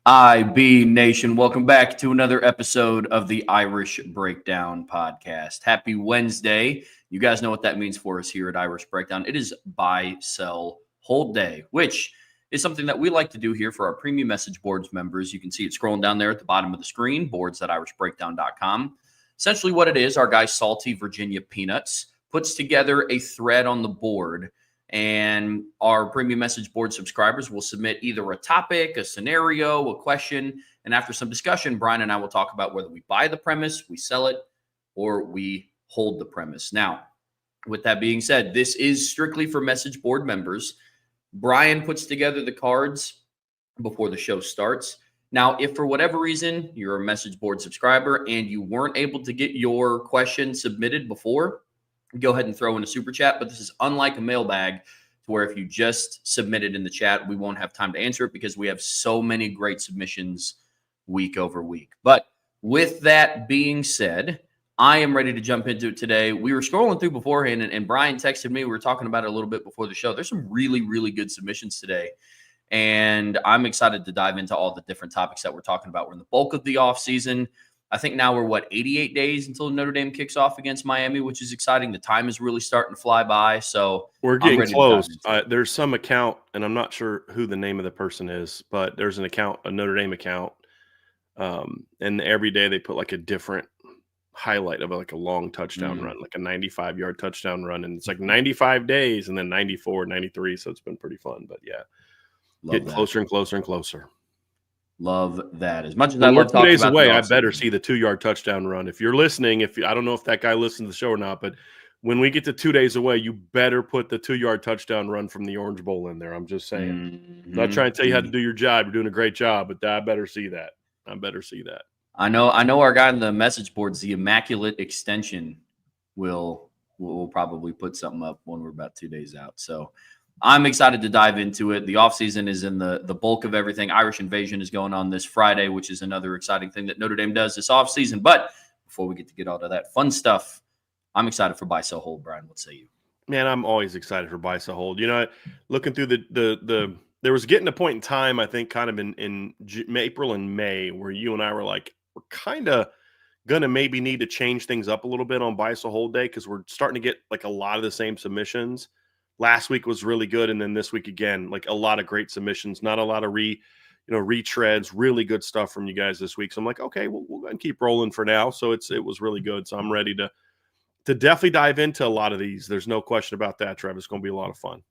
IB Nation, welcome back to another episode of the Irish Breakdown podcast. Happy Wednesday. You guys know what that means for us here at Irish Breakdown. It is buy, sell, hold day, which is something that we like to do here for our premium message boards members. You can see it scrolling down there at the bottom of the screen, boards.irishbreakdown.com. Essentially what it is, our guy Salty Virginia Peanuts puts together a thread on the board, and our premium message board subscribers will submit either a topic, a scenario, a question. And after some discussion, Brian and I will talk about whether we buy the premise, we sell it, or we hold the premise. Now, with that being said, this is strictly for message board members. Brian puts together the cards before the show starts. Now, if for whatever reason you're a message board subscriber and you weren't able to get your question submitted before, go ahead and throw in a super chat. But this is unlike a mailbag, to where if you just submit it in the chat, we won't have time to answer it because we have so many great submissions week over week. But with that being said, I am ready to jump into it today. We were scrolling through beforehand, and Brian texted me. We were talking about it a little bit before the show. There's some really, really good submissions today, and I'm excited to dive into all the different topics that we're talking about. We're in the bulk of the offseason. I think now we're, 88 days until Notre Dame kicks off against Miami, which is exciting. The time is really starting to fly by. So we're getting close. There's some account, and I'm not sure who the name of the person is, but there's an account, a Notre Dame account. And every day they put like a different highlight of like a long touchdown run, like a 95-yard touchdown run. And it's like 95 days and then 94, 93. So it's been pretty fun. But yeah, getting closer and closer and closer. Love that. As much as I love talking about 2 days away, I better see the 2-yard touchdown run. If you're listening, I don't know if that guy listens to the show or not, but when we get to 2 days away, you better put the 2-yard touchdown run from the Orange Bowl in there. I'm just saying. I'm not trying to tell you how to do your job. You're doing a great job, but I better see that. I better see that. I know our guy in the message boards, the Immaculate Extension, will probably put something up when we're about 2 days out. So I'm excited to dive into it. The offseason is in the bulk of everything. Irish Invasion is going on this Friday, which is another exciting thing that Notre Dame does this offseason. But before we get all of that fun stuff, I'm excited for buy, sell, hold. Brian, what say you? Man, I'm always excited for buy, sell, hold. You know, looking through there was getting a point in time, I think, kind of in April and May, where you and I were like, we're kind of going to maybe need to change things up a little bit on buy, sell, hold day because we're starting to get like a lot of the same submissions. Last week was really good, and then this week again, like a lot of great submissions, not a lot of retreads, really good stuff from you guys this week. So I'm like, okay, we'll go ahead and keep rolling for now. So it was really good. So I'm ready to definitely dive into a lot of these. There's no question about that, Trev. It's going to be a lot of fun.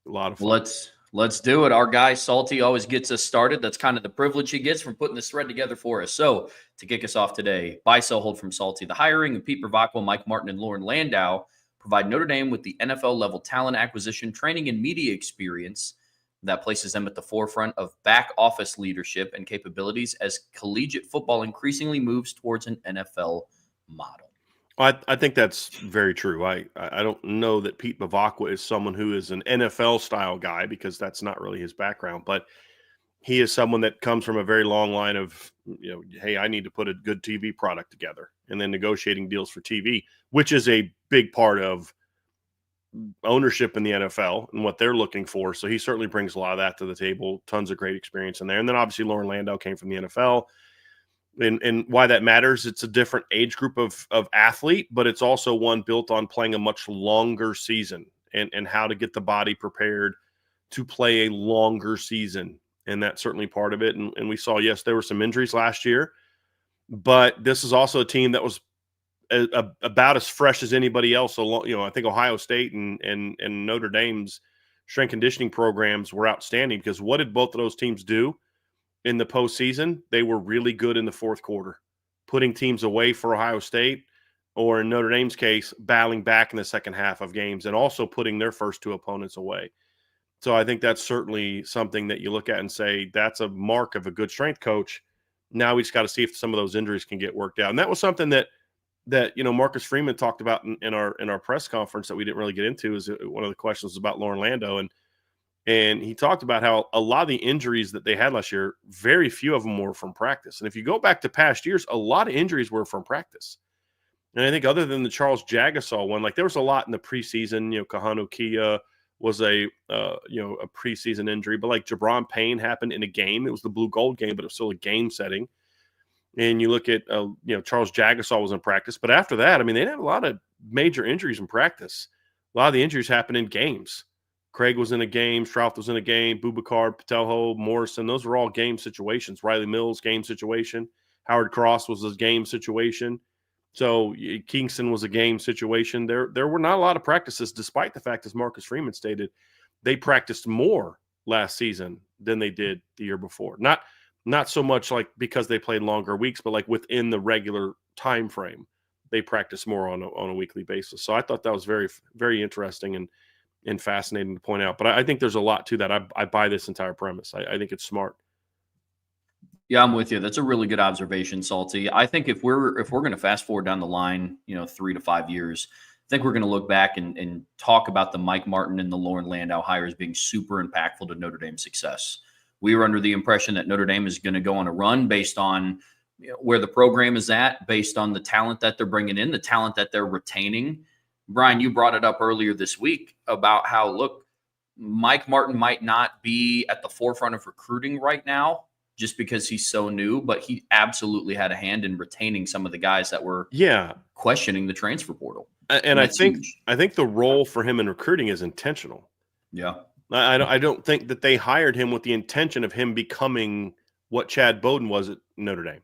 A lot of fun. Well, let's do it. Our guy Salty always gets us started. That's kind of the privilege he gets from putting this thread together for us. So to kick us off today, buy, sell, hold from Salty. The hiring of Pete Bravacqua, Mike Martin, and Lauren Landau provide Notre Dame with the NFL-level talent acquisition, training, and media experience that places them at the forefront of back-office leadership and capabilities as collegiate football increasingly moves towards an NFL model. I think that's very true. I don't know that Pete Bavacqua is someone who is an NFL-style guy because that's not really his background, but he is someone that comes from a very long line of, hey, I need to put a good TV product together and then negotiating deals for TV, which is a big part of ownership in the NFL and what they're looking for. So he certainly brings a lot of that to the table. Tons of great experience in there. And then obviously Lauren Landau came from the NFL. And why that matters, it's a different age group of athlete, but it's also one built on playing a much longer season and how to get the body prepared to play a longer season. And that's certainly part of it. And we saw, yes, there were some injuries last year, but this is also a team that was about as fresh as anybody else. So, I think Ohio State and Notre Dame's strength conditioning programs were outstanding because what did both of those teams do in the postseason? They were really good in the fourth quarter, putting teams away for Ohio State, or in Notre Dame's case, battling back in the second half of games and also putting their first two opponents away. So I think that's certainly something that you look at and say, that's a mark of a good strength coach. Now we just got to see if some of those injuries can get worked out. And that was something that Marcus Freeman talked about in our press conference that we didn't really get into. Is one of the questions was about Lauren Landau. And he talked about how a lot of the injuries that they had last year, very few of them were from practice. And if you go back to past years, a lot of injuries were from practice. And I think other than the Charles Jagasaw one, like there was a lot in the preseason, Kahanu Kia was a preseason injury, but like Jabron Payne happened in a game. It was the blue gold game, but it was still a game setting. And you look at Charles Jagasaw was in practice, but after that, I mean, they didn't have a lot of major injuries in practice. A lot of the injuries happened in games. Craig was in a game, Strouth was in a game, Boubacar, Patelho, Morrison, those were all game situations. Riley Mills, game situation. Howard Cross was a game situation. So Kingston was a game situation. There were not a lot of practices, despite the fact, as Marcus Freeman stated, they practiced more last season than they did the year before. Not so much like because they played longer weeks, but like within the regular time frame, they practice more on a weekly basis. So I thought that was very, very interesting and fascinating to point out. But I think there's a lot to that. I buy this entire premise. I think it's smart. Yeah, I'm with you. That's a really good observation, Salty. I think if we're going to fast forward down the line, 3 to 5 years, I think we're going to look back and talk about the Mike Martin and the Lauren Landau hires being super impactful to Notre Dame's success. We were under the impression that Notre Dame is going to go on a run based on where the program is at, based on the talent that they're bringing in, the talent that they're retaining. Brian, you brought it up earlier this week about how, look, Mike Martin might not be at the forefront of recruiting right now just because he's so new, but he absolutely had a hand in retaining some of the guys that were questioning the transfer portal. And I think the role for him in recruiting is intentional. Yeah. I don't think that they hired him with the intention of him becoming what Chad Bowden was at Notre Dame.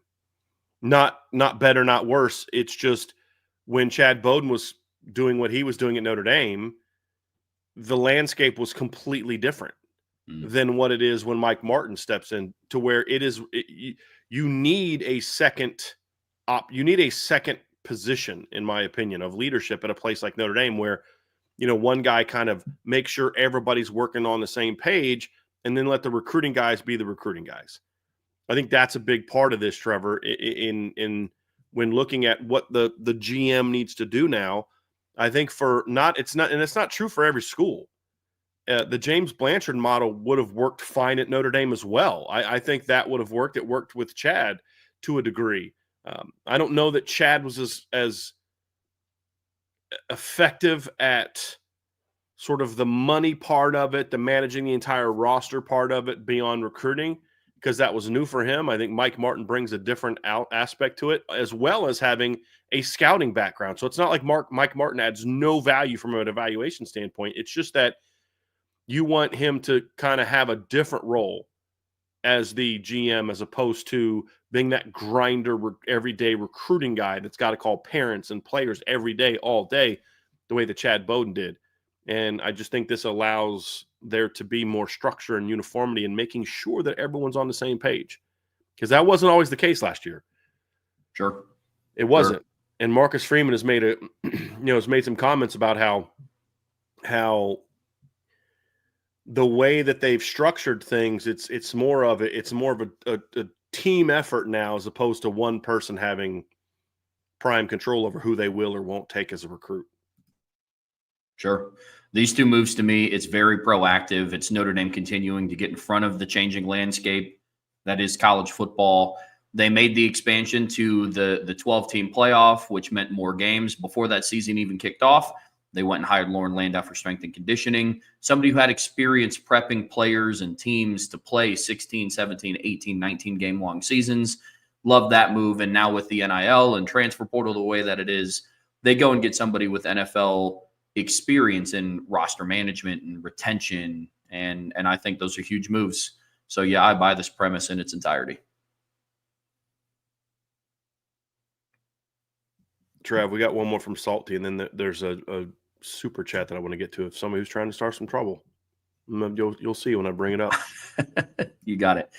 Not better, not worse. It's just when Chad Bowden was doing what he was doing at Notre Dame, the landscape was completely different than what it is when Mike Martin steps in, to where you need a second position, in my opinion, of leadership at a place like Notre Dame, where one guy kind of makes sure everybody's working on the same page, and then let the recruiting guys be the recruiting guys. I think that's a big part of this, Trevor, in when looking at what the GM needs to do now. I think it's not true for every school. The James Blanchard model would have worked fine at Notre Dame as well. I think that would have worked. It worked with Chad to a degree. I don't know that Chad was as effective at sort of the money part of it, the managing the entire roster part of it beyond recruiting, because that was new for him. I think Mike Martin brings a different aspect to it, as well as having a scouting background. So it's not like Mike Martin adds no value from an evaluation standpoint. It's just that you want him to kind of have a different role as the GM, as opposed to being that grinder, everyday recruiting guy that's got to call parents and players every day, all day, the way that Chad Bowden did. And I just think this allows there to be more structure and uniformity in making sure that everyone's on the same page, because that wasn't always the case last year. Sure. It wasn't. Sure. And Marcus Freeman has made has made some comments about how the way that they've structured things, it's more of a team effort now, as opposed to one person having prime control over who they will or won't take as a recruit. Sure. These two moves, to me, it's very proactive. It's Notre Dame continuing to get in front of the changing landscape that is college football. They made the expansion to the 12-team playoff, which meant more games. Before that season even kicked off, they went and hired Lauren Landau for strength and conditioning, somebody who had experience prepping players and teams to play 16, 17, 18, 19 game-long seasons. Love that move. And now with the NIL and transfer portal the way that it is, they go and get somebody with NFL experience in roster management and retention, and I think those are huge moves. So yeah, I buy this premise in its entirety. Trev, we got one more from Salty, and then there's a super chat that I want to get to. If somebody who's trying to start some trouble, you'll see when I bring it up. You got it.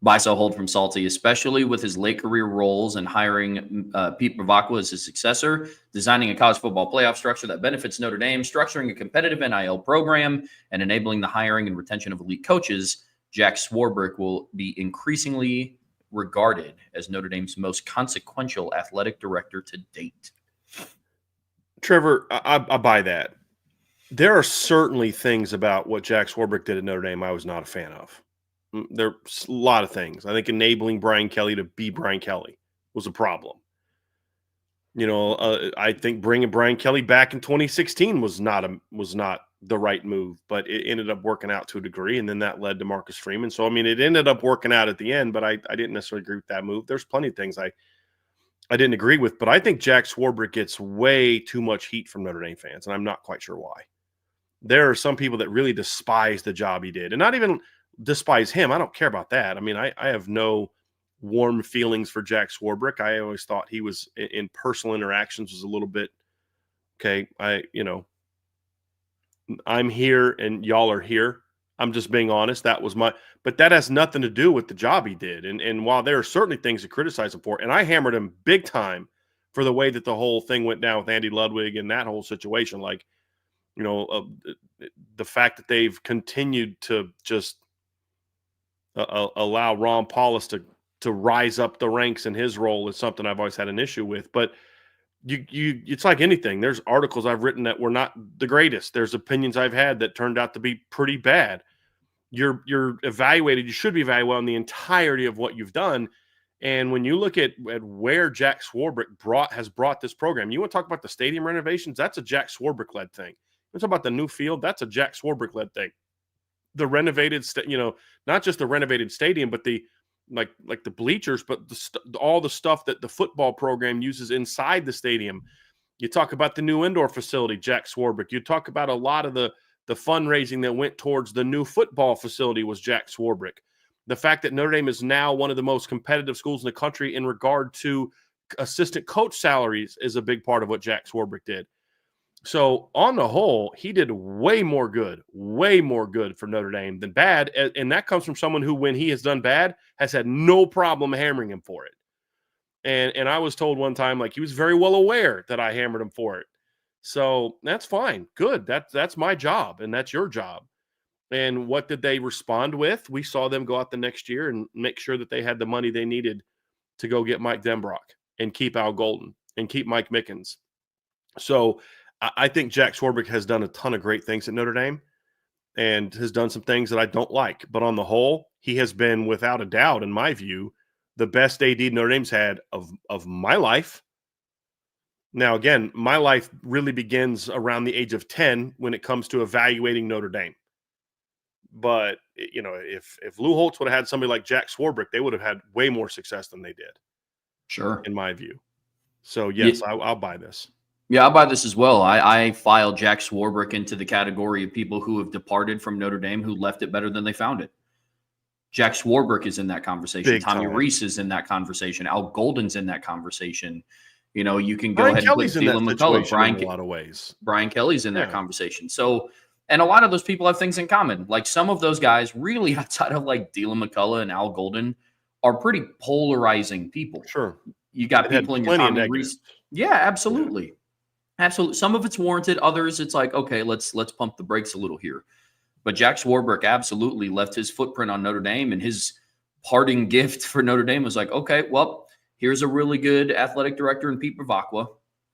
Buy, sell, hold from Salty, especially with his late career roles and hiring Pete Bavacqua as his successor, designing a college football playoff structure that benefits Notre Dame, structuring a competitive NIL program, and enabling the hiring and retention of elite coaches. Jack Swarbrick will be increasingly regarded as Notre Dame's most consequential athletic director to date. Trevor, I buy that. There are certainly things about what Jack Swarbrick did at Notre Dame I was not a fan of. There's a lot of things. I think enabling Brian Kelly to be Brian Kelly was a problem. I think bringing Brian Kelly back in 2016 was not the right move, but it ended up working out to a degree, and then that led to Marcus Freeman. So, I mean, it ended up working out at the end, but I didn't necessarily agree with that move. There's plenty of things I didn't agree with, but I think Jack Swarbrick gets way too much heat from Notre Dame fans, and I'm not quite sure why. There are some people that really despise the job he did, and not even despise him. I don't care about that. I mean, I have no warm feelings for Jack Swarbrick. I always thought he was in personal interactions was a little bit, okay, I'm here and y'all are here. I'm just being honest. But that has nothing to do with the job he did. And while there are certainly things to criticize him for, and I hammered him big time for the way that the whole thing went down with Andy Ludwig and that whole situation, like, the fact that they've continued to just allow Ron Paulus to rise up the ranks in his role is something I've always had an issue with. But it's like anything. There's articles I've written that were not the greatest. There's opinions I've had that turned out to be pretty bad. You're evaluated. You should be evaluated on the entirety of what you've done. And when you look at where Jack Swarbrick has brought this program, you want to talk about the stadium renovations? That's a Jack Swarbrick-led thing. You want to talk about the new field? That's a Jack Swarbrick-led thing. The renovated, not just the renovated stadium, but the like the bleachers, but all the stuff that the football program uses inside the stadium. You talk about the new indoor facility, Jack Swarbrick. You talk about a lot of the fundraising that went towards the new football facility was Jack Swarbrick. The fact that Notre Dame is now one of the most competitive schools in the country in regard to assistant coach salaries is a big part of what Jack Swarbrick did. So on the whole, he did way more good for Notre Dame than bad. And that comes from someone who, when he has done bad, has had no problem hammering him for it. And I was told one time, like, he was very well aware that I hammered him for it. So that's fine. Good. That's my job, and that's your job. And what did they respond with? We saw them go out the next year and make sure that they had the money they needed to go get Mike Denbrock and keep Al Golden and keep Mike Mickens. So I think Jack Swarbrick has done a ton of great things at Notre Dame and has done some things that I don't like. But on the whole, he has been, without a doubt, in my view, the best AD Notre Dame's had of my life. Now, again, my life really begins around the age of 10 when it comes to evaluating Notre Dame. But, if Lou Holtz would have had somebody like Jack Swarbrick, they would have had way more success than they did. Sure. In my view. So, yes, I'll buy this. Yeah, I'll buy this as well. I filed Jack Swarbrick into the category of people who have departed from Notre Dame who left it better than they found it. Jack Swarbrick is in that conversation. Big Tommy time. Rees is in that conversation. Al Golden's in that conversation. You can go Brian ahead Kelly's and put Dylan McCullough. in a lot of ways. Brian Kelly's in that conversation. So, and a lot of those people have things in common. Like, some of those guys, really, outside of like Dylan McCullough and Al Golden, are pretty polarizing people. Sure. You got people in your Tommy Rees. Yeah, absolutely. Yeah. Absolutely. Some of it's warranted. Others, it's like, okay, let's pump the brakes a little here. But Jack Swarbrick absolutely left his footprint on Notre Dame, and his parting gift for Notre Dame was like, okay, well, here's a really good athletic director in Pete Bavacqua.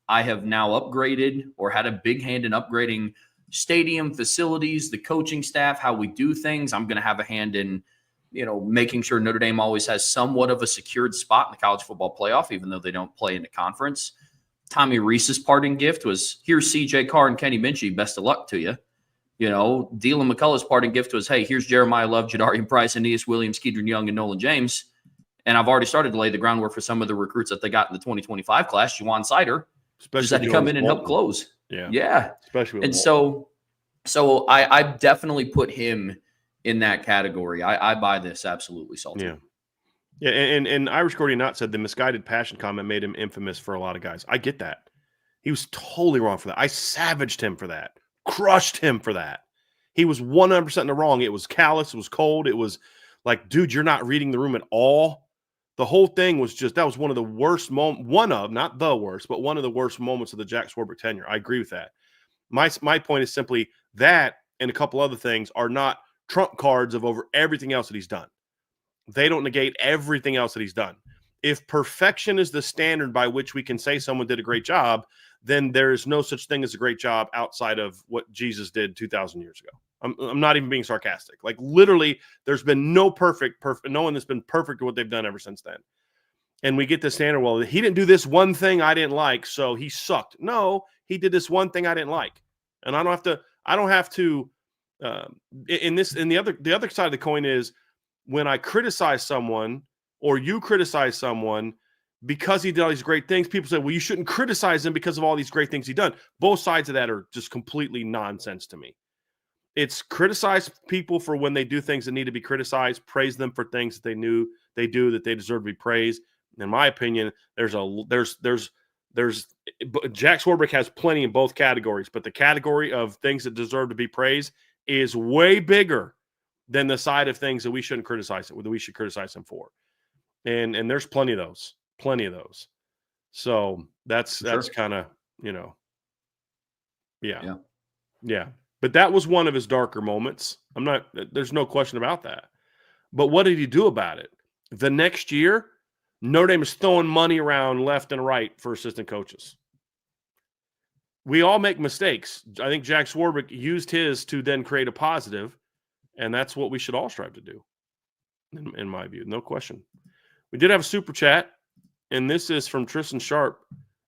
I have now upgraded or had a big hand in upgrading stadium facilities, the coaching staff, how we do things. I'm going to have a hand in, making sure Notre Dame always has somewhat of a secured spot in the college football playoff, even though they don't play in the conference. Tommy Rees's parting gift was, here's CJ Carr and Kenny Minchie. Best of luck to you. Dylan McCullough's parting gift was, hey, here's Jeremiah Love, Jadarian Price, Aeneas Williams, Kedron Young, and Nolan James. And I've already started to lay the groundwork for some of the recruits that they got in the 2025 class. Juwan Sider just had to come in and help close. Yeah. Especially with and so I definitely put him in that category. I buy this absolutely, Salty. Yeah. Yeah, and Irish Gordy Knott said the misguided passion comment made him infamous for a lot of guys. I get that. He was totally wrong for that. I savaged him for that. Crushed him for that. He was 100% in the wrong. It was callous. It was cold. It was like, dude, you're not reading the room at all. The whole thing was just, that was one of the worst moments, not the worst, but one of the worst moments of the Jack Swarbrick tenure. I agree with that. My point is simply that, and a couple other things, are not trump cards of over everything else that he's done. They don't negate everything else that he's done. If perfection is the standard by which we can say someone did a great job, then there is no such thing as a great job outside of what Jesus did 2,000 years ago. I'm not even being sarcastic. Like, literally, there's been no one that's been perfect at what they've done ever since then. And we get the standard, well, he didn't do this one thing I didn't like, so he sucked. No, he did this one thing I didn't like. And I don't I don't have to. In the other side of the coin is when I criticize someone or you criticize someone because he did all these great things, people say, well, you shouldn't criticize him because of all these great things he's done. Both sides of that are just completely nonsense to me. It's criticize people for when they do things that need to be criticized, praise them for things that they knew they do that they deserve to be praised. In my opinion, there's Jack Swarbrick has plenty in both categories, but the category of things that deserve to be praised is way bigger than the side of things that we shouldn't criticize it, that we should criticize him for. And there's plenty of those. So that's kind of, yeah. But that was one of his darker moments. There's no question about that. But what did he do about it? The next year, Notre Dame is throwing money around left and right for assistant coaches. We all make mistakes. I think Jack Swarbrick used his to then create a positive, and that's what we should all strive to do, in my view. No question. We did have a super chat, and this is from Tristan Sharp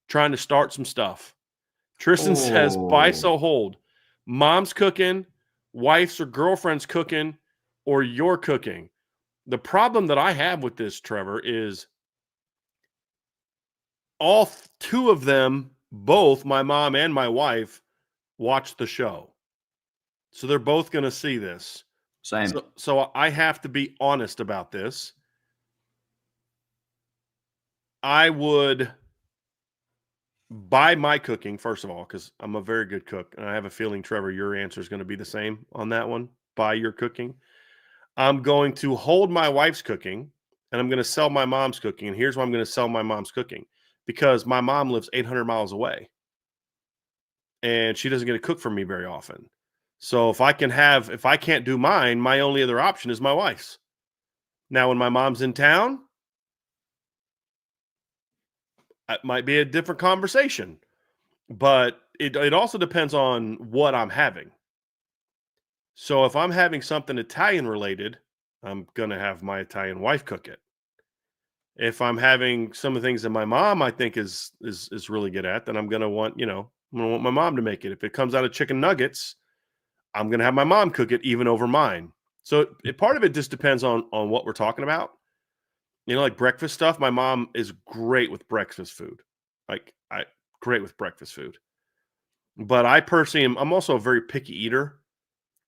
trying to start some stuff. Tristan says, buy, sell, hold. Mom's cooking, wife's or girlfriend's cooking, or you're cooking. The problem that I have with this, Trevor, is all two of them, both my mom and my wife, watch the show. So they're both going to see this. Same. So I have to be honest about this. I would buy my cooking, first of all, because I'm a very good cook. And I have a feeling, Trevor, your answer is going to be the same on that one. Buy your cooking. I'm going to hold my wife's cooking, and I'm going to sell my mom's cooking. And here's why I'm going to sell my mom's cooking. Because my mom lives 800 miles away. And she doesn't get to cook for me very often. So if I can't do mine, my only other option is my wife's. Now, when my mom's in town, it might be a different conversation, but it also depends on what I'm having. So if I'm having something Italian related, I'm going to have my Italian wife cook it. If I'm having some of the things that my mom, I think is really good at, then I'm going to want, my mom to make it. If it comes out of chicken nuggets, I'm going to have my mom cook it even over mine. So part of it just depends on what we're talking about. Like breakfast stuff, my mom is great with breakfast food. Great with breakfast food. But I personally I'm also a very picky eater,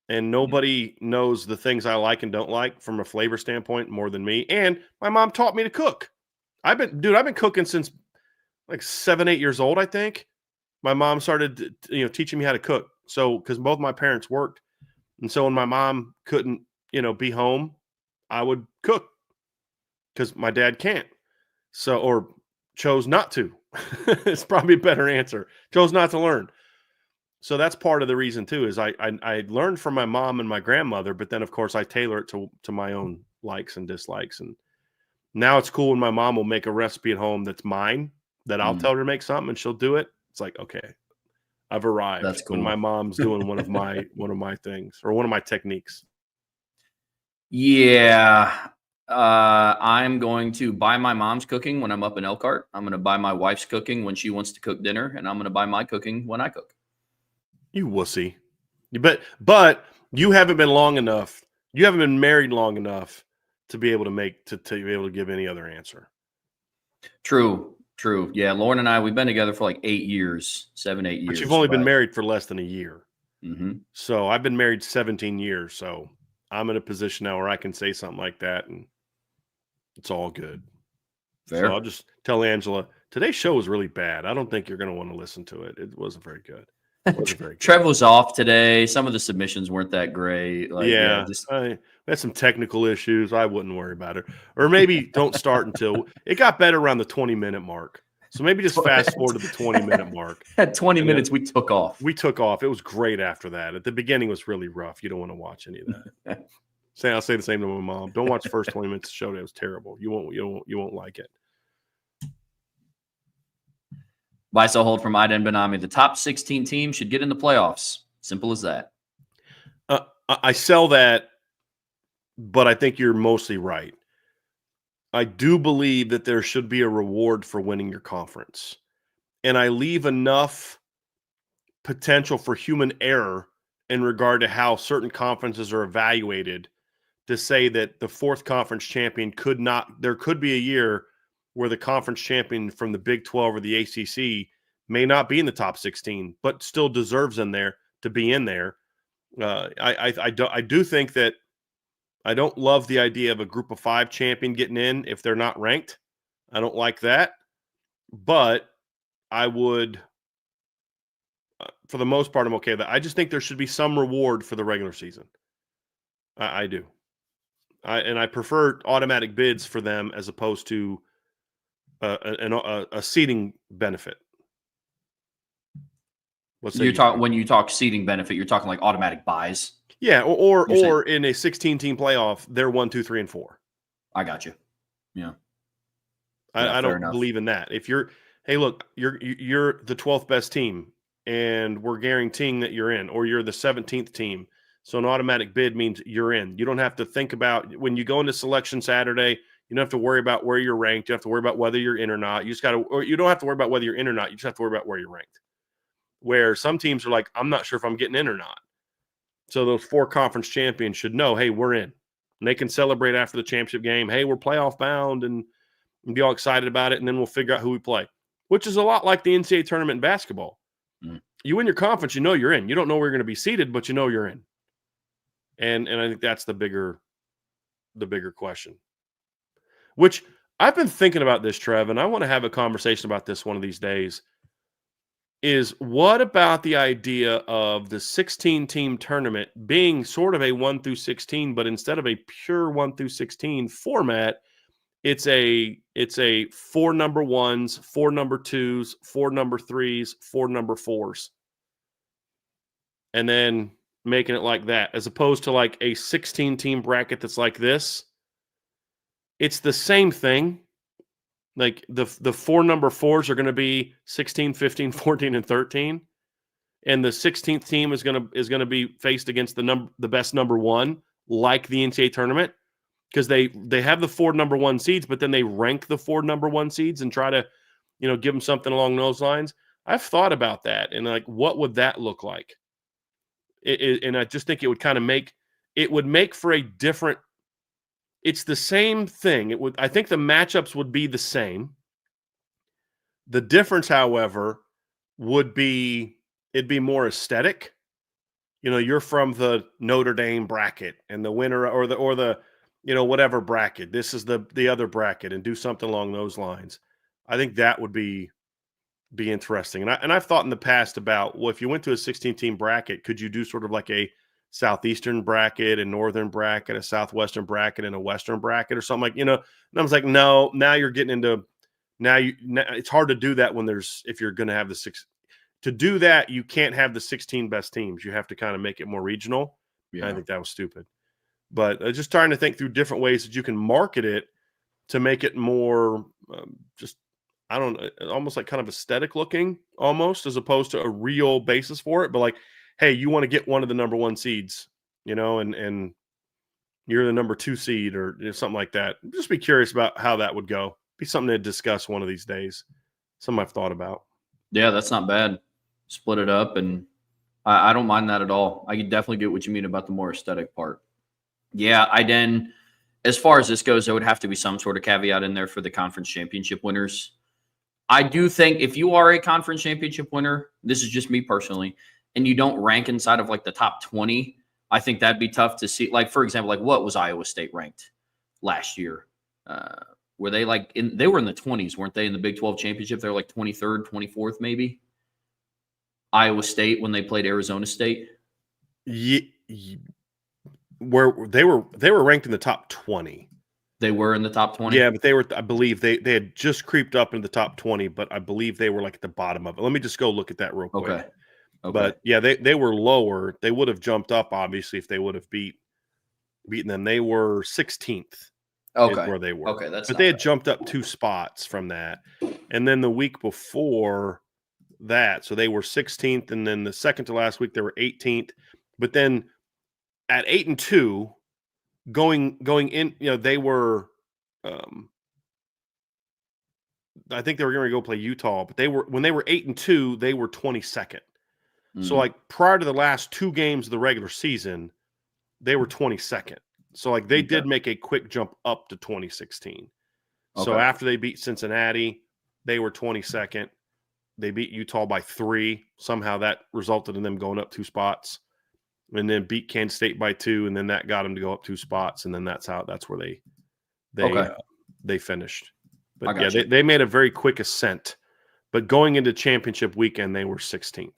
and nobody knows the things I like and don't like from a flavor standpoint more than me. And my mom taught me to cook. I've been cooking since like 7-8 years old, I think. My mom started, teaching me how to cook. So, because both my parents worked. And so when my mom couldn't, be home, I would cook. Because my dad can't. So, or chose not to. It's probably a better answer. Chose not to learn. So that's part of the reason too, is I learned from my mom and my grandmother, but then of course I tailor it to my own likes and dislikes. And now it's cool when my mom will make a recipe at home that's mine, that I'll tell her to make something and she'll do it. It's like, okay, I've arrived. That's cool. When my mom's doing one of my things or one of my techniques. Yeah. I'm going to buy my mom's cooking when I'm up in Elkhart. I'm going to buy my wife's cooking when she wants to cook dinner, and I'm going to buy my cooking when I cook. You wussy. But you haven't been long enough. You haven't been married long enough to be able to be able to give any other answer. True. Yeah, Lauren and I, we've been together for like 8 years, 7-8 years. But you've only been married for less than a year. Mm-hmm. So I've been married 17 years. So I'm in a position now where I can say something like that, and it's all good. Fair. So I'll just tell Angela, today's show was really bad. I don't think you're going to want to listen to it. It wasn't very good. Trev was off today. Some of the submissions weren't that great. We had some technical issues. I wouldn't worry about it. Or maybe don't start until it got better around the 20-minute mark. So maybe just fast forward to the 20-minute mark. At 20 minutes, we took off. It was great after that. At the beginning was really rough. You don't want to watch any of that. I'll say the same to my mom. Don't watch the first 20 minutes of the show. That was terrible. You won't like it. Buy, sell, hold from Aiden Benami. The top 16 teams should get in the playoffs. Simple as that. I sell that, but I think you're mostly right. I do believe that there should be a reward for winning your conference. And I leave enough potential for human error in regard to how certain conferences are evaluated to say that the fourth conference champion there could be a year where the conference champion from the Big 12 or the ACC may not be in the top 16, but still deserves in there to be in there. I do think that I don't love the idea of a group of 5 champion getting in if they're not ranked. I don't like that, but I would, for the most part, I'm okay with that. I just think there should be some reward for the regular season. I do. I prefer automatic bids for them as opposed to a seating benefit. When you talk seating benefit, you're talking like automatic buys. Yeah, or in a 16-team playoff, they're 1, 2, 3, and 4. I got you. Yeah. I don't believe in that. If you're the 12th best team and we're guaranteeing that you're in, or you're the 17th team, so an automatic bid means you're in. You don't have to think about when you go into selection Saturday. You don't have to worry about where you're ranked. You have to worry about whether you're in or not. You don't have to worry about whether you're in or not. You just have to worry about where you're ranked. Where some teams are like, I'm not sure if I'm getting in or not. So those 4 conference champions should know, hey, we're in. And they can celebrate after the championship game. Hey, we're playoff bound and be all excited about it, and then we'll figure out who we play, which is a lot like the NCAA tournament in basketball. Mm. You win your conference, you know you're in. You don't know where you're going to be seated, but you know you're in. And I think that's the bigger question. Which I've been thinking about this, Trev, and I want to have a conversation about this one of these days. Is what about the idea of the 16-team tournament being sort of a 1 through 16, but instead of a pure 1 through 16 format, it's a 4 number 1s, 4 number 2s, 4 number 3s, 4 number 4s, and then making it like that, as opposed to like a 16-team bracket that's like this. It's the same thing. Like the 4 number 4s are going to be 16, 15, 14, and 13, and the 16th team is going to be faced against the best number 1, like the NCAA tournament, because they have the 4 number 1 seeds, but then they rank the 4 number 1 seeds and try to, give them something along those lines. I've thought about that, and like, what would that look like? And I just think it would kind of make for a different. It's the same thing. I think the matchups would be the same. The difference, however, would be it'd be more aesthetic. You're from the Notre Dame bracket, and the winner or the whatever bracket. This is the other bracket, and do something along those lines. I think that would be interesting. And I've thought in the past about, well, if you went to a 16-team bracket, could you do sort of like a Southeastern bracket, a Northern bracket, a Southwestern bracket, and a Western bracket or something like, and I was like, no, now you're getting into, it's hard to do that if you're going to have the 6, to do that, you can't have the 16 best teams. You have to kind of make it more regional. Yeah. I think that was stupid, but just trying to think through different ways that you can market it to make it more almost like kind of aesthetic looking almost, as opposed to a real basis for it. But like, hey, you want to get one of the number 1 seeds, and you're the number 2 seed or something like that. Just be curious about how that would go. Be something to discuss one of these days. Something I've thought about. Yeah, that's not bad. Split it up, and I don't mind that at all. I can definitely get what you mean about the more aesthetic part. Yeah, as far as this goes, there would have to be some sort of caveat in there for the conference championship winners. I do think if you are a conference championship winner, this is just me personally, and you don't rank inside of like the top 20, I think that'd be tough to see. Like, for example, like what was Iowa State ranked last year? Were they they were in the 20s, weren't they, in the Big 12 championship? They're like 23rd, 24th, maybe. Iowa State when they played Arizona State. Where they were ranked in the top 20. They were in the top 20? Yeah, but I believe they had just creeped up into the top 20, but I believe they were like at the bottom of it. Let me just go look at that real quick. Okay. But yeah, they were lower. They would have jumped up, obviously, if they would have beaten them. They were 16th. Okay. Is where they were. Okay, but they had jumped up 2 spots from that. And then the week before that, so they were 16th, and then the second to last week they were 18th. But then at 8-2, going in, they were I think they were going to go play Utah, but when they were 8-2, they were 22nd. So, like, prior to the last 2 games of the regular season, they were 22nd. So, like, they did make a quick jump up to 2016. So, after they beat Cincinnati, they were 22nd. They beat Utah by 3. Somehow that resulted in them going up 2 spots. And then beat Kansas State by 2, and then that got them to go up 2 spots, and then that's where they finished. But yeah, they made a very quick ascent. But going into championship weekend, they were 16th.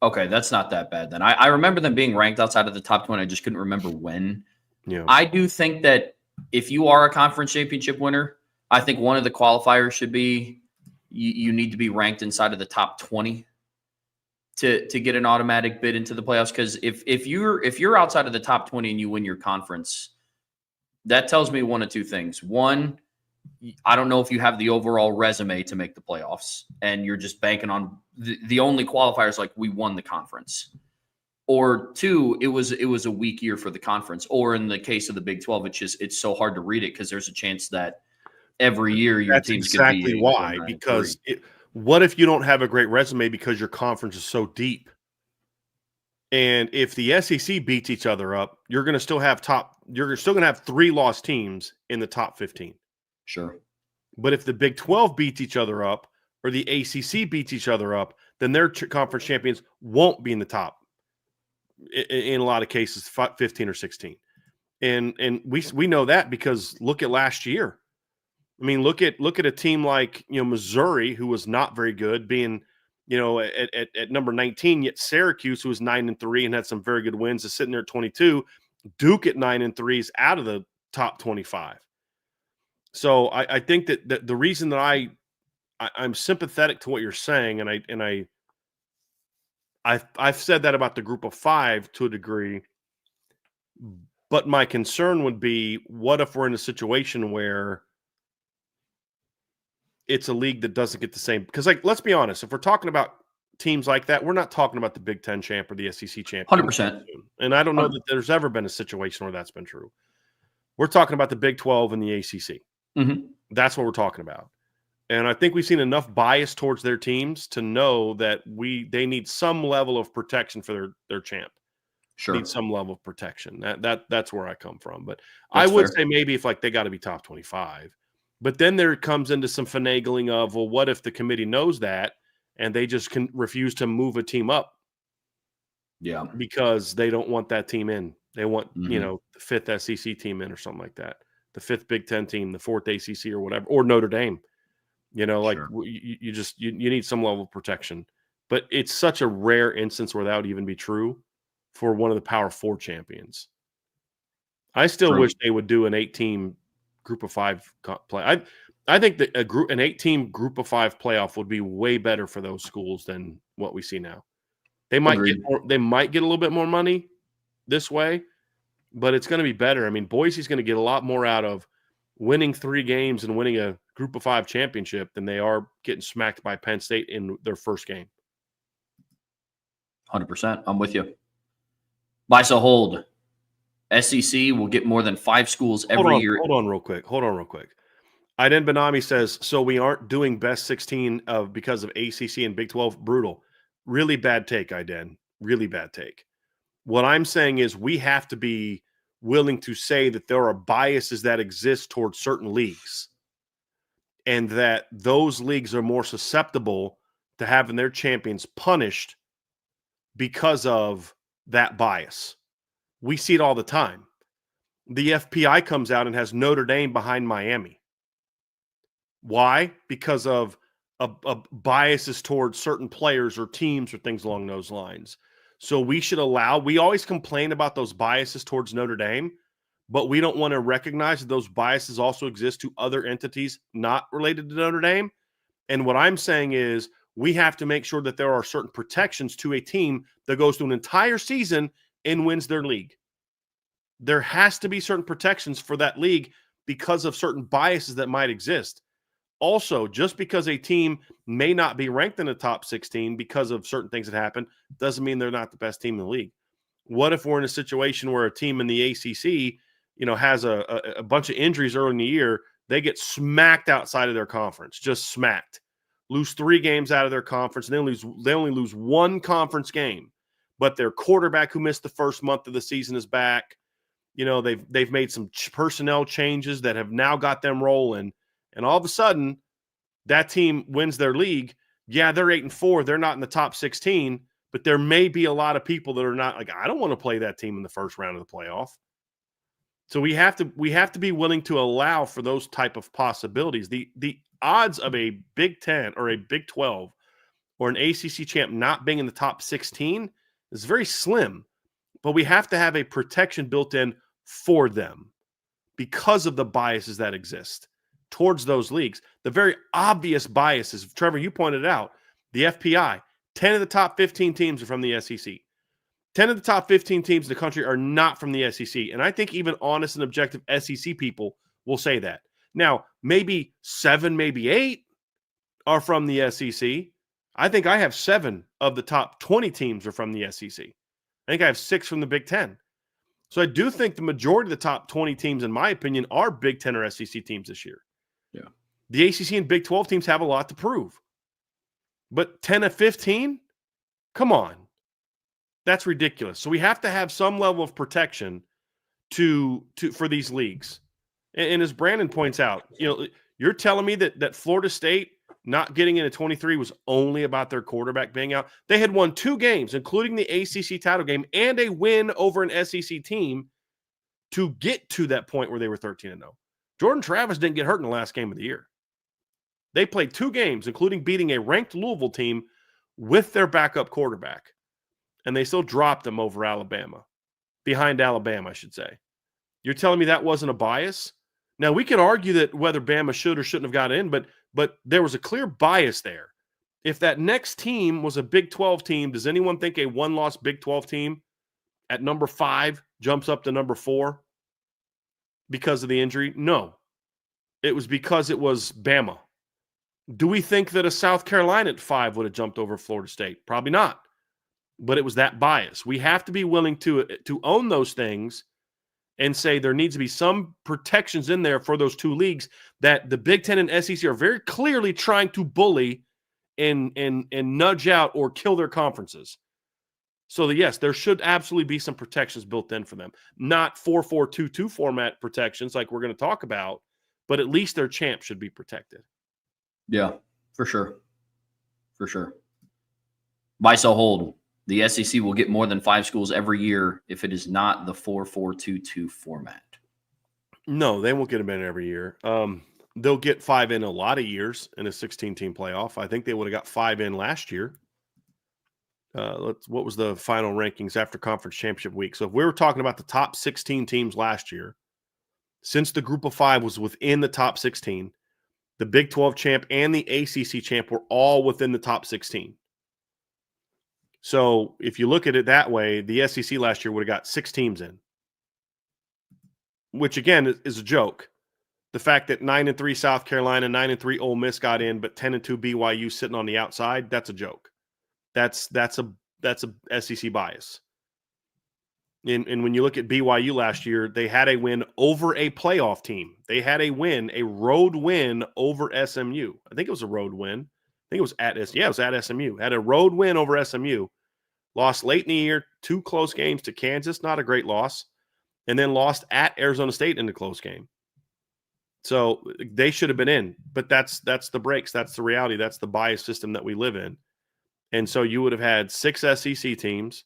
Okay, that's not that bad then. I remember them being ranked outside of the top 20. I just couldn't remember when. Yeah. I do think that if you are a conference championship winner, I think one of the qualifiers should be you need to be ranked inside of the top 20 to get an automatic bid into the playoffs. Because if you're outside of the top 20 and you win your conference, that tells me one of two things. One, I don't know if you have the overall resume to make the playoffs, and you're just banking on the only qualifiers like we won the conference. Or two, it was a weak year for the conference. Or in the case of the Big 12, it's so hard to read it because there's a chance that every year your teams could be exactly why. Because what if you don't have a great resume because your conference is so deep? And if the SEC beats each other up, you're going to still have 3 lost teams in the top 15. Sure. But if the Big 12 beats each other up or the ACC beats each other up, then their conference champions won't be in the top in a lot of cases, 15 or 16. And we know that because look at last year. I mean, look at a team like, Missouri, who was not very good, being, at number 19, yet Syracuse, who was 9-3 and had some very good wins, is sitting there at 22. Duke at 9-3 is out of the top 25. So I think that the reason that I'm sympathetic to what you're saying, and I've said that about the group of 5 to a degree, but my concern would be, what if we're in a situation where it's a league that doesn't get the same? Because, like, let's be honest, if we're talking about teams like that, we're not talking about the Big Ten champ or the SEC champ. 100%. And I don't know that there's ever been a situation where that's been true. We're talking about the Big 12 and the ACC. Mm-hmm. That's what we're talking about. And I think we've seen enough bias towards their teams to know that they need some level of protection for their champ. Sure. Need some level of protection. That's where I come from. But that's I would say maybe if they got to be top 25. But then there comes into some finagling of, well, what if the committee knows that and they just refuse to move a team up? Yeah. Because they don't want that team in. They want, the 5th SEC team in or something like that. The 5th Big Ten team, the 4th ACC or whatever, or Notre Dame. Sure. You need some level of protection. But it's such a rare instance where that would even be true for one of the Power 4 champions. I still wish they would do an 8-team group of 5 play. I think that an 8-team group of 5 playoff would be way better for those schools than what we see now. They might get a little bit more money this way, but it's going to be better. I mean, Boise's going to get a lot more out of winning 3 games and winning a group of 5 championship than they are getting smacked by Penn State in their first game. 100%. I'm with you. Buy, sell, hold. SEC will get more than 5 schools every year. Hold on real quick. Aiden Benami says, so we aren't doing best 16 because of ACC and Big 12. Brutal. Really bad take, Aiden. Really bad take. What I'm saying is we have to be willing to say that there are biases that exist towards certain leagues and that those leagues are more susceptible to having their champions punished because of that bias. We see it all the time. The FPI comes out and has Notre Dame behind Miami. Why? Because of biases towards certain players or teams or things along those lines. So we always complain about those biases towards Notre Dame, but we don't want to recognize that those biases also exist to other entities not related to Notre Dame. And what I'm saying is we have to make sure that there are certain protections to a team that goes through an entire season and wins their league. There has to be certain protections for that league because of certain biases that might exist. Also, just because a team may not be ranked in the top 16 because of certain things that happen doesn't mean they're not the best team in the league. What if we're in a situation where a team in the ACC, has a bunch of injuries early in the year, they get smacked outside of their conference, just smacked, lose 3 games out of their conference, and they only lose 1 conference game. but their quarterback who missed the first month of the season is back. You know, they've made some personnel changes that have now got them rolling, and all of a sudden that team wins their league. Yeah, they're 8-4. They're not in the top 16, but there may be a lot of people that are not like, I don't want to play that team in the first round of the playoff. So we have to be willing to allow for those type of possibilities. The odds of a Big 10 or a Big 12 or an ACC champ not being in the top 16 is very slim, but we have to have a protection built in for them because of the biases that exist towards those leagues. The very obvious biases, Trevor, you pointed out, the FPI, 10 of the top 15 teams are from the SEC. 10 of the top 15 teams in the country are not from the SEC. And I think even honest and objective SEC people will say that. Now, maybe 7, maybe 8 are from the SEC. I think I have 7 of the top 20 teams are from the SEC. I think I have 6 from the Big 10. So I do think the majority of the top 20 teams, in my opinion, are Big 10 or SEC teams this year. Yeah. The ACC and Big 12 teams have a lot to prove. But 10 of 15? Come on. That's ridiculous. So we have to have some level of protection for these leagues. And as Brandon points out, you're telling me that Florida State not getting into 23 was only about their quarterback being out. They had won 2 games, including the ACC title game and a win over an SEC team to get to that point where they were 13-0. Jordan Travis didn't get hurt in the last game of the year. They played 2 games, including beating a ranked Louisville team with their backup quarterback. And they still dropped them over Alabama. Behind Alabama, I should say. You're telling me that wasn't a bias? Now, we could argue that whether Bama should or shouldn't have got in, but there was a clear bias there. If that next team was a Big 12 team, does anyone think a one-loss Big 12 team at number 5 jumps up to number 4 because of the injury? No. It was because it was Bama. Do we think that a South Carolina at 5 would have jumped over Florida State? Probably not. But it was that bias. We have to be willing to own those things and say there needs to be some protections in there for those 2 leagues that the Big 10 and SEC are very clearly trying to bully and nudge out or kill their conferences. So, yes, there should absolutely be some protections built in for them. Not 4-4-2-2 format protections like we're going to talk about, but at least their champ should be protected. Yeah, for sure. For sure. Buy, sell, hold. The SEC will get more than 5 schools every year if it is not the 4-4-2-2 format. No, they won't get them in every year. They'll get 5 in a lot of years in a 16-team playoff. I think they would have got 5 in last year. What was the final rankings after conference championship week? So if we were talking about the top 16 teams last year, since the group of 5 was within the top 16, the Big 12 champ and the ACC champ were all within the top 16. So if you look at it that way, the SEC last year would have got 6 teams in, which again is a joke. The fact that 9-3 South Carolina, 9-3 Ole Miss got in, but 10-2 BYU sitting on the outside, that's a joke. That's a SEC bias. And when you look at BYU last year, they had a win over a playoff team. They had a road win over SMU. I think it was a road win. I think it was at SMU. Had a road win over SMU. Lost late in the year, 2 close games to Kansas, not a great loss. And then lost at Arizona State in a close game. So they should have been in. But that's the breaks. That's the reality. That's the bias system that we live in. And so you would have had 6 SEC teams.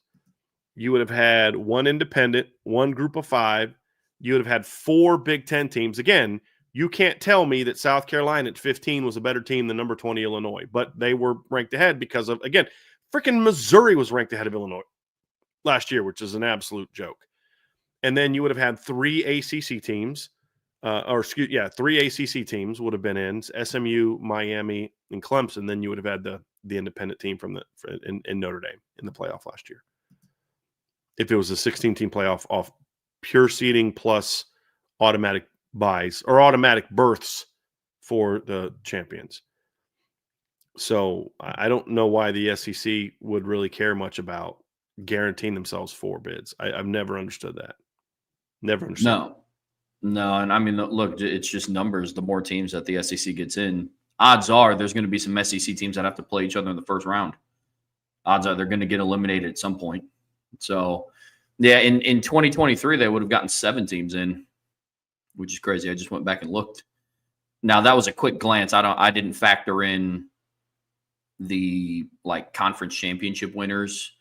You would have had 1 independent, 1 group of 5. You would have had 4 Big 10 teams. Again, you can't tell me that South Carolina at 15 was a better team than number 20 Illinois, but they were ranked ahead because of, again, freaking Missouri was ranked ahead of Illinois last year, which is an absolute joke. And then you would have had 3 ACC teams, 3 ACC teams would have been in, SMU, Miami, and Clemson. Then you would have had the independent team in Notre Dame in the playoff last year. If it was a 16-team playoff off pure seeding plus automatic buys or automatic berths for the champions. So I don't know why the SEC would really care much about guaranteeing themselves 4 bids. I've never understood that. Never understood. No. And I mean, look, it's just numbers. The more teams that the SEC gets in, odds are there's going to be some SEC teams that have to play each other in the first round. Odds are they're going to get eliminated at some point. So, yeah, in 2023, they would have gotten 7 teams in, which is crazy. I just went back and looked. Now, that was a quick glance. I didn't factor in the conference championship winners,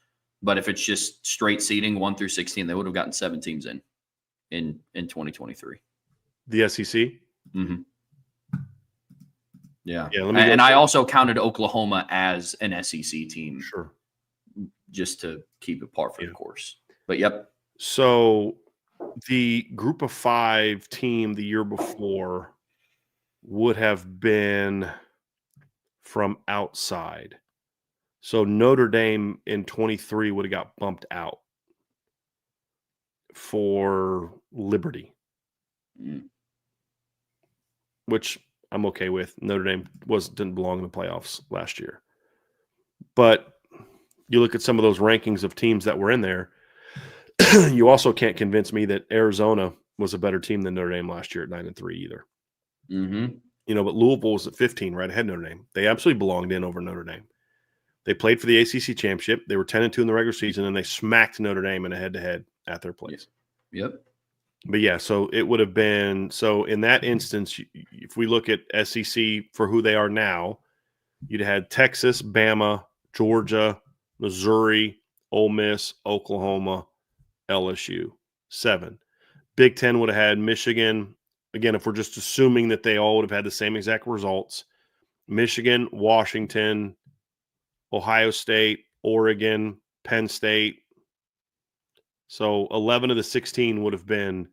but if it's just straight seeding 1 through 16, they would have gotten 7 teams in 2023. The SEC? Mm-hmm. Yeah. Yeah. I also counted Oklahoma as an SEC team. Sure. Just to keep it par for the course. But yep. So the group of 5 team the year before would have been from outside. So Notre Dame in 23 would have got bumped out for Liberty, which I'm okay with. Notre Dame didn't belong in the playoffs last year. But you look at some of those rankings of teams that were in there, you also can't convince me that Arizona was a better team than Notre Dame last year at 9-3 either. Mm-hmm. But Louisville was at 15, right ahead of Notre Dame. They absolutely belonged in over Notre Dame. They played for the ACC championship. They were 10-2 in the regular season, and they smacked Notre Dame in a head-to-head at their place. Yep. But yeah, so it would have been – so in that instance, if we look at SEC for who they are now, you'd had Texas, Bama, Georgia, Missouri, Ole Miss, Oklahoma, LSU, 7. Big Ten would have had Michigan. Again, if we're just assuming that they all would have had the same exact results, Michigan, Washington, Ohio State, Oregon, Penn State. So 11 of the 16 would have been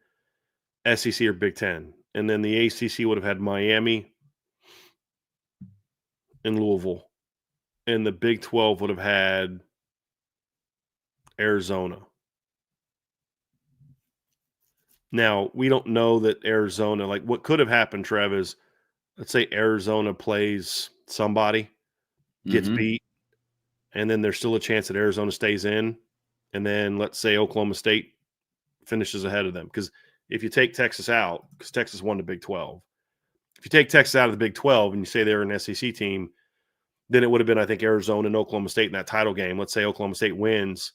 SEC or Big Ten. And then the ACC would have had Miami and Louisville. And the Big 12 would have had Arizona. Now, we don't know that Arizona, what could have happened, Trev, is let's say Arizona plays somebody, gets beat, and then there's still a chance that Arizona stays in. And then let's say Oklahoma State finishes ahead of them. Because if you take Texas out, because Texas won the Big 12, if you take Texas out of the Big 12 and you say they're an SEC team, then it would have been, I think, Arizona and Oklahoma State in that title game. Let's say Oklahoma State wins.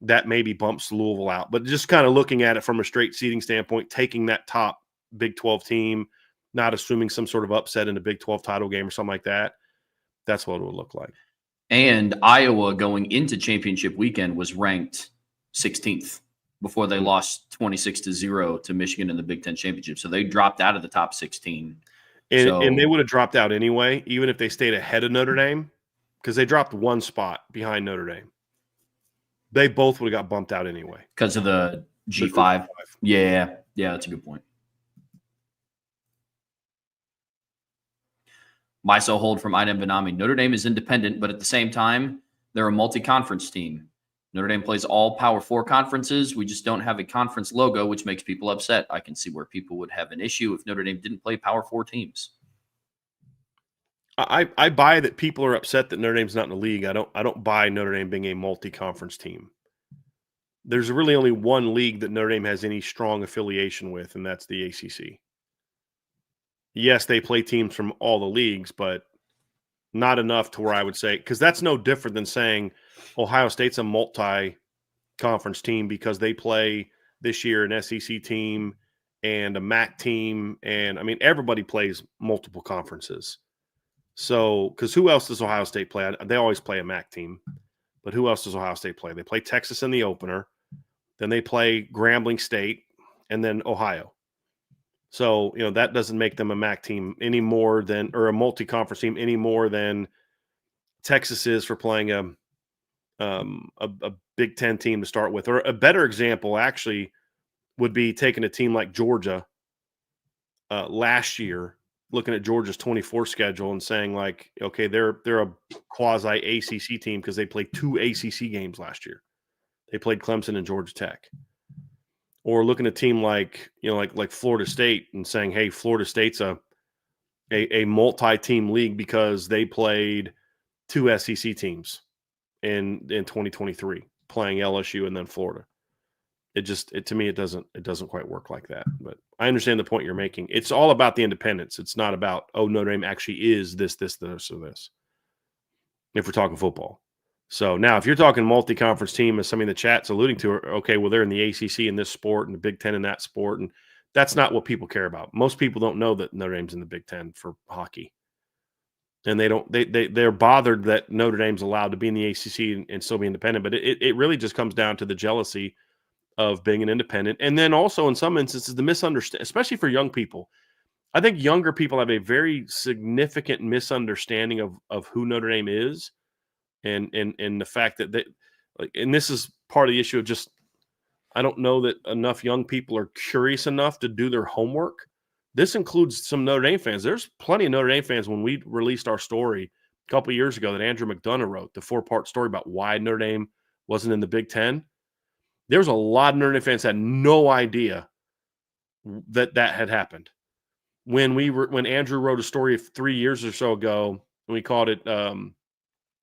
That maybe bumps Louisville out. But just kind of looking at it from a straight seeding standpoint, taking that top Big 12 team, not assuming some sort of upset in the Big 12 title game or something like that, that's what it would look like. And Iowa going into championship weekend was ranked 16th before they lost 26-0 to Michigan in the Big Ten championship. So they dropped out of the top 16. And they would have dropped out anyway, even if they stayed ahead of Notre Dame, because they dropped 1 spot behind Notre Dame. They both would have got bumped out anyway. Because of the G5. Yeah, that's a good point. Miso Hold from Idem Benami. Notre Dame is independent, but at the same time, they're a multi-conference team. Notre Dame plays all Power 4 conferences. We just don't have a conference logo, which makes people upset. I can see where people would have an issue if Notre Dame didn't play Power 4 teams. I buy that people are upset that Notre Dame's not in the league. I don't buy Notre Dame being a multi-conference team. There's really only one league that Notre Dame has any strong affiliation with, and that's the ACC. Yes, they play teams from all the leagues, but not enough to where I would say, because that's no different than saying Ohio State's a multi-conference team because they play this year an SEC team and a MAC team. And, I mean, everybody plays multiple conferences. So, because who else does Ohio State play? They always play a MAC team. But who else does Ohio State play? They play Texas in the opener. Then they play Grambling State and then Ohio. So, that doesn't make them a MAC team any more than, or a multi-conference team any more than Texas is for playing a Big Ten team to start with. Or a better example actually would be taking a team like Georgia last year, looking at Georgia's 24 schedule and saying like, okay, they're a quasi ACC team because they played 2 ACC games last year. They played Clemson and Georgia Tech. Or looking at a team like, like Florida State and saying, hey, Florida State's a multi-team league because they played 2 SEC teams in 2023, playing LSU and then Florida. To me, it doesn't quite work like that. But I understand the point you're making. It's all about the independence. It's not about, Notre Dame actually is this, or this. If we're talking football. So now, if you're talking multi-conference team, as somebody in the chat's alluding to, okay, well, they're in the ACC in this sport and the Big Ten in that sport, and that's not what people care about. Most people don't know that Notre Dame's in the Big Ten for hockey, and they're bothered that Notre Dame's allowed to be in the ACC and still be independent. But it really just comes down to the jealousy of being an independent, and then also in some instances the misunderstanding, especially for young people. I think younger people have a very significant misunderstanding of who Notre Dame is. And the fact that and this is part of the issue of just, I don't know that enough young people are curious enough to do their homework. This includes some Notre Dame fans. There's plenty of Notre Dame fans when we released our story a couple of years ago that Andrew McDonough wrote, the 4-part story about why Notre Dame wasn't in the Big Ten. There's a lot of Notre Dame fans that had no idea that had happened. When Andrew wrote a story 3 years or so ago, and we called it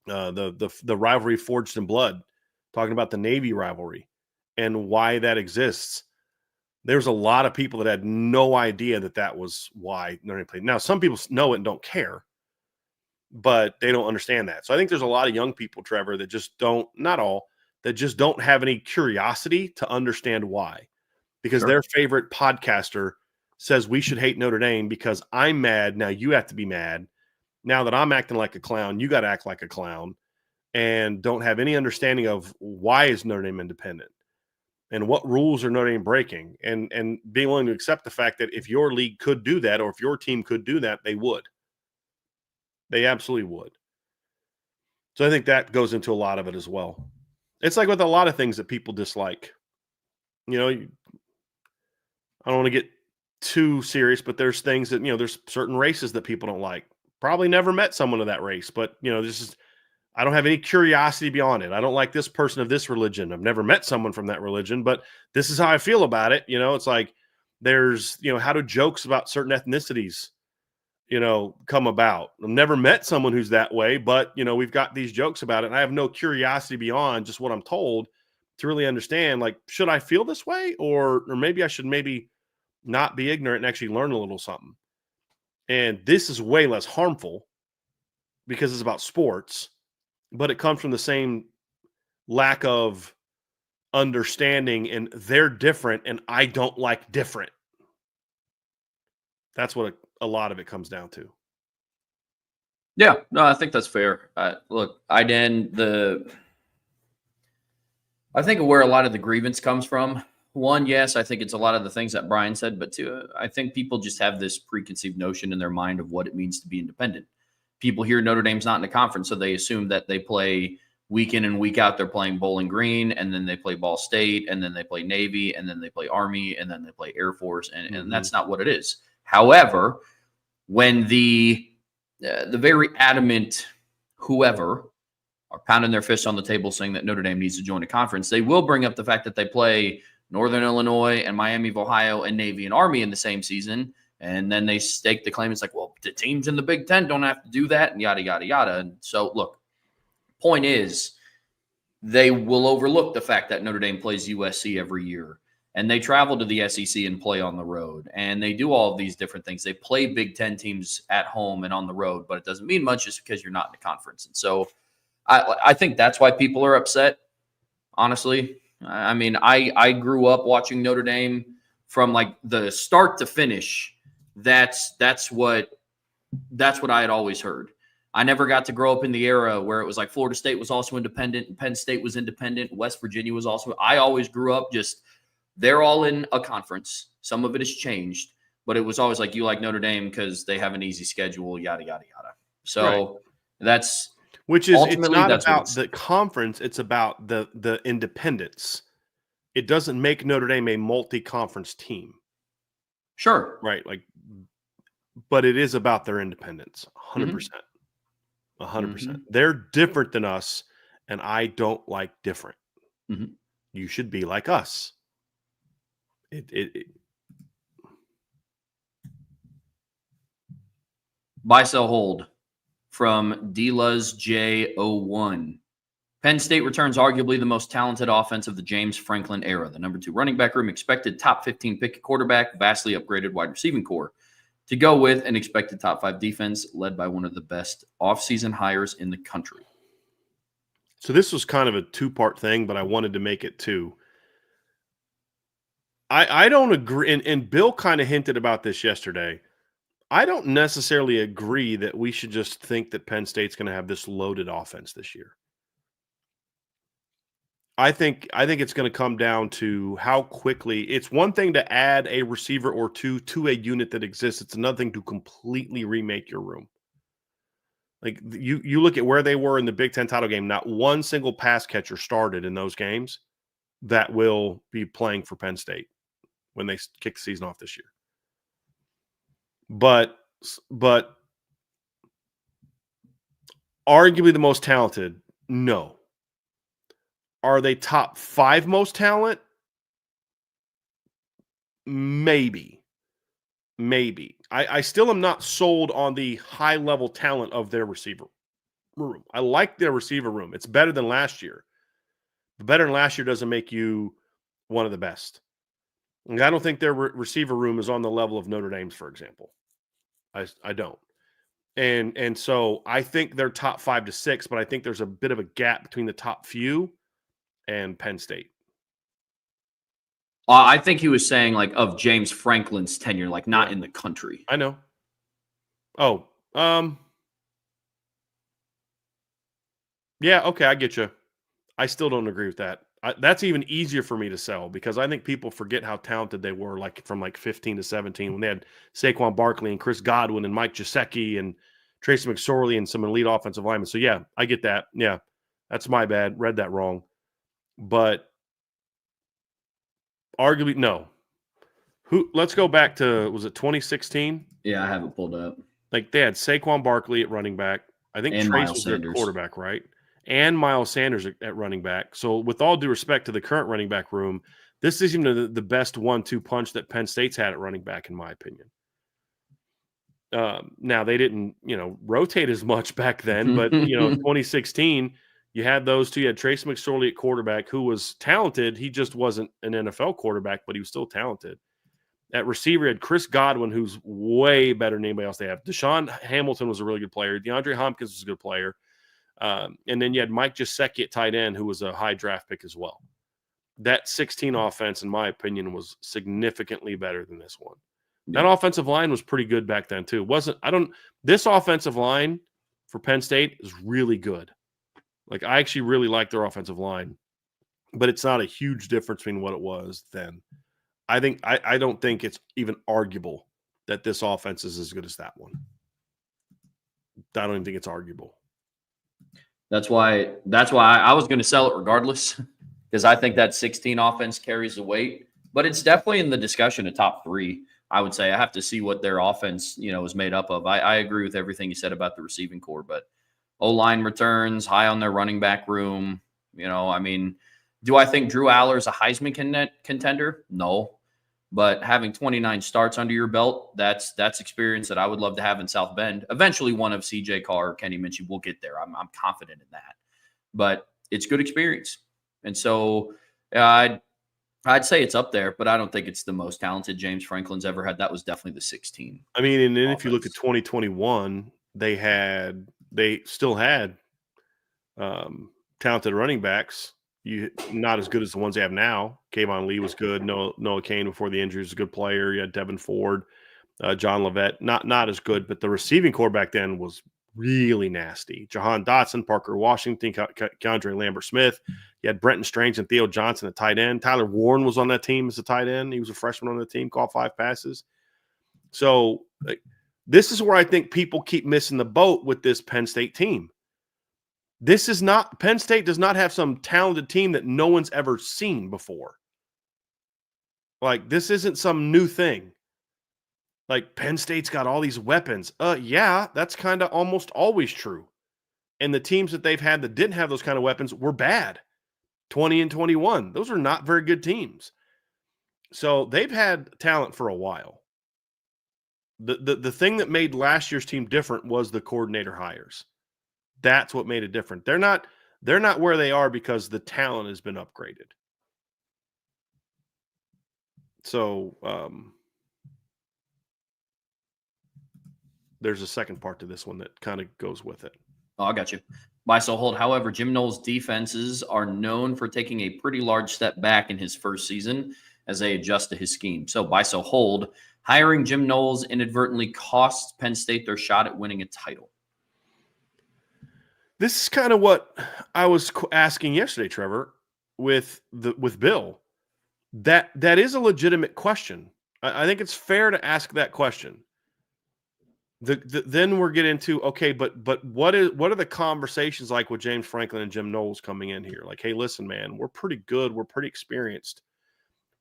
the rivalry forged in blood, talking about the Navy rivalry and why that exists. There's a lot of people that had no idea that was why Notre Dame played. Now, some people know it and don't care, but they don't understand that. So I think there's a lot of young people, Trevor, that just don't, not all, that just don't have any curiosity to understand why. Because their favorite podcaster says we should hate Notre Dame because I'm mad. Now you have to be mad. Now that I'm acting like a clown, you got to act like a clown, and don't have any understanding of why is Notre Dame independent and what rules are Notre Dame breaking, and being willing to accept the fact that if your league could do that or if your team could do that, they would. They absolutely would. So I think that goes into a lot of it as well. It's like with a lot of things that people dislike. You know, I don't want to get too serious, but there's things that, there's certain races that people don't like. Probably never met someone of that race, but this is, I don't have any curiosity beyond it. I don't like this person of this religion. I've never met someone from that religion, but this is how I feel about it. It's like there's, how do jokes about certain ethnicities, come about? I've never met someone who's that way, but we've got these jokes about it. And I have no curiosity beyond just what I'm told to really understand, like, should I feel this way? Or maybe I should not be ignorant and actually learn a little something. And this is way less harmful because it's about sports, but it comes from the same lack of understanding, and they're different and I don't like different. That's what a lot of it comes down to. Yeah, no, I think that's fair. Look, I think where a lot of the grievance comes from, one, yes, I think it's a lot of the things that Brian said, but two, I think people just have this preconceived notion in their mind of what it means to be independent. People hear Notre Dame's not in a conference, so they assume that they play week in and week out. They're playing Bowling Green, and then they play Ball State, and then they play Navy, and then they play Army, and then they play Air Force, and that's not what it is. However, when the very adamant whoever are pounding their fists on the table saying that Notre Dame needs to join a conference, they will bring up the fact that they play Northern Illinois and Miami of Ohio and Navy and Army in the same season. And then they stake the claim. It's like, well, the teams in the Big Ten don't have to do that, and yada, yada, yada. And so, look, point is, they will overlook the fact that Notre Dame plays USC every year, and they travel to the SEC and play on the road, and they do all of these different things. They play Big Ten teams at home and on the road, but it doesn't mean much just because you're not in a conference. And so I think that's why people are upset, honestly. I mean, I grew up watching Notre Dame from like the start to finish. That's what I had always heard. I never got to grow up in the era where it was like Florida State was also independent and Penn State was independent. West Virginia was also. I always grew up just they're all in a conference. Some of it has changed, but it was always like you like Notre Dame because they have an easy schedule, yada, yada, yada. So that's which is it's not about the conference. It's about the independence. It doesn't make Notre Dame a multi-conference team. Sure. Right. But it is about their independence. 100%. 100%. They're different than us, and I don't like different. You should be like us. Buy, sell, hold from D-Luz J01. Penn State returns arguably the most talented offense of the James Franklin era. The number 2 running back room, expected top 15 pick quarterback, vastly upgraded wide receiving core. To go with an expected top 5 defense led by one of the best offseason hires in the country. So this was kind of a two-part thing, but I wanted to make it two. I don't agree, and Bill kind of hinted about this yesterday. I don't necessarily agree that we should just think that Penn State's going to have this loaded offense this year. I think it's going to come down to how quickly. It's one thing to add a receiver or two to a unit that exists. It's another thing to completely remake your room. Like you look at where they were in the Big Ten title game. Not one single pass catcher started in those games that will be playing for Penn State when they kick the season off this year. But arguably the most talented, no. Are they top 5 most talent? Maybe. I still am not sold on the high-level talent of their receiver room. I like their receiver room. It's better than last year. But better than last year doesn't make you one of the best. And I don't think their receiver room is on the level of Notre Dame's, for example. I don't. And so I think they're top 5 to 6, but I think there's a bit of a gap between the top few and Penn State. I think he was saying like of James Franklin's tenure, like not in the country. I know. Oh, yeah, okay, I get you. I still don't agree with that. That's even easier for me to sell because I think people forget how talented they were, like from like 15 to 17 when they had Saquon Barkley and Chris Godwin and Mike Gesicki and Tracy McSorley and some elite offensive linemen. So yeah, I get that. Yeah, that's my bad. Read that wrong. But arguably, no. Let's go back to, was it 2016? Yeah, I have it pulled up. Like they had Saquon Barkley at running back. I think And Trace Miles was their Sanders. quarterback, right? And Miles Sanders at running back. So with all due respect to the current running back room, this is even the best 1-2 punch that Penn State's had at running back, in my opinion. Now they didn't, rotate as much back then, but in 2016, you had those two. You had Trace McSorley at quarterback, who was talented. He just wasn't an NFL quarterback, but he was still talented. At receiver, you had Chris Godwin, who's way better than anybody else they have. Deshaun Hamilton was a really good player. DeAndre Hopkins was a good player. And then you had Mike Gesicki at tight end, who was a high draft pick as well. That 16 offense, in my opinion, was significantly better than this one. That offensive line was pretty good back then too. This offensive line for Penn State is really good. Like I actually really like their offensive line, but it's not a huge difference between what it was then. I don't think it's even arguable that this offense is as good as that one. I don't even think it's arguable. That's why I was going to sell it regardless, because I think that 16 offense carries the weight. But it's definitely in the discussion of top 3. I would say I have to see what their offense, is made up of. I agree with everything you said about the receiving core, but O-line returns, high on their running back room. Do I think Drew Aller is a Heisman contender? No. But having 29 starts under your belt, that's experience that I would love to have in South Bend. Eventually, one of CJ Carr or Kenny Minchey will get there. I'm confident in that. But it's good experience. And so I'd say it's up there, but I don't think it's the most talented James Franklin's ever had. That was definitely the 16. And then if you look at 2021, they still had talented running backs. Not as good as the ones they have now. Kayvon Lee was good. Noah Cain before the injury was a good player. You had Devin Ford, John Levet, not as good, but the receiving core back then was really nasty. Jahan Dotson, Parker Washington, Keandre Lambert-Smith. You had Brenton Strange and Theo Johnson at tight end. Tyler Warren was on that team as a tight end. He was a freshman on the team, caught 5 passes. So this is where I think people keep missing the boat with this Penn State team. Penn State does not have some talented team that no one's ever seen before. Like, this isn't some new thing. Like, Penn State's got all these weapons. Yeah, that's kind of almost always true. And the teams that they've had that didn't have those kind of weapons were bad. 20 and 21. Those are not very good teams. So they've had talent for a while. The thing that made last year's team different was the coordinator hires. That's what made it different. They're not where they are because the talent has been upgraded. So there's a second part to this one that kind of goes with it. Oh, I got you. Buy, sell, hold. However, Jim Knowles' defenses are known for taking a pretty large step back in his first season as they adjust to his scheme. So, buy, sell, hold. Hiring Jim Knowles inadvertently costs Penn State their shot at winning a title. This is kind of what I was asking yesterday, Trevor, with Bill. That is a legitimate question. I think it's fair to ask that question. Then we're getting into, okay, but what are the conversations like with James Franklin and Jim Knowles coming in here? Like, hey, listen, man, we're pretty good. We're pretty experienced.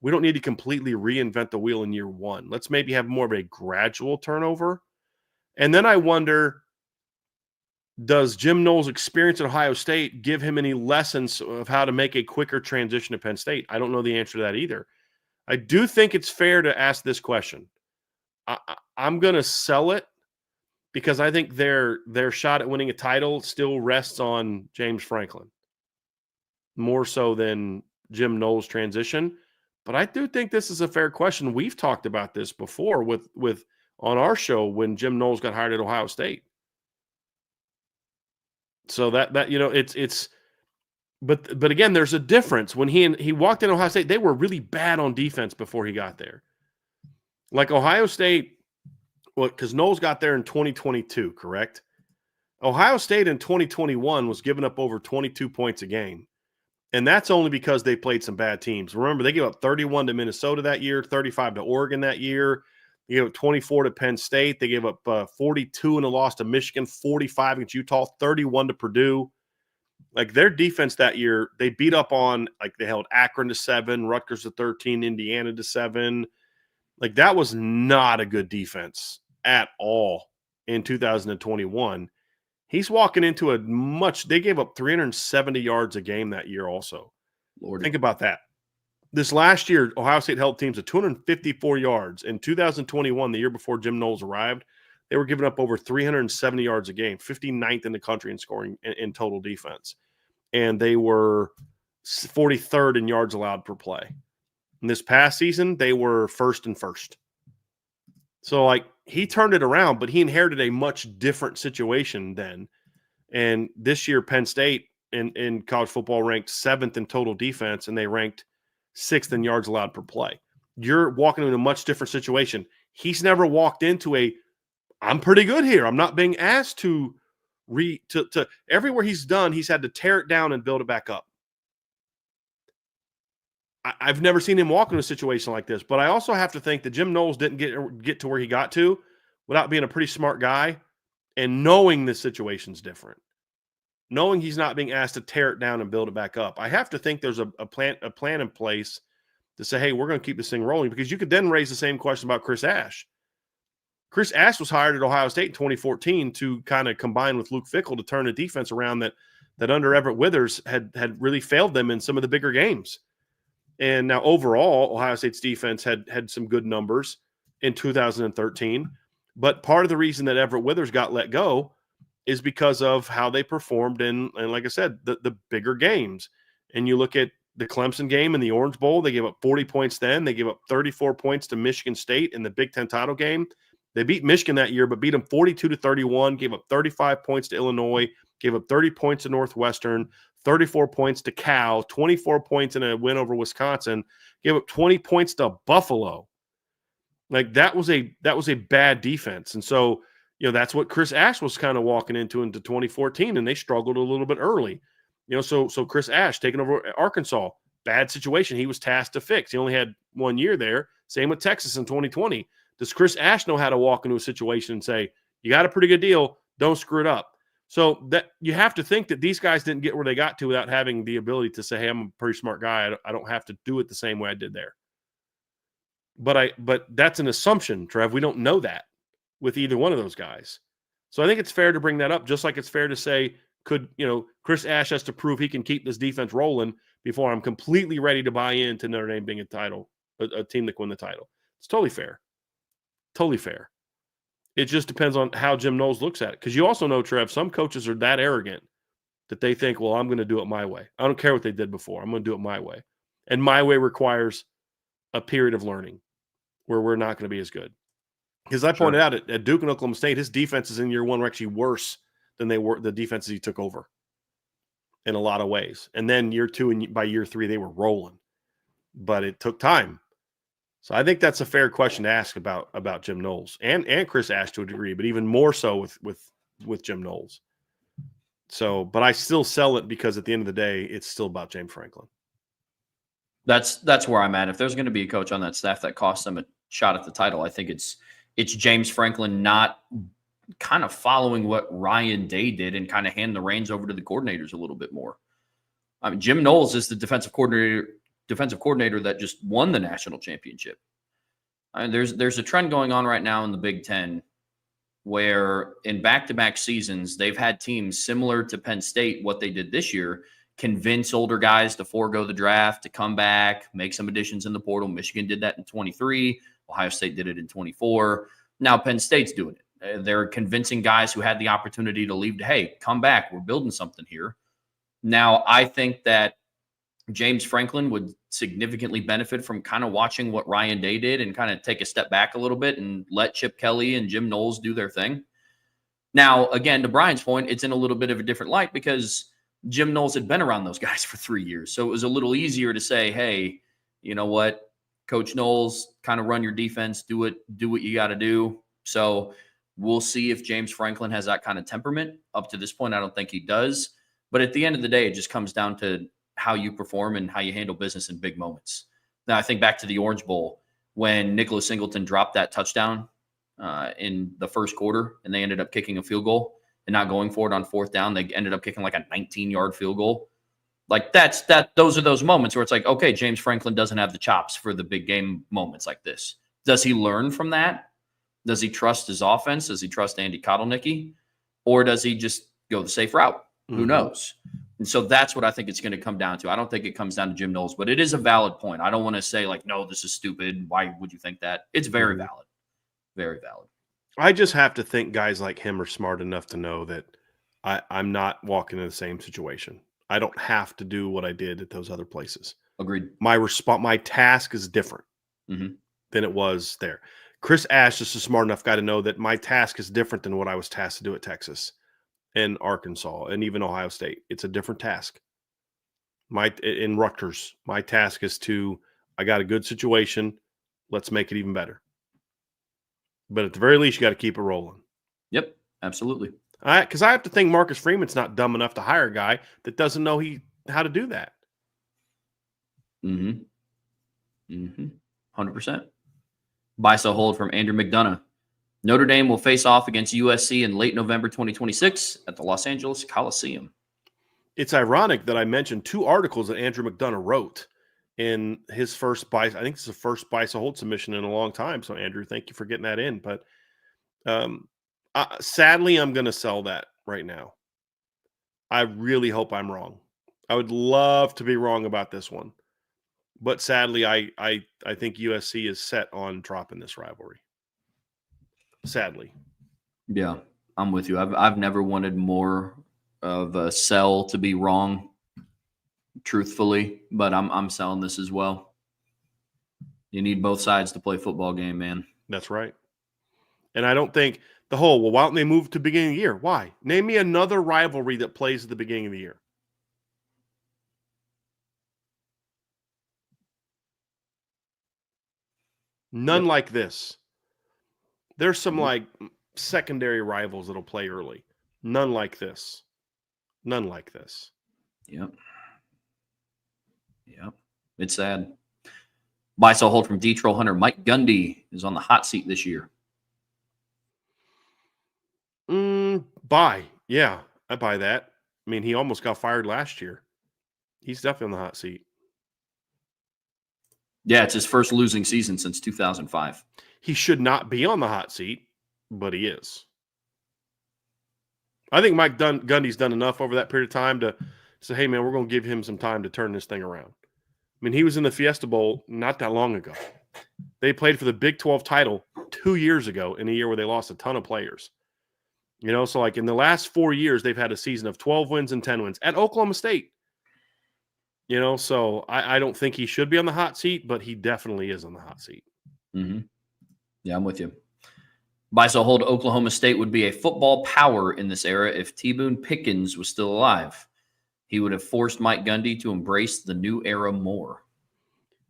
We don't need to completely reinvent the wheel in year one. Let's maybe have more of a gradual turnover. And then I wonder, does Jim Knowles' experience at Ohio State give him any lessons of how to make a quicker transition to Penn State? I don't know the answer to that either. I do think it's fair to ask this question. I'm going to sell it because I think their shot at winning a title still rests on James Franklin more so than Jim Knowles' transition. But I do think this is a fair question. We've talked about this before with on our show when Jim Knowles got hired at Ohio State. So that it's but again, there's a difference. When he walked in Ohio State, they were really bad on defense before he got there. Like Ohio State, because Knowles got there in 2022, correct? Ohio State in 2021 was giving up over 22 points a game. And that's only because they played some bad teams. Remember, they gave up 31 to Minnesota that year, 35 to Oregon that year. They gave up 24 to Penn State. They gave up 42 in a loss to Michigan, 45 against Utah, 31 to Purdue. Like their defense that year, they beat up on, like they held Akron to 7, Rutgers to 13, Indiana to 7. Like that was not a good defense at all in 2021. He's walking into they gave up 370 yards a game that year also. Lord. Think about that. This last year, Ohio State held teams to 254 yards. In 2021, the year before Jim Knowles arrived, they were giving up over 370 yards a game, 59th in the country in scoring in total defense. And they were 43rd in yards allowed per play. In this past season, they were first and first. So, like, he turned it around, but he inherited a much different situation then. And this year, Penn State in college football ranked 7th in total defense, and they ranked 6th in yards allowed per play. You're walking into a much different situation. He's never walked into I'm pretty good here. I'm not being asked to everywhere he's done, he's had to tear it down and build it back up. I've never seen him walk into a situation like this, but I also have to think that Jim Knowles didn't get to where he got to without being a pretty smart guy and knowing this situation's different, knowing he's not being asked to tear it down and build it back up. I have to think there's a plan in place to say, hey, we're going to keep this thing rolling, because you could then raise the same question about Chris Ash. Chris Ash was hired at Ohio State in 2014 to kind of combine with Luke Fickell to turn a defense around that under Everett Withers had really failed them in some of the bigger games. And now overall, Ohio State's defense had some good numbers in 2013. But part of the reason that Everett Withers got let go is because of how they performed in, and like I said, the bigger games. And you look at the Clemson game and the Orange Bowl, they gave up 40 points then. They gave up 34 points to Michigan State in the Big Ten title game. They beat Michigan that year, but beat them 42-31, gave up 35 points to Illinois, gave up 30 points to Northwestern, 34 points to Cal, 24 points in a win over Wisconsin, gave up 20 points to Buffalo. Like that was a bad defense. And so, that's what Chris Ash was kind of walking into 2014, and they struggled a little bit early. So Chris Ash taking over Arkansas, bad situation he was tasked to fix. He only had 1 year there. Same with Texas in 2020. Does Chris Ash know how to walk into a situation and say, you got a pretty good deal, don't screw it up? So that you have to think that these guys didn't get where they got to without having the ability to say, hey, I'm a pretty smart guy. I don't have to do it the same way I did there. But that's an assumption, Trev. We don't know that with either one of those guys. So I think it's fair to bring that up, just like it's fair to say, Chris Ash has to prove he can keep this defense rolling before I'm completely ready to buy into Notre Dame being a team that can win the title. It's totally fair. Totally fair. It just depends on how Jim Knowles looks at it. Because you also know, Trev, some coaches are that arrogant that they think, well, I'm going to do it my way. I don't care what they did before. I'm going to do it my way. And my way requires a period of learning where we're not going to be as good. Because I pointed out at Duke and Oklahoma State, his defenses in year one were actually worse than they were the defenses he took over in a lot of ways. And then year 2 and by year 3, they were rolling, but it took time. So I think that's a fair question to ask about Jim Knowles and Chris Ash to a degree, but even more so with Jim Knowles. So, but I still sell it because at the end of the day, it's still about James Franklin. That's where I'm at. If there's going to be a coach on that staff that costs them a shot at the title, I think it's James Franklin not kind of following what Ryan Day did and kind of hand the reins over to the coordinators a little bit more. I mean, Jim Knowles is the defensive coordinator that just won the national championship. I mean, there's a trend going on right now in the Big Ten where in back-to-back seasons, they've had teams similar to Penn State, what they did this year, convince older guys to forego the draft, to come back, make some additions in the portal. Michigan did that in 23. Ohio State did it in 24. Now Penn State's doing it. They're convincing guys who had the opportunity to leave to, hey, come back. We're building something here. Now, I think that James Franklin would significantly benefit from kind of watching what Ryan Day did and kind of take a step back a little bit and let Chip Kelly and Jim Knowles do their thing. Now, again, to Brian's point, it's in a little bit of a different light because Jim Knowles had been around those guys for 3 years. So it was a little easier to say, hey, you know what, Coach Knowles, kind of run your defense, do what you got to do. So we'll see if James Franklin has that kind of temperament. Up to this point, I don't think he does. But at the end of the day, it just comes down to how you perform and how you handle business in big moments. Now, I think back to the Orange Bowl when Nicholas Singleton dropped that touchdown in the first quarter and they ended up kicking a field goal and not going for it on 4th down. They ended up kicking like a 19-yard field goal. Like those are those moments where it's like, okay, James Franklin doesn't have the chops for the big game moments like this. Does he learn from that? Does he trust his offense? Does he trust Andy Kotelnicki? Or does he just go the safe route? Mm-hmm. Who knows? And so that's what I think it's going to come down to. I don't think it comes down to Jim Knowles, but it is a valid point. I don't want to say like, no, this is stupid. Why would you think that? It's very valid. Very valid. I just have to think guys like him are smart enough to know that I'm not walking in the same situation. I don't have to do what I did at those other places. Agreed. My task is different than it was there. Chris Ash is a smart enough guy to know that my task is different than what I was tasked to do at Texas and Arkansas and even Ohio State. It's a different task. In Rutgers, my task is I got a good situation. Let's make it even better. But at the very least, you got to keep it rolling. Yep, absolutely. Because I have to think Marcus Freeman's not dumb enough to hire a guy that doesn't know how to do that. 100%. Buy, sell, hold from Andrew McDonough. Notre Dame will face off against USC in late November 2026 at the Los Angeles Coliseum. It's ironic that I mentioned 2 articles that Andrew McDonough wrote in his first buy. I think it's the first buy, sell, hold submission in a long time. So, Andrew, thank you for getting that in. But sadly, I'm going to sell that right now. I really hope I'm wrong. I would love to be wrong about this one. But sadly, I think USC is set on dropping this rivalry. Sadly. Yeah, I'm with you. I've never wanted more of a sell to be wrong, truthfully, but I'm selling this as well. You need both sides to play a football game, man. That's right. And I don't think why don't they move to the beginning of the year? Why? Name me another rivalry that plays at the beginning of the year. None like this. There's some like secondary rivals that'll play early. None like this. None like this. Yep. It's sad. Buy, sell, hold from D-Troll Hunter. Mike Gundy is on the hot seat this year. Buy. Yeah, I buy that. I mean, he almost got fired last year. He's definitely on the hot seat. Yeah, it's his first losing season since 2005. He should not be on the hot seat, but he is. I think Mike Gundy's done enough over that period of time to say, hey, man, we're going to give him some time to turn this thing around. I mean, he was in the Fiesta Bowl not that long ago. They played for the Big 12 title 2 years ago in a year where they lost a ton of players. So like in the last 4 years, they've had a season of 12 wins and 10 wins at Oklahoma State. So I don't think he should be on the hot seat, but he definitely is on the hot seat. Yeah, I'm with you. Buy, sell, hold. Oklahoma State would be a football power in this era if T. Boone Pickens was still alive. He would have forced Mike Gundy to embrace the new era more.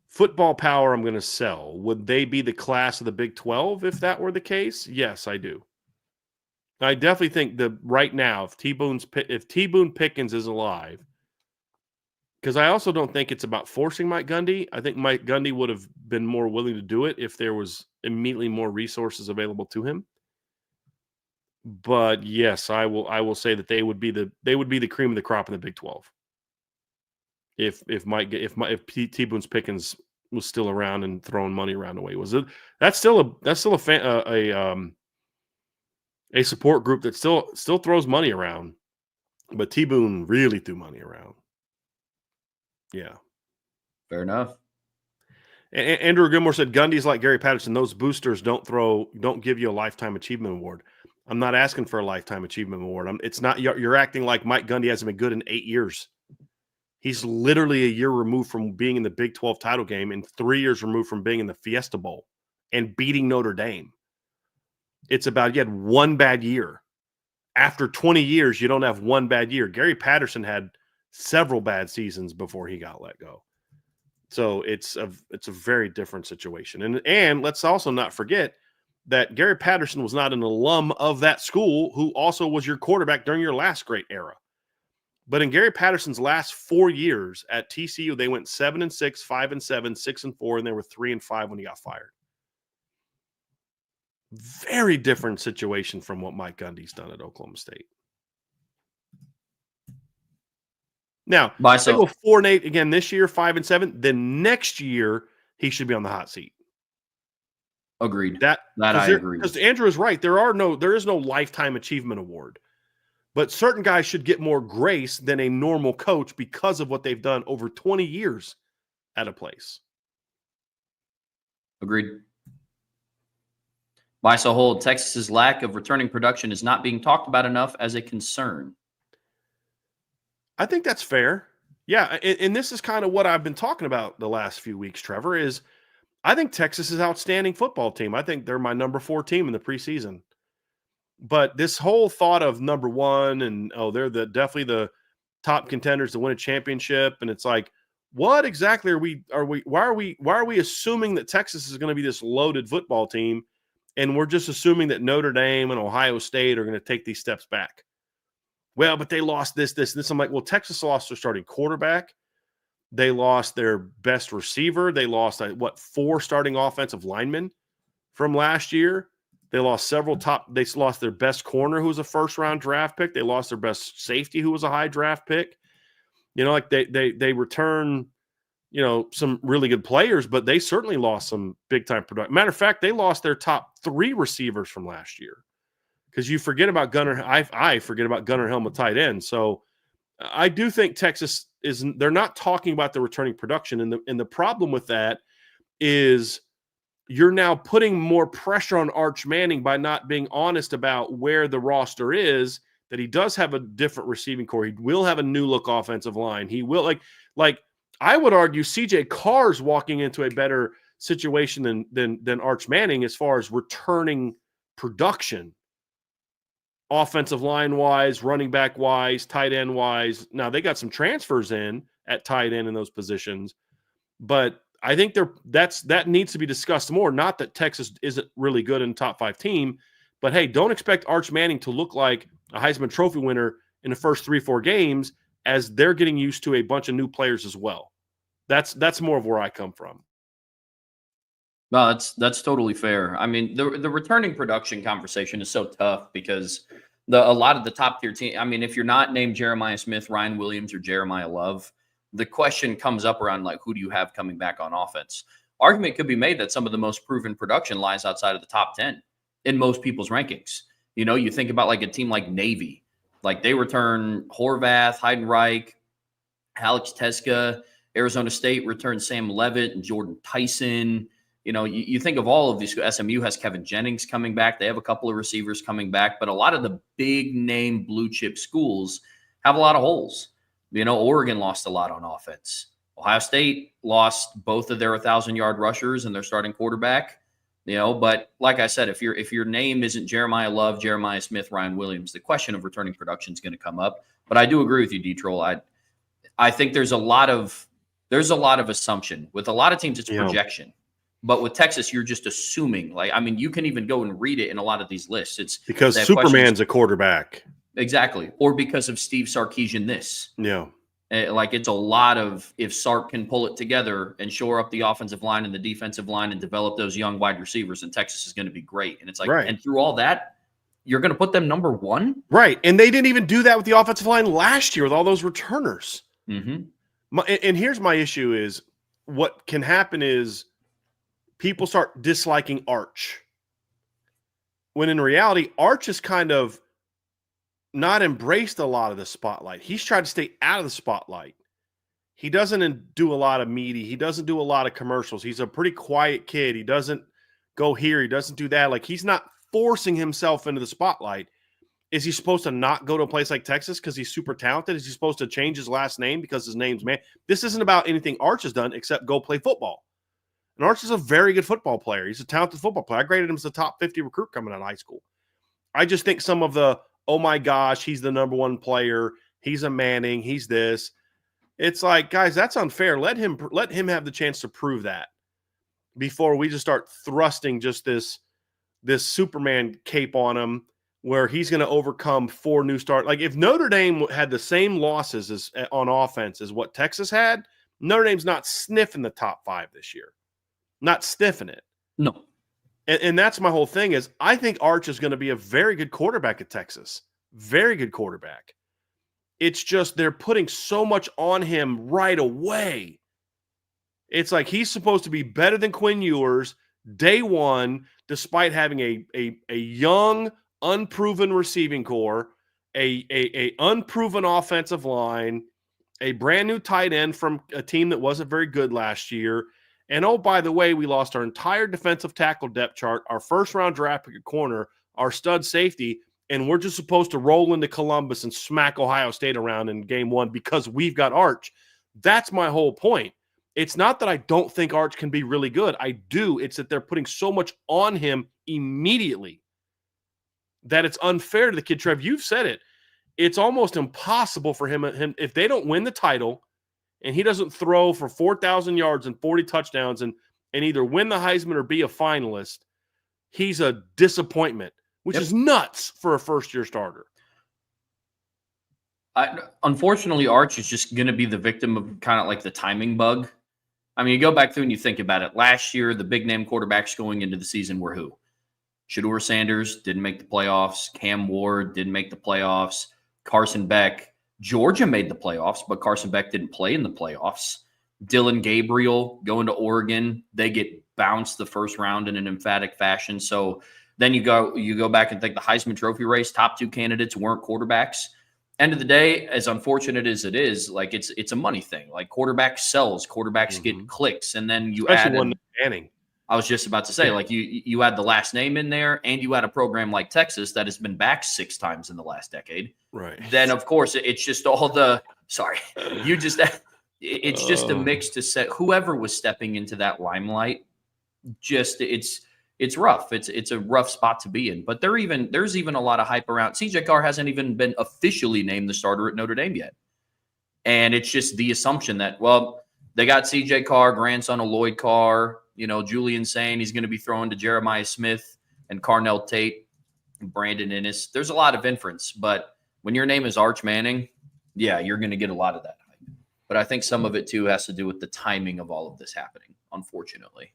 Football power, I'm going to sell. Would they be the class of the Big 12 if that were the case? Yes, I do. I definitely think that right now, if T. Boone Pickens is alive, because I also don't think it's about forcing Mike Gundy. I think Mike Gundy would have been more willing to do it if there was immediately more resources available to him. But yes, I will say that they would be the cream of the crop in the Big 12. If T. Boone Pickens was still around and throwing money around the way that's still a support group that still throws money around, but T. Boone really threw money around. Yeah, fair enough. Andrew Gilmore said Gundy's like Gary Patterson. Those boosters don't give you a lifetime achievement award. I'm not asking for a lifetime achievement award. It's not. You're acting like Mike Gundy hasn't been good in 8 years. He's literally a year removed from being in the Big 12 title game and 3 years removed from being in the Fiesta Bowl and beating Notre Dame. It's about, you had one bad year. After 20 years, you don't have one bad year. Gary Patterson had several bad seasons before he got let go. So it's a very different situation. And let's also not forget that Gary Patterson was not an alum of that school who also was your quarterback during your last great era. But in Gary Patterson's last 4 years at TCU, they went 7-6, 5-7, 6-4, and they were 3-5 when he got fired. Very different situation from what Mike Gundy's done at Oklahoma State. Now, if they go 4-8 again this year, 5-7, then next year he should be on the hot seat. Agreed. That I agree. Because Andrew is right. There is no lifetime achievement award. But certain guys should get more grace than a normal coach because of what they've done over 20 years at a place. Agreed. Buy, sell, hold. Texas's lack of returning production is not being talked about enough as a concern. I think that's fair. Yeah, and this is kind of what I've been talking about the last few weeks, Trevor, is I think Texas is an outstanding football team. I think they're my number 4 team in the preseason. But this whole thought of number 1 and, they're definitely the top contenders to win a championship. And it's like, what exactly why are we assuming that Texas is going to be this loaded football team? And we're just assuming that Notre Dame and Ohio State are going to take these steps back. Well, but they lost this. I'm like, well, Texas lost their starting quarterback. They lost their best receiver. They lost, 4 starting offensive linemen from last year. They lost they lost their best corner, who was a first-round draft pick. They lost their best safety, who was a high draft pick. Like they return, some really good players, but they certainly lost some big-time production. Matter of fact, they lost their top 3 receivers from last year. Because you forget about Gunnar. I forget about Gunnar Helm, tight end. So I do think Texas they're not talking about the returning production. And the problem with that is you're now putting more pressure on Arch Manning by not being honest about where the roster is, that he does have a different receiving core. He will have a new look offensive line. He will like I would argue CJ Carr's walking into a better situation than Arch Manning as far as returning production. Offensive line wise, running back wise, tight end wise. Now they got some transfers in at tight end in those positions, but I think that needs to be discussed more. Not that Texas isn't really good in top 5 team, but hey, don't expect Arch Manning to look like a Heisman Trophy winner in the first 3-4 games, as they're getting used to a bunch of new players as well. That's more of where I come from. No, that's totally fair. I mean, the returning production conversation is so tough because a lot of the top tier team. I mean, if you're not named Jeremiah Smith, Ryan Williams, or Jeremiah Love, the question comes up around like, who do you have coming back on offense? Argument could be made that some of the most proven production lies outside of the top 10 in most people's rankings. You think about like a team like Navy, like they return Horvath, Heidenreich, Alex Teska. Arizona State returns Sam Levitt and Jordan Tyson. You think of all of these. SMU has Kevin Jennings coming back. They have a couple of receivers coming back, but a lot of the big name blue chip schools have a lot of holes. Oregon lost a lot on offense. Ohio State lost both of their 1,000-yard rushers and their starting quarterback. But like I said, if your name isn't Jeremiah Love, Jeremiah Smith, Ryan Williams, the question of returning production is going to come up. But I do agree with you, D-Troll. I think there's a lot of assumption with a lot of teams. It's projection, but with Texas, you're just assuming. You can even go and read it in a lot of these lists. It's because Superman's a quarterback, exactly, or because of Steve Sarkisian. Yeah. It's a lot of if Sark can pull it together and shore up the offensive line and the defensive line and develop those young wide receivers, and Texas is going to be great. And it's and through all that, you're going to put them number one? Right. And they didn't even do that with the offensive line last year with all those returners. Mm-hmm. And here's my issue is what can happen is people start disliking Arch. When in reality, Arch is kind of not embraced a lot of the spotlight. He's tried to stay out of the spotlight. He doesn't do a lot of media. He doesn't do a lot of commercials. He's a pretty quiet kid. He doesn't go here. He doesn't do that. He's not forcing himself into the spotlight. Is he supposed to not go to a place like Texas because he's super talented? Is he supposed to change his last name because his name's man? This isn't about anything Arch has done except go play football. And Arch is a very good football player. He's a talented football player. I graded him as a top 50 recruit coming out of high school. I just think some of the, oh my gosh, he's the number one player. He's a Manning. He's this. It's like, guys, that's unfair. Let him have the chance to prove that before we just start thrusting just this Superman cape on him where he's going to overcome 4 new starters. If Notre Dame had the same losses on offense as what Texas had, Notre Dame's not sniffing the top 5 this year. Not sniffing it. No. And that's my whole thing is I think Arch is going to be a very good quarterback at Texas. Very good quarterback. It's just they're putting so much on him right away. It's like he's supposed to be better than Quinn Ewers day one, despite having a young, unproven receiving core, a unproven offensive line, a brand new tight end from a team that wasn't very good last year. And oh, by the way, we lost our entire defensive tackle depth chart, our first-round draft pick at corner, our stud safety, and we're just supposed to roll into Columbus and smack Ohio State around in game 1 because we've got Arch. That's my whole point. It's not that I don't think Arch can be really good. I do. It's that they're putting so much on him immediately that it's unfair to the kid. Trev, you've said it. It's almost impossible for him if they don't win the title and he doesn't throw for 4,000 yards and 40 touchdowns and either win the Heisman or be a finalist, he's a disappointment, which is nuts for a first-year starter. Unfortunately, Arch is just going to be the victim of kind of like the timing bug. You go back through and you think about it. Last year, the big-name quarterbacks going into the season were who? Shedeur Sanders didn't make the playoffs. Cam Ward didn't make the playoffs. Carson Beck. Georgia made the playoffs, but Carson Beck didn't play in the playoffs. Dylan Gabriel going to Oregon. They get bounced the first round in an emphatic fashion. So then you go back and think the Heisman Trophy race, top 2 candidates weren't quarterbacks. End of the day, as unfortunate as it is, it's a money thing. Quarterback sells, quarterbacks get clicks, and then you especially add one Manning. I was just about to say, you add the last name in there, and you add a program like Texas that has been back 6 times in the last decade. Right. Then of course it's just all the it's just a mix to set whoever was stepping into that limelight. It's rough. It's a rough spot to be in. But there's even a lot of hype around. CJ Carr hasn't even been officially named the starter at Notre Dame yet. And it's just the assumption that, they got CJ Carr, grandson of Lloyd Carr. Julian saying he's going to be throwing to Jeremiah Smith and Carnell Tate and Brandon Ennis. There's a lot of inference, but when your name is Arch Manning, yeah, you're going to get a lot of that hype. But I think some of it too has to do with the timing of all of this happening, unfortunately.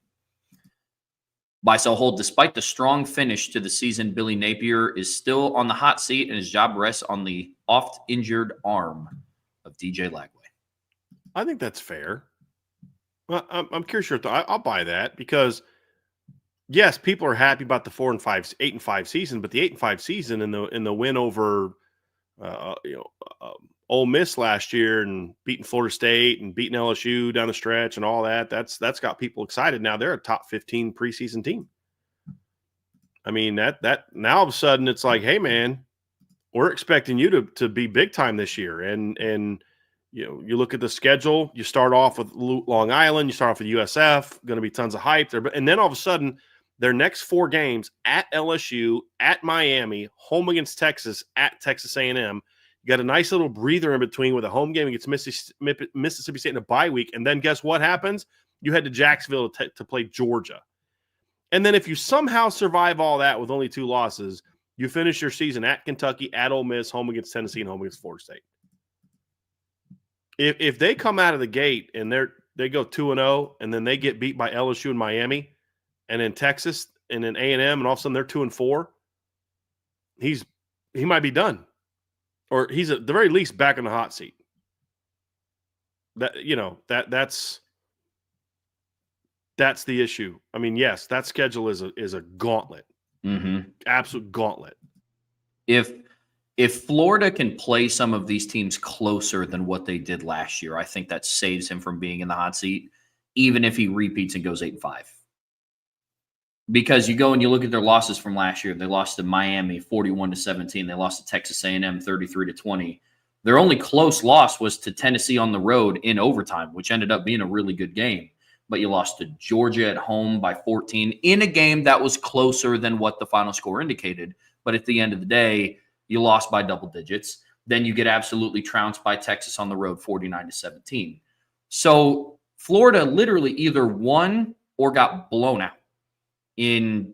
By so hold, despite the strong finish to the season, Billy Napier is still on the hot seat and his job rests on the oft-injured arm of DJ Lagway. I think that's fair. Well, I'm curious your thought. I'll buy that because, yes, people are happy about the 8-5 season, but the 8-5 season and the win over, Ole Miss last year and beating Florida State and beating LSU down the stretch and all that. That's got people excited. Now they're a top 15 preseason team. That now all of a sudden it's like, hey man, we're expecting you to be big time this year, and. You look at the schedule, you start off with Long Island, you start off with USF, going to be tons of hype there. And then all of a sudden, Their next 4 games at LSU, at Miami, home against Texas, at Texas A&M. You got a nice little breather in between with a home game against Mississippi State in a bye week. And then guess what happens? You head to Jacksonville to play Georgia. And then if you somehow survive all that with only 2 losses, you finish your season at Kentucky, at Ole Miss, home against Tennessee, and home against Florida State. If they come out of the gate and they go 2-0, and then they get beat by LSU and Miami, and then Texas, and then A&M, and all of a sudden they're 2-4, he might be done, or he's at the very least back in the hot seat. That's the issue. I mean, yes, that schedule is a gauntlet, absolute gauntlet. If Florida can play some of these teams closer than what they did last year, I think that saves him from being in the hot seat, even if he repeats and goes 8-5. Because you go and you look at their losses from last year. They lost to Miami 41-17. They lost to Texas A&M 33-20. Their only close loss was to Tennessee on the road in overtime, which ended up being a really good game. But you lost to Georgia at home by 14 in a game that was closer than what the final score indicated. But at the end of the day, you lost by double digits. Then you get absolutely trounced by Texas on the road 49-17. So Florida literally either won or got blown out when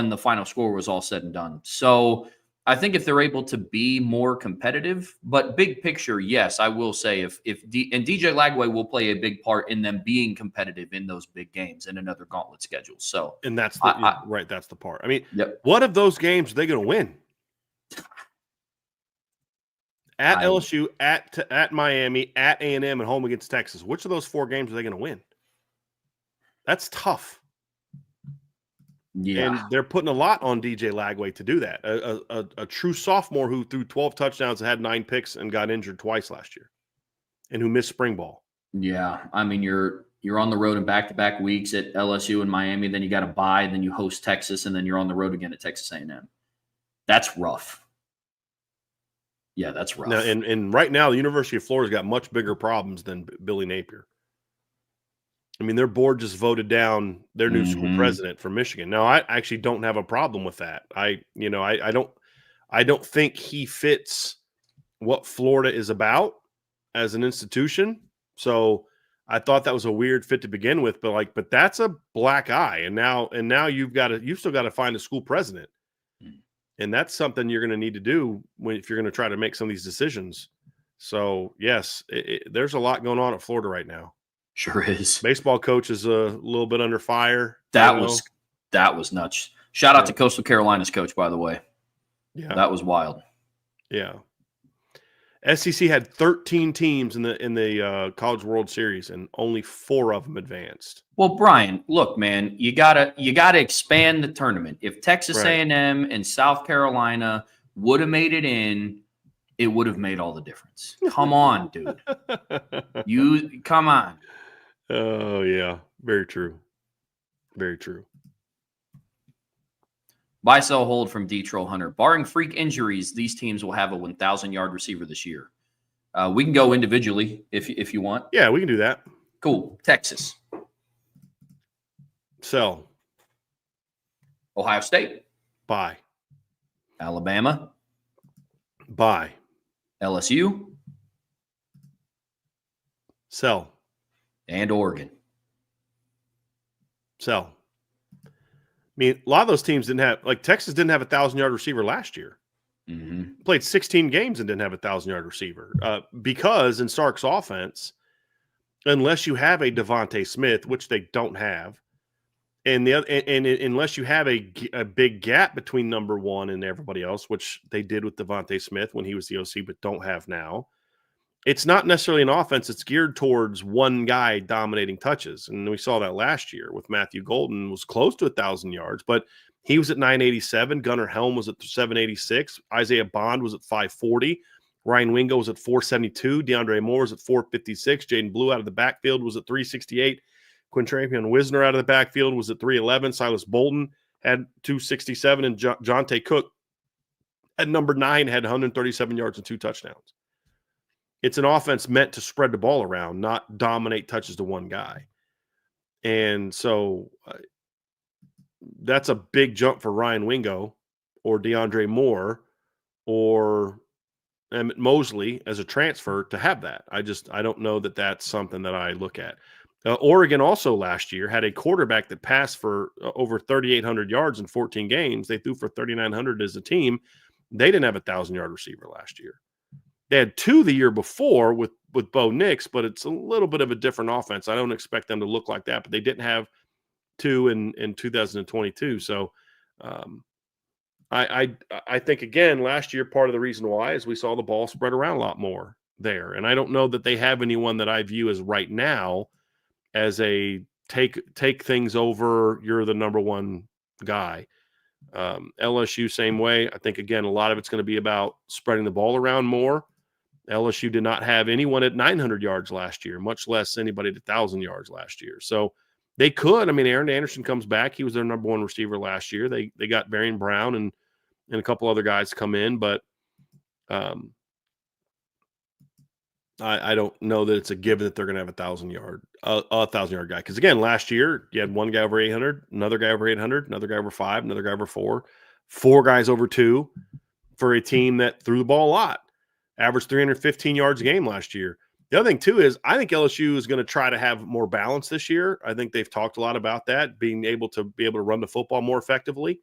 the final score was all said and done. So I think if they're able to be more competitive, but big picture, yes, I will say and DJ Lagway will play a big part in them being competitive in those big games in another gauntlet schedule. So, and that's that's the part. I mean, yep. What of those games are they going to win? At LSU, at Miami, at A&M, and home against Texas. Which of those 4 games are they going to win? That's tough. Yeah. And they're putting a lot on DJ Lagway to do that. A true sophomore who threw 12 touchdowns and had 9 picks and got injured twice last year, and who missed spring ball. Yeah. I mean, you're on the road in back-to-back weeks at LSU and Miami. Then you got to bye. Then you host Texas, and then you're on the road again at Texas A&M. That's rough. Yeah, that's rough. Now, and right now, the University of Florida's got much bigger problems than Billy Napier. I mean, their board just voted down their new school president from Michigan. Now, I actually don't have a problem with that. I don't think he fits what Florida is about as an institution. So I thought that was a weird fit to begin with, but that's a black eye. And now you've still got to find a school president. And that's something you're going to need to do if you're going to try to make some of these decisions. So yes, there's a lot going on at Florida right now. Sure is. Baseball coach is a little bit under fire. That was nuts. Shout out to Coastal Carolina's coach, by the way. Yeah, that was wild. Yeah. SEC had 13 teams in the College World Series, and only 4 of them advanced. Well, Brian, look, man, you gotta expand the tournament. If Texas A&M and South Carolina would have made it in, it would have made all the difference. Come on, dude. Come on. Oh, yeah. Very true. Very true. Buy, sell, hold from D-Troll Hunter. Barring freak injuries, these teams will have a 1,000-yard receiver this year. We can go individually if you want. Yeah, we can do that. Cool. Texas. Sell. Ohio State. Buy. Alabama. Buy. LSU. Sell. And Oregon. Sell. I mean, a lot of those teams didn't have, Texas didn't have a 1,000-yard receiver last year. Played 16 games and didn't have a 1,000-yard receiver because in Sark's offense, unless you have a Devontae Smith, which they don't have, and unless you have a big gap between number 1 and everybody else, which they did with Devontae Smith when he was the OC, but don't have now, it's not necessarily an offense that's geared towards one guy dominating touches. And we saw that last year with Matthew Golden, was close to 1,000 yards, but he was at 987. Gunnar Helm was at 786. Isaiah Bond was at 540. Ryan Wingo was at 472. DeAndre Moore was at 456. Jaden Blue out of the backfield was at 368. Quintravion Wisner out of the backfield was at 311. Silas Bolden had 267. And Jonte Cook at number 9 had 137 yards and 2 touchdowns. It's an offense meant to spread the ball around, not dominate touches to one guy. And so that's a big jump for Ryan Wingo or DeAndre Moore or Emmett Mosley as a transfer to have that. I don't know that that's something that I look at. Oregon also last year had a quarterback that passed for over 3,800 yards in 14 games. They threw for 3,900 as a team. They didn't have a 1,000-yard receiver last year. They had 2 the year before with Bo Nix, but it's a little bit of a different offense. I don't expect them to look like that, but they didn't have 2 in 2022. So I think, again, last year, part of the reason why is we saw the ball spread around a lot more there. And I don't know that they have anyone that I view as right now as a take things over, you're the number one guy. LSU, same way. I think, again, a lot of it's going to be about spreading the ball around more. LSU did not have anyone at 900 yards last year, much less anybody at 1,000 yards last year. So they could. I mean, Aaron Anderson comes back. He was their number one receiver last year. They got Varian Brown and a couple other guys come in, but I don't know that it's a given that they're going to have a 1,000-yard guy. Because, again, last year you had one guy over 800, another guy over 800, another guy over 5, another guy over 4 guys over 2 for a team that threw the ball a lot, averaged 315 yards a game last year. The other thing, too, is I think LSU is going to try to have more balance this year. I think they've talked a lot about that, being able to run the football more effectively.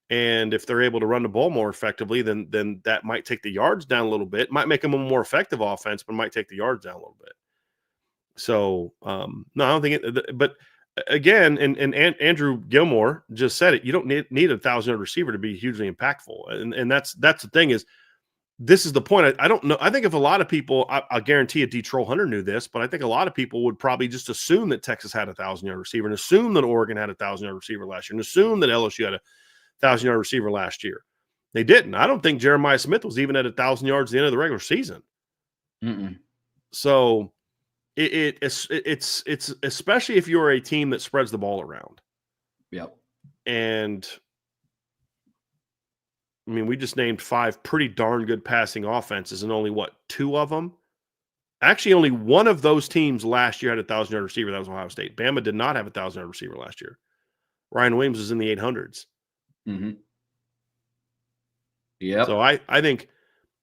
And if they're able to run the ball more effectively, then that might take the yards down a little bit. Might make them a more effective offense, but might take the yards down a little bit. So, no, I don't think it. But again, and Andrew Gilmore just said it. You don't need a 1,000-yard receiver to be hugely impactful, and that's the thing is. This is the point. I don't know. I think if a lot of people, I guarantee a D. Troll Hunter knew this, but I think a lot of people would probably just assume that Texas had a 1,000-yard receiver and assume that Oregon had a 1,000-yard receiver last year and assume that LSU had a 1,000-yard receiver last year. They didn't. I don't think Jeremiah Smith was even at 1,000 yards at the end of the regular season. Mm-mm. So it's especially if you're a team that spreads the ball around. Yep. And I mean, we just named 5 pretty darn good passing offenses, and only 2 of them? Actually, only one of those teams last year had a 1,000-yard receiver. That was Ohio State. Bama did not have a 1,000-yard receiver last year. Ryan Williams was in the 800s. Mm-hmm. Yep. So I think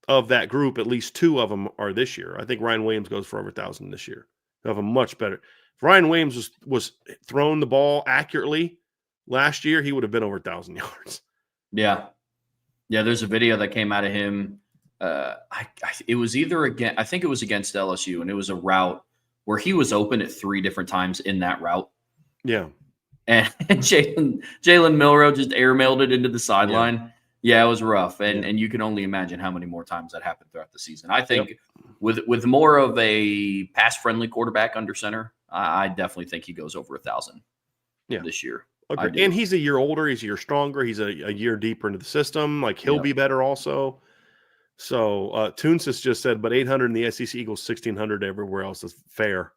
of that group, at least 2 of them are this year. I think Ryan Williams goes for over 1,000 this year. He'll have a much better. If Ryan Williams was throwing the ball accurately last year, he would have been over 1,000 yards. Yeah. Yeah, there's a video that came out of him. It was I think it was against LSU, and it was a route where he was open at 3 different times in that route. Yeah. And Jalen Milroe just airmailed it into the sideline. Yeah, it was rough. And you can only imagine how many more times that happened throughout the season. I think with more of a pass-friendly quarterback under center, I definitely think he goes over 1,000 this year. Okay. And he's a year older. He's a year stronger. He's a year deeper into the system. Like, he'll be better also. So, Toonsis just said, but 800 in the SEC equals 1,600 everywhere else. Is fair.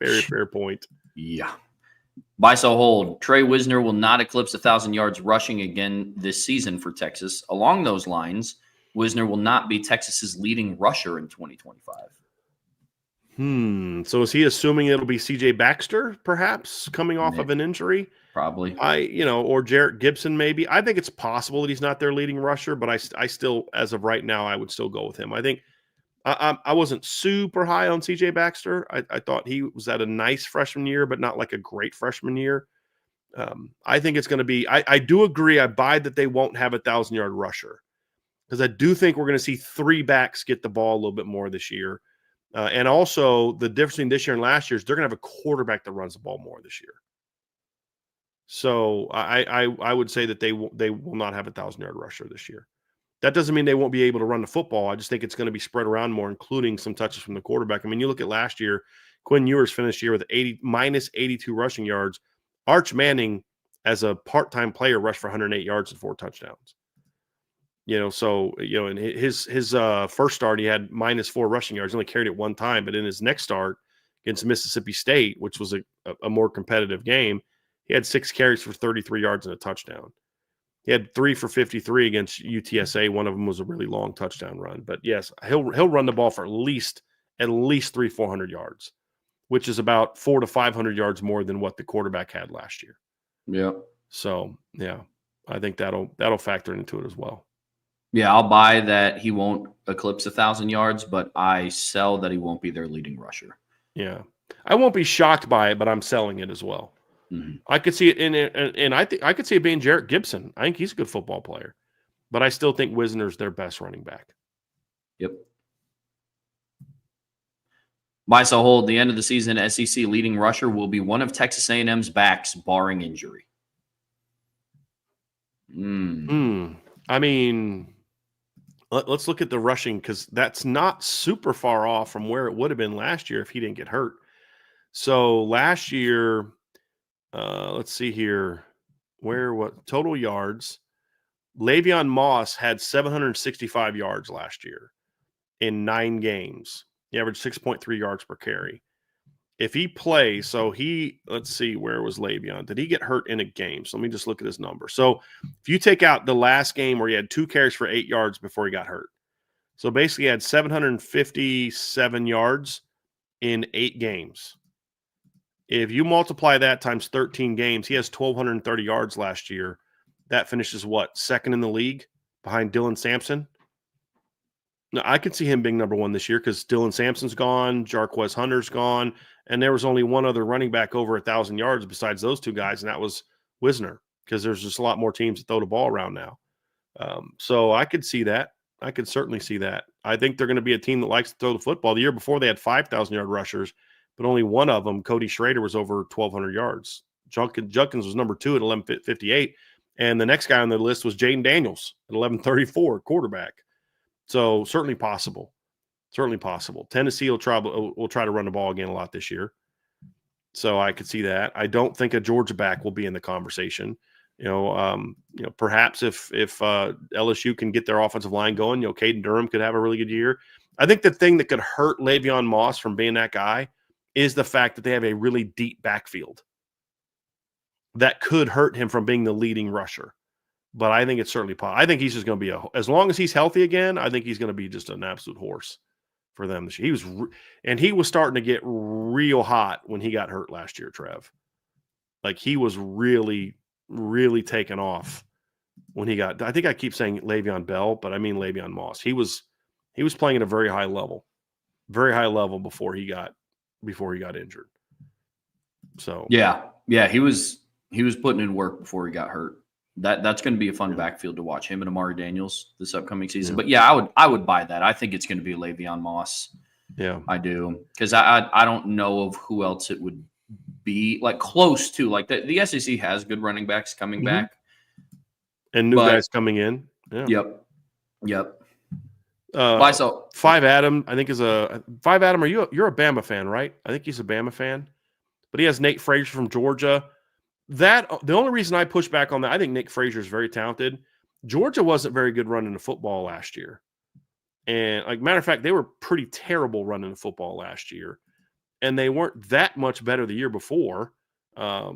Very fair point. Yeah. Buy, sell, hold. Trey Wisner will not eclipse 1,000 yards rushing again this season for Texas. Along those lines, Wisner will not be Texas's leading rusher in 2025. So is he assuming it'll be C.J. Baxter, perhaps, coming off of an injury? Probably. Or Jarrett Gibson, maybe. I think it's possible that he's not their leading rusher, but I still, as of right now, I would still go with him. I think I wasn't super high on C.J. Baxter. I thought he was at a nice freshman year, but not like a great freshman year. I think it's going to be – I do agree. I buy that they won't have a 1,000-yard rusher, because I do think we're going to see 3 backs get the ball a little bit more this year. And also, the difference between this year and last year is they're going to have a quarterback that runs the ball more this year. So I would say that they will not have a 1,000-yard rusher this year. That doesn't mean they won't be able to run the football. I just think it's going to be spread around more, including some touches from the quarterback. I mean, you look at last year, Quinn Ewers finished the year with minus 82 rushing yards. Arch Manning, as a part-time player, rushed for 108 yards and 4 touchdowns. In his first start, he had minus 4 rushing yards. He only carried it 1 time, but in his next start against Mississippi State, which was a more competitive game, he had 6 carries for 33 yards and a touchdown. He had 3 for 53 against UTSA. One of them was a really long touchdown run. But yes, he'll run the ball for at least 300-400 yards, which is about 400 to 500 yards more than what the quarterback had last year. Yeah. So yeah, I think that'll factor into it as well. Yeah, I'll buy that he won't eclipse 1,000 yards, but I sell that he won't be their leading rusher. Yeah, I won't be shocked by it, but I'm selling it as well. Mm-hmm. I could see it and I think I could see it being Jarrett Gibson. I think he's a good football player, but I still think Wisner's their best running back. Yep. Buy, sell, hold. The end of the season, SEC leading rusher will be one of Texas A&M's backs, barring injury. I mean, let's look at the rushing because that's not super far off from where it would have been last year if he didn't get hurt. So last year, let's see here, what total yards? Le'Veon Moss had 765 yards last year in 9 games. He averaged 6.3 yards per carry. If he plays, let's see, where was Le'Veon? Did he get hurt in a game? So let me just look at his number. So if you take out the last game where he had 2 carries for 8 yards before he got hurt. So basically he had 757 yards in 8 games. If you multiply that times 13 games, he has 1,230 yards last year. That finishes what? Second in the league behind Dylan Sampson. Now, I could see him being number 1 this year because Dylan Sampson's gone, Jarquez Hunter's gone, and there was only one other running back over 1,000 yards besides those 2 guys, and that was Wisner because there's just a lot more teams that throw the ball around now. So I could see that. I could certainly see that. I think they're going to be a team that likes to throw the football. The year before, they had 5,000-yard rushers, but only one of them, Cody Schrader, was over 1,200 yards. Judkins was number 2 at 11:58, and the next guy on the list was Jaden Daniels at 11:34, quarterback. So certainly possible. Certainly possible. Tennessee will try to run the ball again a lot this year. So I could see that. I don't think a Georgia back will be in the conversation. Perhaps if LSU can get their offensive line going, Caden Durham could have a really good year. I think the thing that could hurt Le'Veon Moss from being that guy is the fact that they have a really deep backfield. That could hurt him from being the leading rusher. But I think it's certainly possible. I think he's just going to be as long as he's healthy again, I think he's going to be just an absolute horse for them this year. He was starting to get real hot when he got hurt last year, Trev. Like he was really, really taken off when he got. I think I keep saying Le'Veon Bell, but I mean Le'Veon Moss. He was playing at a very high level before he got injured. So yeah, he was putting in work before he got hurt. That's going to be a fun backfield to watch, him and Amari Daniels this upcoming season. Yeah. But yeah, I would buy that. I think it's going to be Le'Veon Moss. Yeah, I do, because I don't know of who else it would be like close to. Like the SEC has good running backs coming back, and new guys coming in. Yeah. Yep. Five Adam, I think Five Adam. You're a Bama fan, right? I think he's a Bama fan, but he has Nate Frazier from Georgia. The only reason I push back on that, I think Nick Frazier is very talented. Georgia wasn't very good running the football last year. And like matter of fact, they were pretty terrible running the football last year. And they weren't that much better the year before. I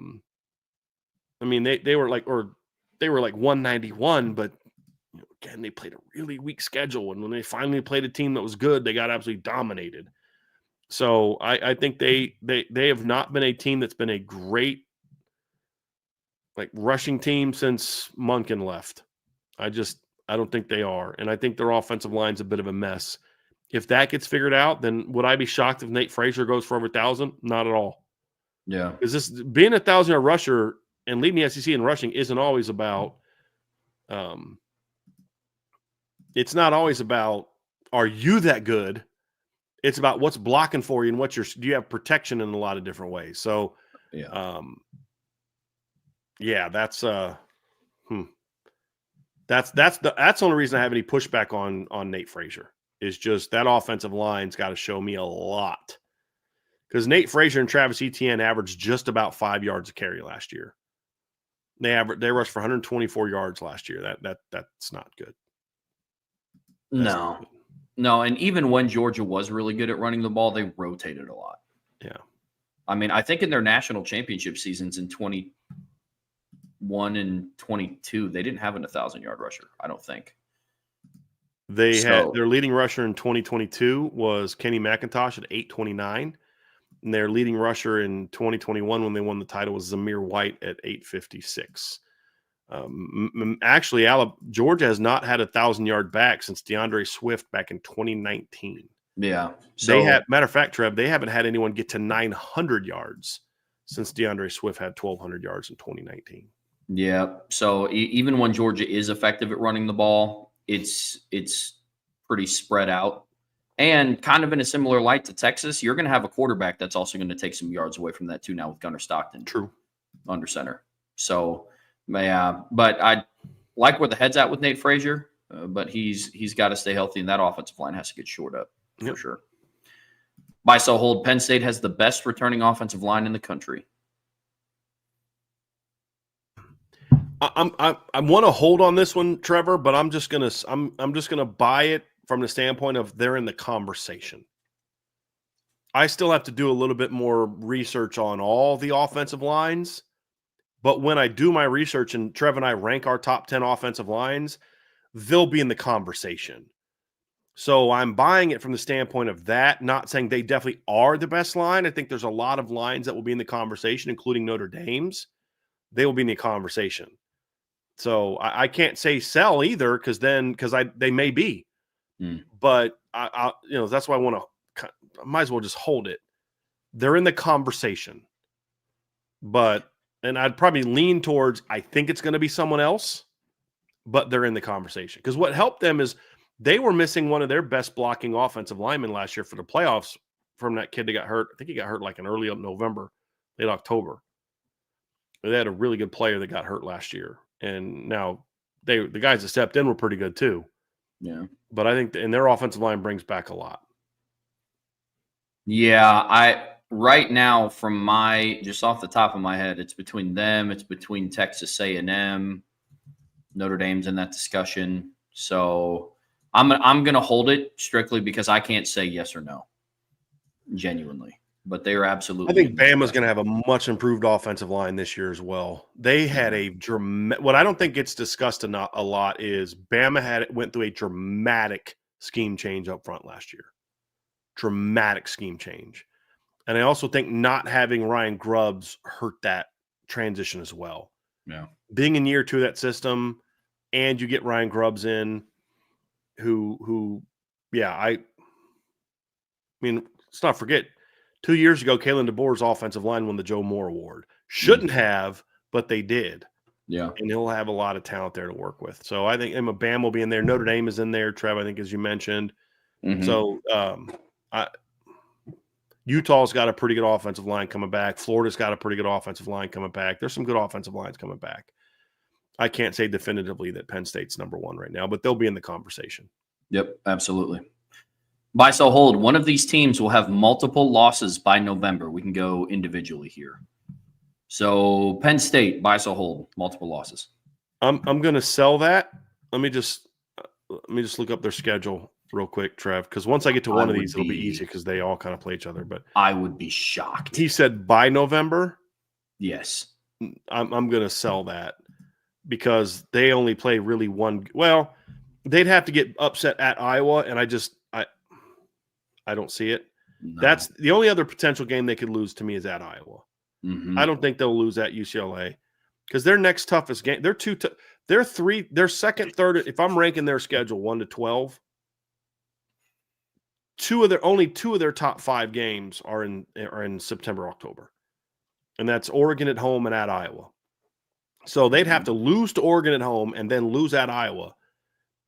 mean, they were like 191, but again, they played a really weak schedule. And when they finally played a team that was good, they got absolutely dominated. So I think they have not been a team that's been a great rushing team since Munkin left. I don't think they are. And I think their offensive line's a bit of a mess. If that gets figured out, then would I be shocked if Nate Frazier goes for over 1,000? Not at all. Yeah. Because this being a 1,000-yard rusher and leading the SEC in rushing isn't always about it's not always about are you that good? It's about what's blocking for you and do you have protection in a lot of different ways. So that's the only reason I have any pushback on Nate Frazier is just that offensive line's got to show me a lot. Because Nate Frazier and Travis Etienne averaged just about 5 yards a carry last year. They rushed for 124 yards last year. That's not good. No, and even when Georgia was really good at running the ball, they rotated a lot. Yeah. I mean, I think in their national championship seasons in 21 and 22, they didn't have an 1,000-yard rusher, I don't think. They had their leading rusher in 2022 was Kenny McIntosh at 829. And their leading rusher in 2021 when they won the title was Zamir White at 856. Actually, Georgia has not had a 1,000-yard back since DeAndre Swift back in 2019. Yeah. So, matter of fact, Trev, they haven't had anyone get to 900 yards since DeAndre Swift had 1,200 yards in 2019. Yeah. So even when Georgia is effective at running the ball, it's pretty spread out. And kind of in a similar light to Texas, you're going to have a quarterback that's also going to take some yards away from that too now with Gunnar Stockton. True. Under center. So, yeah, but I like where the head's at with Nate Frazier, but he's got to stay healthy, and that offensive line has to get shored up for sure. Buy, sell, hold. Penn State has the best returning offensive line in the country. I want to hold on this one, Trevor, but I'm just gonna buy it from the standpoint of they're in the conversation. I still have to do a little bit more research on all the offensive lines, but when I do my research and Trev and I rank our top 10 offensive lines, they'll be in the conversation. So I'm buying it from the standpoint of that, not saying they definitely are the best line. I think there's a lot of lines that will be in the conversation, including Notre Dame's. They will be in the conversation. So I can't say sell either because they may be. But I that's why I might as well just hold it. They're in the conversation. And I'd probably lean towards I think it's going to be someone else, but they're in the conversation. Because what helped them is they were missing one of their best blocking offensive linemen last year for the playoffs from that kid that got hurt. I think he got hurt like in early November, late October. They had a really good player that got hurt last year. And now the guys that stepped in were pretty good too. Yeah. But I think and their offensive line brings back a lot. Yeah, right now from just off the top of my head, it's between them, it's between Texas A&M, Notre Dame's in that discussion. So I'm going to hold it strictly because I can't say yes or no. Genuinely. But they are absolutely. I think Bama's going to have a much improved offensive line this year as well. They had what I don't think gets discussed a lot is Bama went through a dramatic scheme change up front last year. Dramatic scheme change. And I also think not having Ryan Grubbs hurt that transition as well. Yeah. Being in year 2 of that system and you get Ryan Grubbs in I mean, let's not forget 2 years ago, Kalen DeBoer's offensive line won the Joe Moore Award. Shouldn't have, but they did. Yeah. And he'll have a lot of talent there to work with. So I think Emma Bam will be in there. Notre Dame is in there, Trev, I think, as you mentioned. Mm-hmm. So Utah's got a pretty good offensive line coming back. Florida's got a pretty good offensive line coming back. There's some good offensive lines coming back. I can't say definitively that Penn State's number 1 right now, but they'll be in the conversation. Yep, absolutely. Buy, sell, hold. One of these teams will have multiple losses by November. We can go individually here. So Penn State, buy, sell, hold, multiple losses. I'm going to sell that. Let me just look up their schedule real quick, Trev, because once I get to one of these, it'll be easy because they all kind of play each other. But I would be shocked. He said by November. Yes, I'm going to sell that because they only play really one. Well, they'd have to get upset at Iowa, and I don't see it. No. That's the only other potential game they could lose to me is at Iowa. Mm-hmm. I don't think they'll lose at UCLA because their next toughest game. They're second, third. If I'm ranking their schedule 1 to 12, only two of their top 5 games are in September, October, and that's Oregon at home and at Iowa. So they'd have to lose to Oregon at home and then lose at Iowa,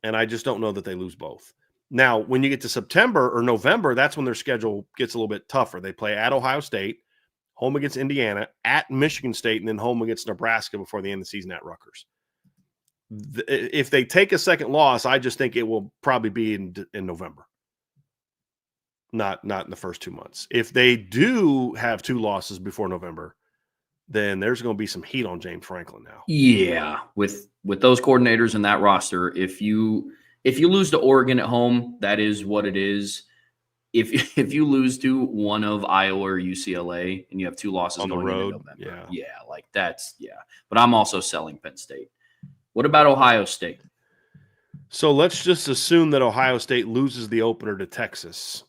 and I just don't know that they lose both. Now, when you get to September or November, that's when their schedule gets a little bit tougher. They play at Ohio State, home against Indiana, at Michigan State, and then home against Nebraska before the end of the season at Rutgers. If they take a second loss, I just think it will probably be in November, not in the first 2 months. If they do have 2 losses before November, then there's going to be some heat on James Franklin now. Yeah, with those coordinators and that roster, if you lose to Oregon at home, that is what it is. If you lose to one of Iowa or UCLA and you have 2 losses on the road, that's. But I'm also selling Penn State. What about Ohio State? So let's just assume that Ohio State loses the opener to Texas.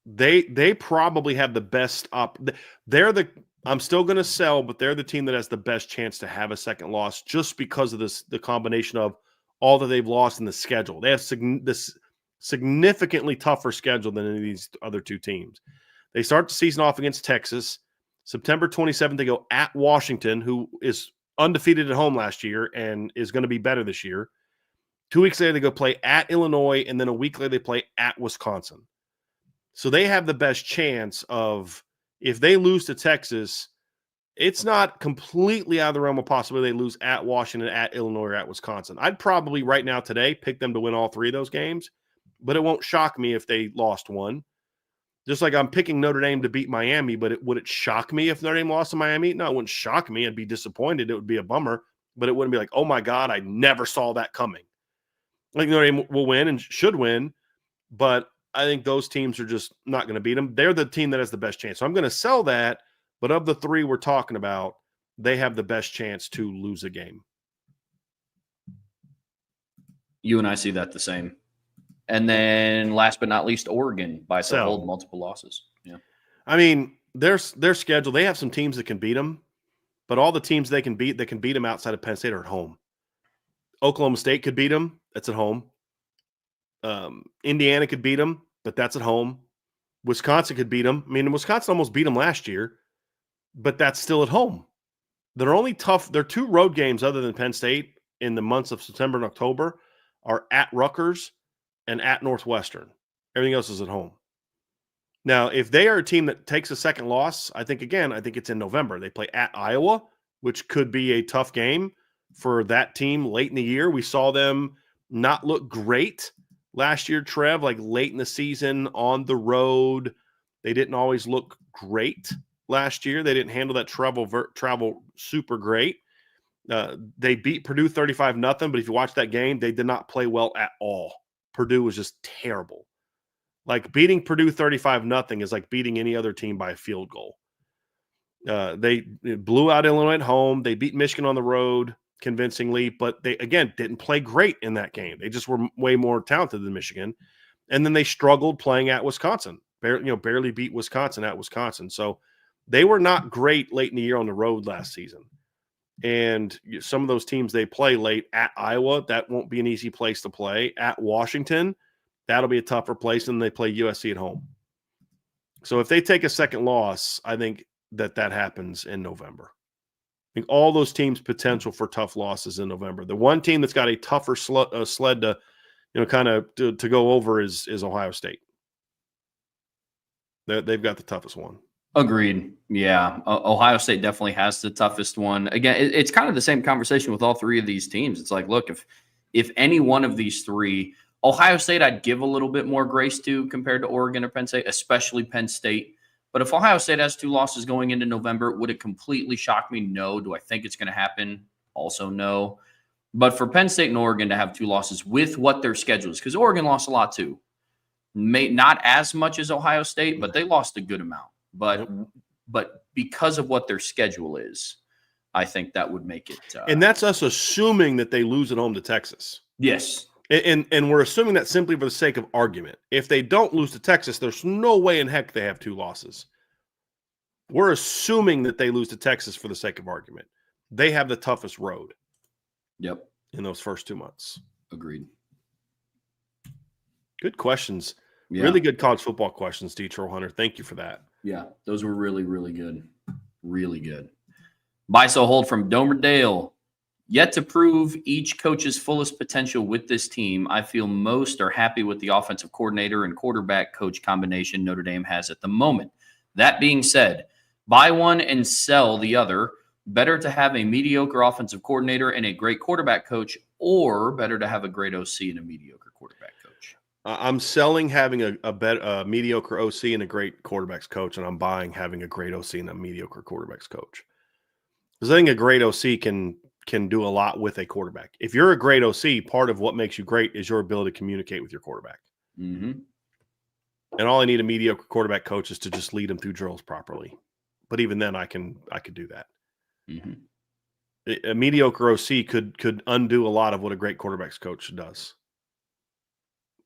They probably have the best I'm still going to sell, but they're the team that has the best chance to have a second loss just because of the combination of all that they've lost in the schedule. They have this significantly tougher schedule than any of these other two teams. They start the season off against Texas. September 27th, they go at Washington, who is undefeated at home last year and is going to be better this year. 2 weeks later, they go play at Illinois, and then a week later, they play at Wisconsin. So they have the best chance of, if they lose to Texas, it's not completely out of the realm of possibility they lose at Washington, at Illinois, or at Wisconsin. I'd probably right now today pick them to win all three of those games, but it won't shock me if they lost one. Just like I'm picking Notre Dame to beat Miami, but would it shock me if Notre Dame lost to Miami? No, it wouldn't shock me. I'd be disappointed. It would be a bummer, but it wouldn't be like, oh my God, I never saw that coming. Like Notre Dame will win and should win, but I think those teams are just not going to beat them. They're the team that has the best chance. So I'm going to sell that, but of the three we're talking about, they have the best chance to lose a game. You and I see that the same. And then last but not least, Oregon by some hold multiple losses. Yeah. I mean, their schedule, they have some teams that can beat them, but all the teams they can beat that can beat them outside of Penn State are at home. Oklahoma State could beat them. That's at home. Indiana could beat them, but that's at home. Wisconsin could beat them. I mean, Wisconsin almost beat them last year, but that's still at home. They're only tough. Their two road games other than Penn State in the months of September and October are at Rutgers and at Northwestern. Everything else is at home. Now, if they are a team that takes a second loss, I think it's in November. They play at Iowa, which could be a tough game for that team late in the year. We saw them not look great last year, Trev, like late in the season on the road. They didn't always look great last year. They didn't handle that travel super great. They beat Purdue 35-0, but if you watch that game, they did not play well at all. Purdue was just terrible. Like beating Purdue 35-0 is like beating any other team by a field goal. They blew out Illinois at home. They beat Michigan on the road convincingly, but they, again, didn't play great in that game. They just were way more talented than Michigan. And then they struggled playing at Wisconsin. Barely beat Wisconsin at Wisconsin. So they were not great late in the year on the road last season. And some of those teams they play late at Iowa, that won't be an easy place to play. At Washington, that'll be a tougher place, and they play USC at home. So if they take a second loss, I think that happens in November. I think all those teams' potential for tough losses in November. The one team that's got a tougher sled to, to go over is Ohio State. They've got the toughest one. Agreed. Yeah. Ohio State definitely has the toughest one. Again, it's kind of the same conversation with all three of these teams. It's like, look, if any one of these three, Ohio State, I'd give a little bit more grace to compared to Oregon or Penn State, especially Penn State. But if Ohio State has two losses going into November, would it completely shock me? No. Do I think it's going to happen? Also, no. But for Penn State and Oregon to have two losses with what their schedule is, because Oregon lost a lot too. Not as much as Ohio State, but they lost a good amount. But because of what their schedule is, I think that would make it. And that's us assuming that they lose at home to Texas. Yes. And we're assuming that simply for the sake of argument. If they don't lose to Texas, there's no way in heck they have two losses. We're assuming that they lose to Texas for the sake of argument. They have the toughest road. Yep. In those first 2 months. Agreed. Good questions. Yeah. Really good college football questions, Teacher Hunter. Thank you for that. Yeah, those were really, really good. Really good. Buy, sell, hold from Domer Dale. Yet to prove each coach's fullest potential with this team, I feel most are happy with the offensive coordinator and quarterback coach combination Notre Dame has at the moment. That being said, buy one and sell the other. Better to have a mediocre offensive coordinator and a great quarterback coach, or better to have a great OC and a mediocre quarterback coach? I'm selling having a mediocre OC and a great quarterbacks coach, and I'm buying having a great OC and a mediocre quarterbacks coach. Because I think a great OC can do a lot with a quarterback. If you're a great OC, part of what makes you great is your ability to communicate with your quarterback. Mm-hmm. And all I need a mediocre quarterback coach is to just lead them through drills properly. But even then, I could do that. Mm-hmm. A mediocre OC could undo a lot of what a great quarterbacks coach does.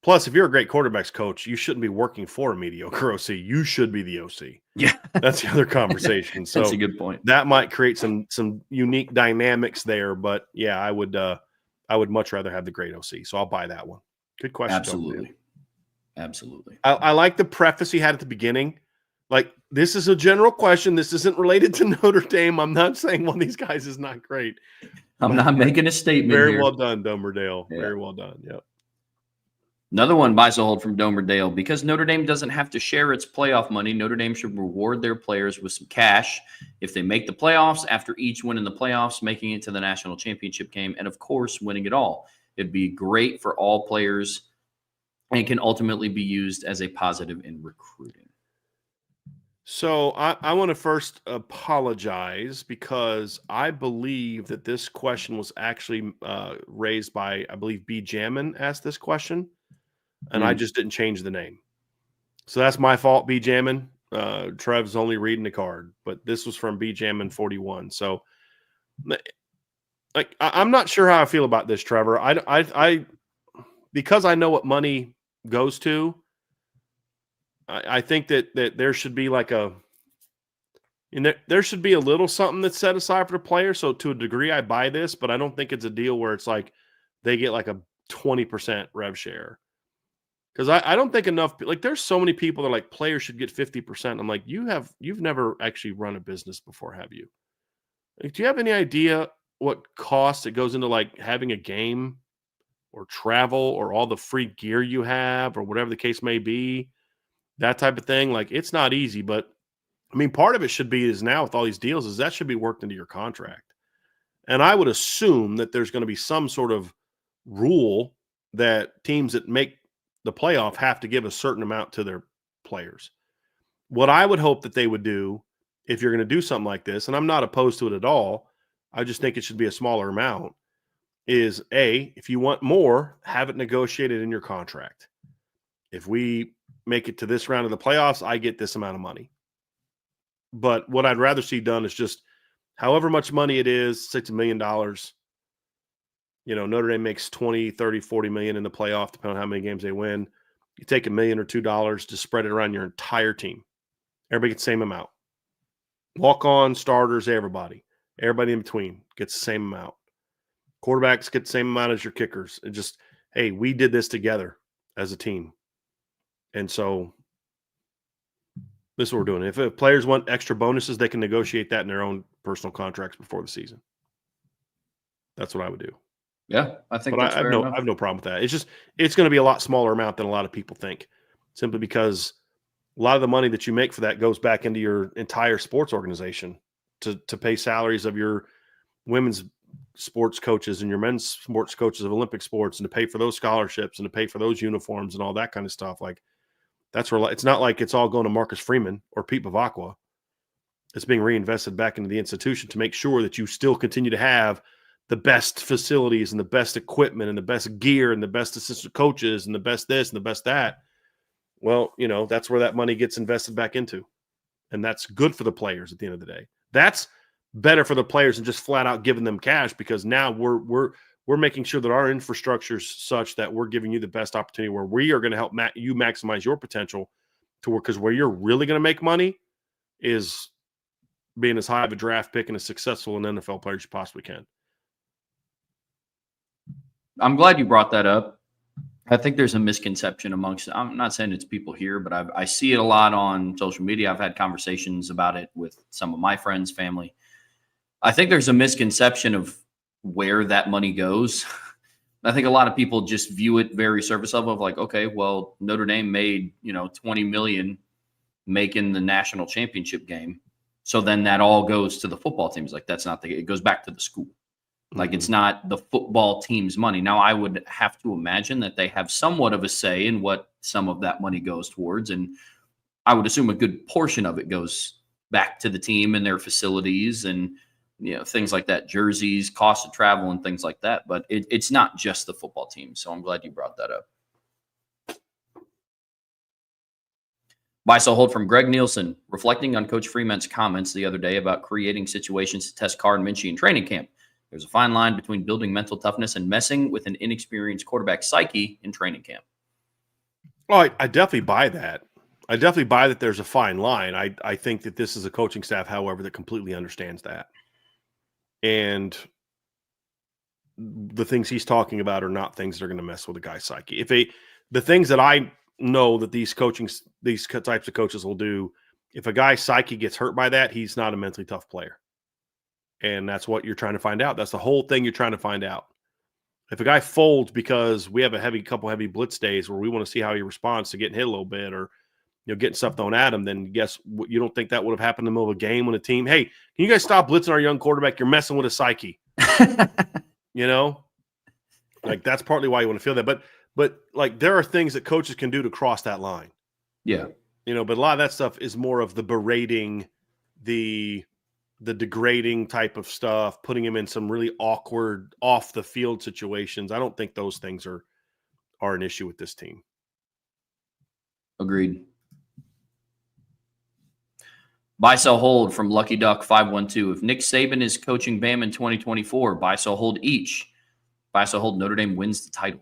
Plus, if you're a great quarterbacks coach, you shouldn't be working for a mediocre OC. You should be the OC. Yeah. That's the other conversation. So that's a good point. That might create some unique dynamics there. But yeah, I would much rather have the great OC. So I'll buy that one. Good question. Absolutely. Absolutely. I like the preface he had at the beginning. Like, this is a general question. This isn't related to Notre Dame. I'm not saying one of these guys is not great. I'm not making a statement Very here. well done, Domerdale. Yeah. Very well done. Yep. Another one, buy so hold from Domerdale. Because Notre Dame doesn't have to share its playoff money, Notre Dame should reward their players with some cash if they make the playoffs, after each win in the playoffs, making it to the national championship game, and, of course, winning it all. It'd be great for all players and can ultimately be used as a positive in recruiting. So I want to first apologize because I believe that this question was actually raised by, I believe, B. Jammin asked this question, and I just didn't change the name. So that's my fault, B. Jammin. Trev's only reading the card, but this was from B. Jammin 41. So, like, I'm not sure how I feel about this, Trevor. I because I know what money goes to. I think that there should be like there should be a little something that's set aside for the player. So to a degree, I buy this, but I don't think it's a deal where it's like they get like a 20% rev share. Because I don't think enough, like, there's so many people that are like, players should get 50%. I'm like, you've never actually run a business before, have you? Like, do you have any idea what cost it goes into like having a game or travel or all the free gear you have or whatever the case may be? That type of thing. Like, it's not easy, but I mean, part of it should be is now with all these deals is that should be worked into your contract. And I would assume that there's going to be some sort of rule that teams that make the playoff have to give a certain amount to their players. What I would hope that they would do if you're going to do something like this, and I'm not opposed to it at all, I just think it should be a smaller amount, is if you want more, have it negotiated in your contract. If we make it to this round of the playoffs, I get this amount of money. But what I'd rather see done is just however much money it is, $6 million. Notre Dame makes 20, 30, 40 million in the playoff, depending on how many games they win. You take $1 million or $2 to spread it around your entire team. Everybody gets the same amount. Walk-on, starters, everybody in between gets the same amount. Quarterbacks get the same amount as your kickers. It just, hey, we did this together as a team. And so this is what we're doing. If players want extra bonuses, they can negotiate that in their own personal contracts before the season. That's what I would do. Yeah, I think I have no problem with that. It's going to be a lot smaller amount than a lot of people think, simply because a lot of the money that you make for that goes back into your entire sports organization to pay salaries of your women's sports coaches and your men's sports coaches of Olympic sports, and to pay for those scholarships and to pay for those uniforms and all that kind of stuff. Like, that's where it's not like it's all going to Marcus Freeman or Pete Bavacqua. It's being reinvested back into the institution to make sure that you still continue to have the best facilities and the best equipment and the best gear and the best assistant coaches and the best this and the best that. Well, that's where that money gets invested back into. And that's good for the players at the end of the day. That's better for the players than just flat out giving them cash, because now we're making sure that our infrastructure is such that we're giving you the best opportunity where we are going to help you maximize your potential to work. Because where you're really going to make money is being as high of a draft pick and as successful an NFL player as you possibly can. I'm glad you brought that up. I think there's a misconception amongst, I'm not saying it's people here, but I see it a lot on social media. I've had conversations about it with some of my friends, family. I think there's a misconception of where that money goes. I think a lot of people just view it very surface level of like, okay, well, Notre Dame made, $20 million making the national championship game. So then that all goes to the football teams. Like, that's not it goes back to the school. Like, it's not the football team's money. Now, I would have to imagine that they have somewhat of a say in what some of that money goes towards. And I would assume a good portion of it goes back to the team and their facilities and, things like that, jerseys, cost of travel and things like that. But it's not just the football team. So I'm glad you brought that up. Buy, sell, hold from Greg Nielsen, reflecting on Coach Freeman's comments the other day about creating situations to test Carr and Minchie in training camp. There's a fine line between building mental toughness and messing with an inexperienced quarterback psyche in training camp. Oh, I definitely buy that. I definitely buy that there's a fine line. I think that this is a coaching staff, however, that completely understands that. And the things he's talking about are not things that are going to mess with a guy's psyche. The things that I know that these types of coaches will do, if a guy's psyche gets hurt by that, he's not a mentally tough player. And that's what you're trying to find out. That's the whole thing you're trying to find out. If a guy folds because we have a couple heavy blitz days where we want to see how he responds to getting hit a little bit, or getting stuff thrown at him, then guess what? You don't think that would have happened in the middle of a game when a team, hey, can you guys stop blitzing our young quarterback? You're messing with his psyche. Like that's partly why you want to feel that. But like there are things that coaches can do to cross that line. Yeah. But a lot of that stuff is more of the berating, the degrading type of stuff, putting him in some really awkward off the field situations. I don't think those things are an issue with this team. Agreed. Buy, sell, hold from Lucky Duck 512. If Nick Saban is coaching Bama in 2024, buy, sell, hold each. Buy, sell, hold, Notre Dame wins the title.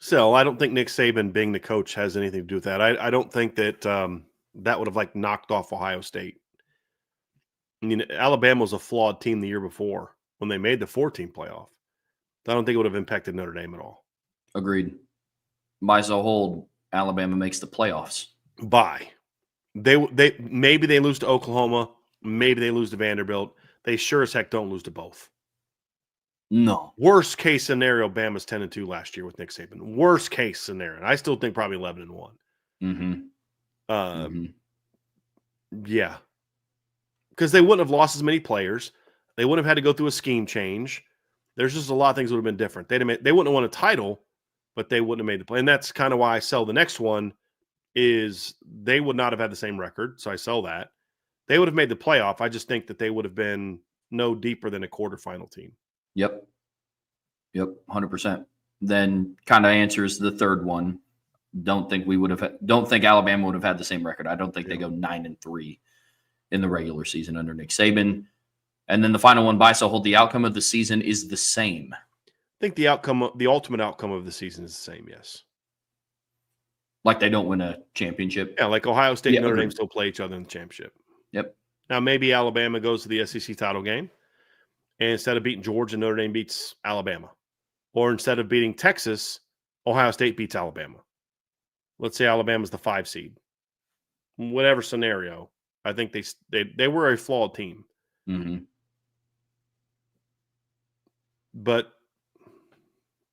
So I don't think Nick Saban being the coach has anything to do with that. I don't think that that would have knocked off Ohio State. I mean, Alabama was a flawed team the year before when they made the 4-team playoff. I don't think it would have impacted Notre Dame at all. Agreed. Buy, sell, hold, Alabama makes the playoffs. Buy. They maybe they lose to Oklahoma, maybe they lose to Vanderbilt. They sure as heck don't lose to both. No. Worst case scenario, Bama's 10-2 last year with Nick Saban. Worst case scenario. And I still think probably 11-1. Mm-hmm. Yeah. Because they wouldn't have lost as many players. They wouldn't have had to go through a scheme change. There's just a lot of things that would have been different. They wouldn't have won a title, but they wouldn't have made the play. And that's kind of why I sell the next one. Is they would not have had the same record, so I sell that. They would have made the playoff. I just think that they would have been no deeper than a quarterfinal team. Yep, 100%. Then kind of answers the third one. Don't think Alabama would have had the same record. I don't think they go 9-3 in the regular season under Nick Saban. And then the final one, buy, sell, hold. The outcome of the season is the same. I think the ultimate outcome of the season is the same. Yes. Like they don't win a championship. Yeah, like Ohio State and Notre Dame still play each other in the championship. Yep. Now, maybe Alabama goes to the SEC title game, and instead of beating Georgia, Notre Dame beats Alabama. Or instead of beating Texas, Ohio State beats Alabama. Let's say Alabama's the 5 seed. Whatever scenario, I think they were a flawed team. Mm-hmm. But,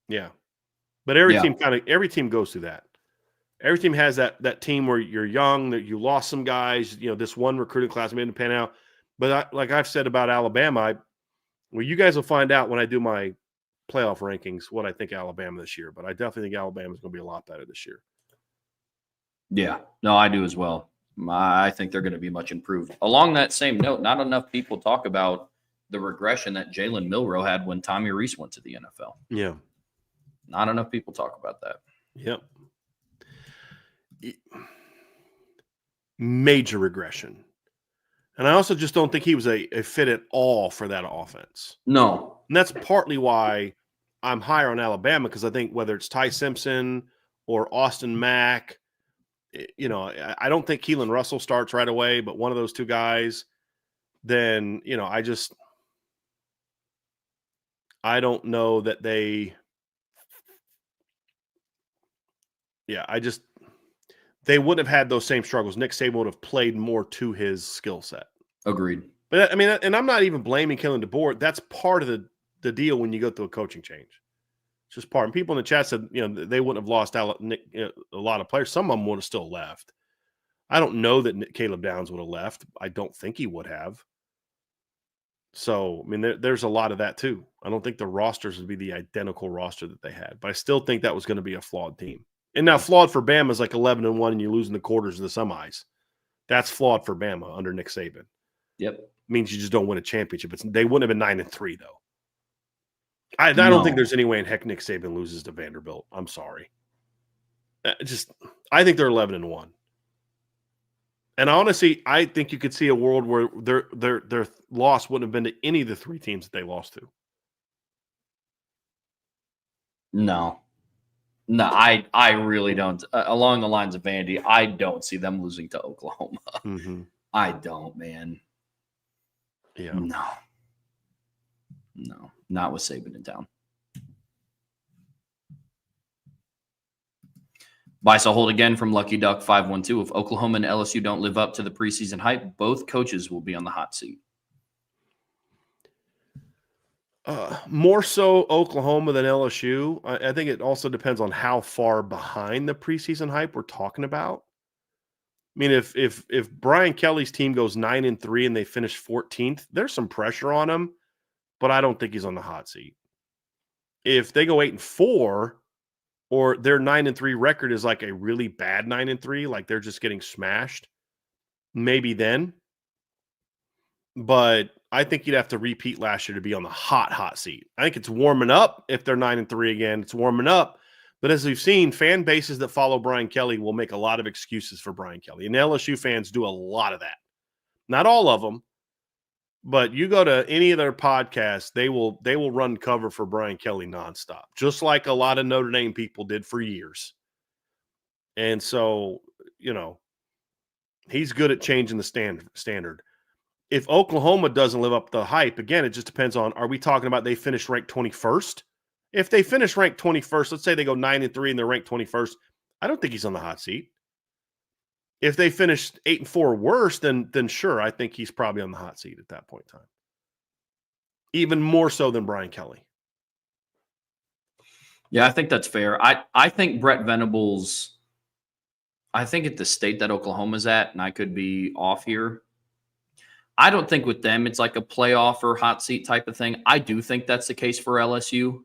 yeah. But every team goes through that. Every team has that team where you're young, that you lost some guys. This one recruiting class made them pan out. But like I've said about Alabama, you guys will find out when I do my playoff rankings what I think Alabama this year. But I definitely think Alabama is going to be a lot better this year. Yeah, no, I do as well. I think they're going to be much improved. Along that same note, not enough people talk about the regression that Jalen Milroe had when Tommy Rees went to the NFL. Yeah. Not enough people talk about that. Yep. Major regression. And I also just don't think he was a fit at all for that offense. No. And that's partly why I'm higher on Alabama, because I think whether it's Ty Simpson or Austin Mack, I don't think Keelan Russell starts right away, but one of those two guys, then, I don't know that they wouldn't have had those same struggles. Nick Saban would have played more to his skill set. Agreed. But I mean, and I'm not even blaming Kellen DeBoer. That's part of the deal when you go through a coaching change. It's just part. And people in the chat said, they wouldn't have lost a lot of players. Some of them would have still left. I don't know that Caleb Downs would have left. I don't think he would have. So, I mean, there's a lot of that too. I don't think the rosters would be the identical roster that they had. But I still think that was going to be a flawed team. And now flawed for Bama is like 11-1 and you're losing the quarters of the semis. That's flawed for Bama under Nick Saban. Yep. Means you just don't win a championship. They wouldn't have been 9-3 though. I don't think there's any way in heck Nick Saban loses to Vanderbilt. I'm sorry. I think they're 11-1. And honestly, I think you could see a world where their loss wouldn't have been to any of the 3 teams that they lost to. No, No, I really don't. Along the lines of Vandy, I don't see them losing to Oklahoma. Mm-hmm. I don't, man. Yeah. No, not with Saban in town. Bisa hold again from Lucky Duck 512. If Oklahoma and LSU don't live up to the preseason hype, both coaches will be on the hot seat. More so Oklahoma than LSU. I think it also depends on how far behind the preseason hype we're talking about. I mean, if Brian Kelly's team goes 9-3 and they finish 14th, there's some pressure on him, but I don't think he's on the hot seat. If they go 8-4, or their 9-3 record is like a really bad 9-3, like they're just getting smashed, maybe then. But I think you'd have to repeat last year to be on the hot seat. I think it's warming up if they're 9-3 again. It's warming up. But as we've seen, fan bases that follow Brian Kelly will make a lot of excuses for Brian Kelly. And LSU fans do a lot of that. Not all of them, but you go to any of their podcasts, they will run cover for Brian Kelly nonstop, just like a lot of Notre Dame people did for years. And so, he's good at changing the standard. If Oklahoma doesn't live up to the hype, again, it just depends on, are we talking about they finish ranked 21st? If they finish ranked 21st, let's say they go 9-3 and they're ranked 21st, I don't think he's on the hot seat. If they finish 8-4 worse, then sure, I think he's probably on the hot seat at that point in time. Even more so than Brian Kelly. Yeah, I think that's fair. I think Brett Venables, I think at the state that Oklahoma's at, and I could be off here, I don't think with them it's like a playoff or hot seat type of thing. I do think that's the case for LSU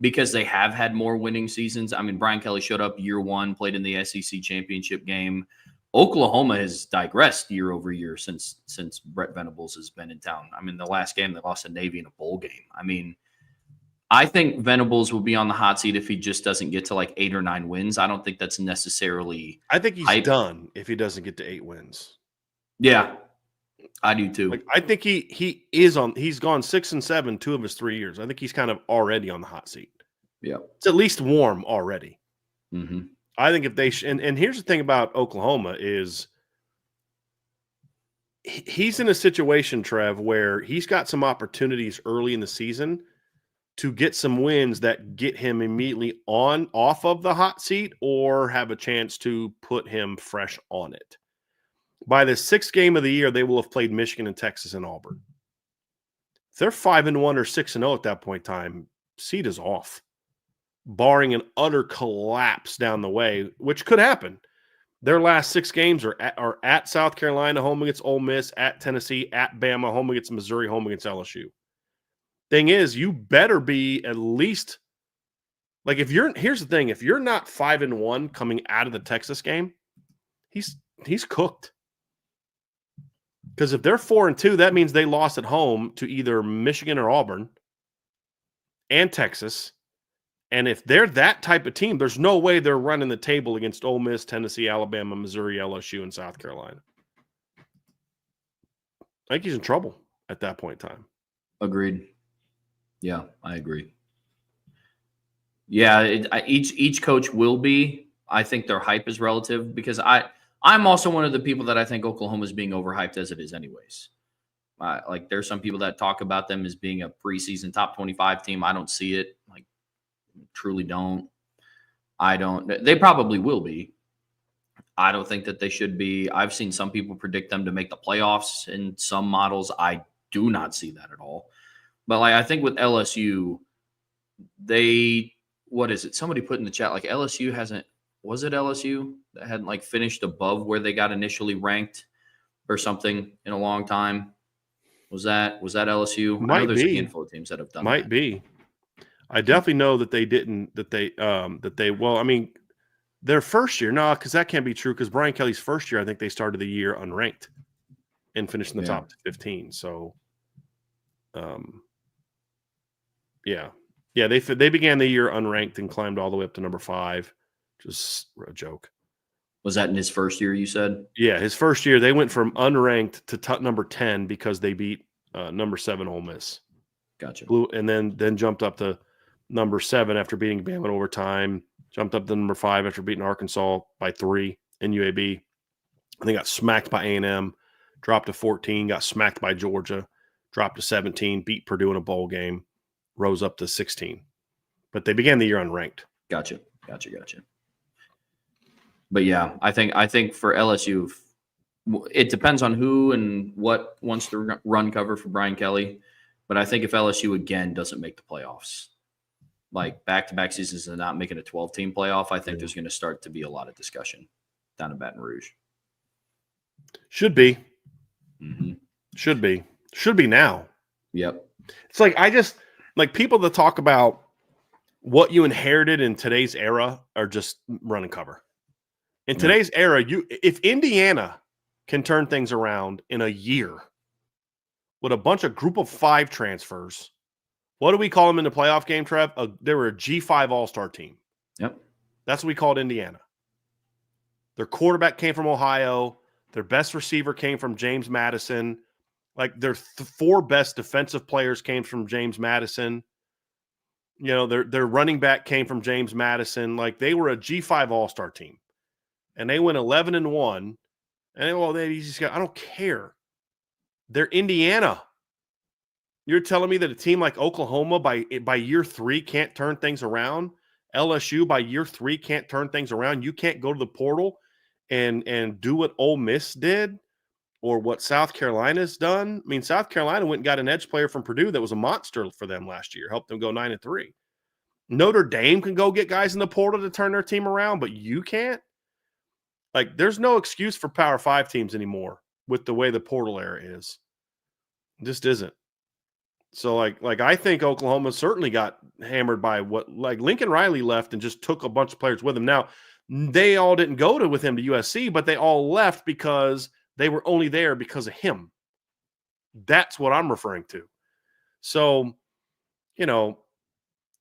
because they have had more winning seasons. I mean, Brian Kelly showed up year one, played in the SEC championship game. Oklahoma has digressed year over year since Brett Venables has been in town. I mean, the last game they lost to Navy in a bowl game. I mean, I think Venables will be on the hot seat if he just doesn't get to like 8 or 9 wins. I don't think that's necessarily. I think he's hype. done if he doesn't get to 8 wins. Yeah, I do too. Like, I think he is on. He's gone 6-7 2 of his 3 years. I think he's kind of already on the hot seat. Yeah, it's at least warm already. Mm-hmm. I think if they and here's the thing about Oklahoma is he's in a situation, Trev, where he's got some opportunities early in the season to get some wins that get him immediately off of the hot seat or have a chance to put him fresh on it. By the 6th game of the year, they will have played Michigan and Texas and Auburn. If they're 5-1 or 6-0 at that point in time, seat is off, barring an utter collapse down the way, which could happen. Their last 6 games are at South Carolina, home against Ole Miss, at Tennessee, at Bama, home against Missouri, home against LSU. Thing is, you better be at least like here's the thing, if you're not 5-1 coming out of the Texas game, he's cooked. Because if they're 4-2, that means they lost at home to either Michigan or Auburn and Texas. And if they're that type of team, there's no way they're running the table against Ole Miss, Tennessee, Alabama, Missouri, LSU, and South Carolina. I think he's in trouble at that point in time. Agreed. Yeah, I agree. Yeah, each coach will be. I think their hype is relative because I'm also one of the people that I think Oklahoma is being overhyped as it is anyways. Like there's some people that talk about them as being a preseason top 25 team. I don't see it. Like truly don't. I don't. They probably will be. I don't think that they should be. I've seen some people predict them to make the playoffs in some models. I do not see that at all. But like I think with LSU, what is it? Somebody put in the chat like LSU hasn't. Was it LSU that hadn't like finished above where they got initially ranked or something in a long time? Was that LSU? Might I know there's be. a handful of teams that have done Might that. be. I definitely know that they didn't. Well, I mean, their first year, no, because that can't be true. Because Brian Kelly's first year, I think they started the year unranked and finished in the top 15. So, yeah, they began the year unranked and climbed all the way up to number 5. Just a joke. Was that in his first year, you said? Yeah, his first year, they went from unranked to number 10 because they beat number 7 Ole Miss. Gotcha. And then jumped up to number 7 after beating Bama in overtime, jumped up to number 5 after beating Arkansas by 3 in UAB. And they got smacked by A&M, dropped to 14, got smacked by Georgia, dropped to 17, beat Purdue in a bowl game, rose up to 16. But they began the year unranked. Gotcha. But yeah, I think for LSU, it depends on who and what wants to run cover for Brian Kelly. But I think if LSU again doesn't make the playoffs, like back-to-back seasons and not making a 12-team playoff, I think there's going to start to be a lot of discussion down in Baton Rouge. Should be. Mm-hmm. Should be now. Yep. It's like people that talk about what you inherited in today's era are just running cover. In today's era, if Indiana can turn things around in a year with a bunch of group of 5 transfers, what do we call them in the playoff game, Trev? They were a G5 all-star team. Yep. That's what we called Indiana. Their quarterback came from Ohio. Their best receiver came from James Madison. Like their 4 best defensive players came from James Madison. You know, their running back came from James Madison. Like they were a G5 all-star team. And they went 11-1. And they just got, I don't care. They're Indiana. You're telling me that a team like Oklahoma by year 3 can't turn things around? LSU by year 3 can't turn things around? You can't go to the portal and do what Ole Miss did or what South Carolina's done? I mean, South Carolina went and got an edge player from Purdue that was a monster for them last year, helped them go 9-3. Notre Dame can go get guys in the portal to turn their team around, but you can't? Like, there's no excuse for Power 5 teams anymore with the way the portal era is. It just isn't. So, like I think Oklahoma certainly got hammered by Lincoln Riley left and just took a bunch of players with him. Now, they all didn't go with him to USC, but they all left because they were only there because of him. That's what I'm referring to. So, you know,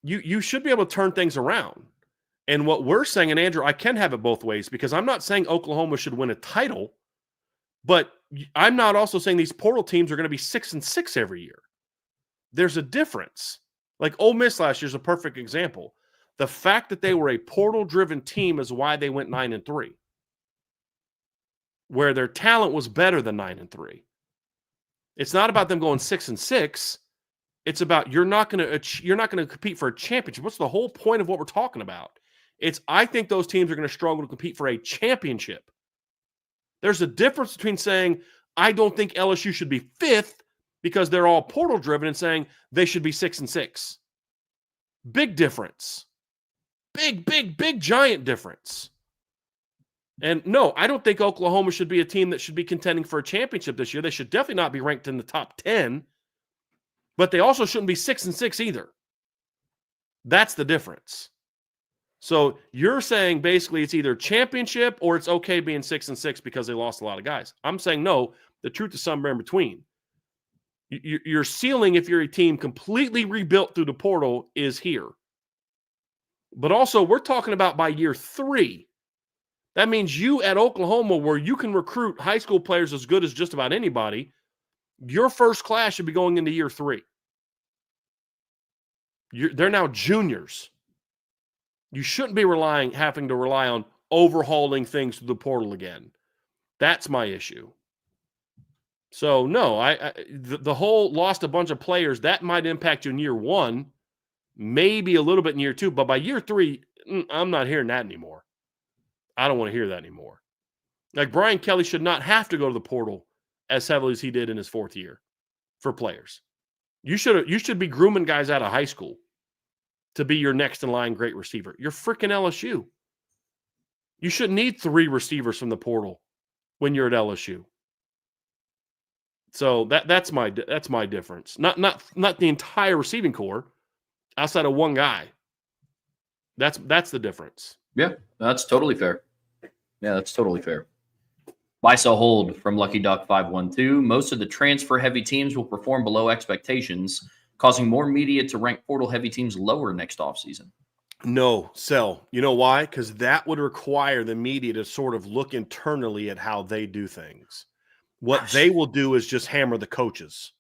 you should be able to turn things around. And what we're saying, and Andrew, I can have it both ways because I'm not saying Oklahoma should win a title, but I'm not also saying these portal teams are going to be 6-6 every year. There's a difference. Like Ole Miss last year is a perfect example. The fact that they were a portal-driven team is why they went 9-3, where their talent was better than 9-3. It's not about them going 6-6. It's about you're not going to compete for a championship. What's the whole point of what we're talking about? I think those teams are going to struggle to compete for a championship. There's a difference between saying I don't think LSU should be 5th because they're all portal driven and saying they should be 6-6. Big difference. Big, giant difference. And no, I don't think Oklahoma should be a team that should be contending for a championship this year. They should definitely not be ranked in the top 10, but they also shouldn't be 6-6 either. That's the difference. So you're saying basically it's either championship or it's okay being 6-6 because they lost a lot of guys. I'm saying no, the truth is somewhere in between. Your ceiling, if you're a team completely rebuilt through the portal, is here. But also, we're talking about by year 3. That means you at Oklahoma, where you can recruit high school players as good as just about anybody, your first class should be going into year 3. They're now juniors. You shouldn't be having to rely on overhauling things through the portal again. That's my issue. So, no, the whole lost a bunch of players, that might impact you in year 1, maybe a little bit in year 2, but by year 3, I'm not hearing that anymore. I don't want to hear that anymore. Like, Brian Kelly should not have to go to the portal as heavily as he did in his 4th year for players. You should be grooming guys out of high school to be your next in line great receiver. You're freaking LSU. You shouldn't need 3 receivers from the portal when you're at LSU. So that's my difference. Not the entire receiving corps outside of one guy. That's the difference. Yeah, that's totally fair. Yeah, that's totally fair. Buy, sell, hold from Lucky Duck 512. Most of the transfer-heavy teams will perform below expectations, causing more media to rank portal-heavy teams lower next offseason. No, sell. You know why? Because that would require the media to sort of look internally at how they do things. What they will do is just hammer the coaches.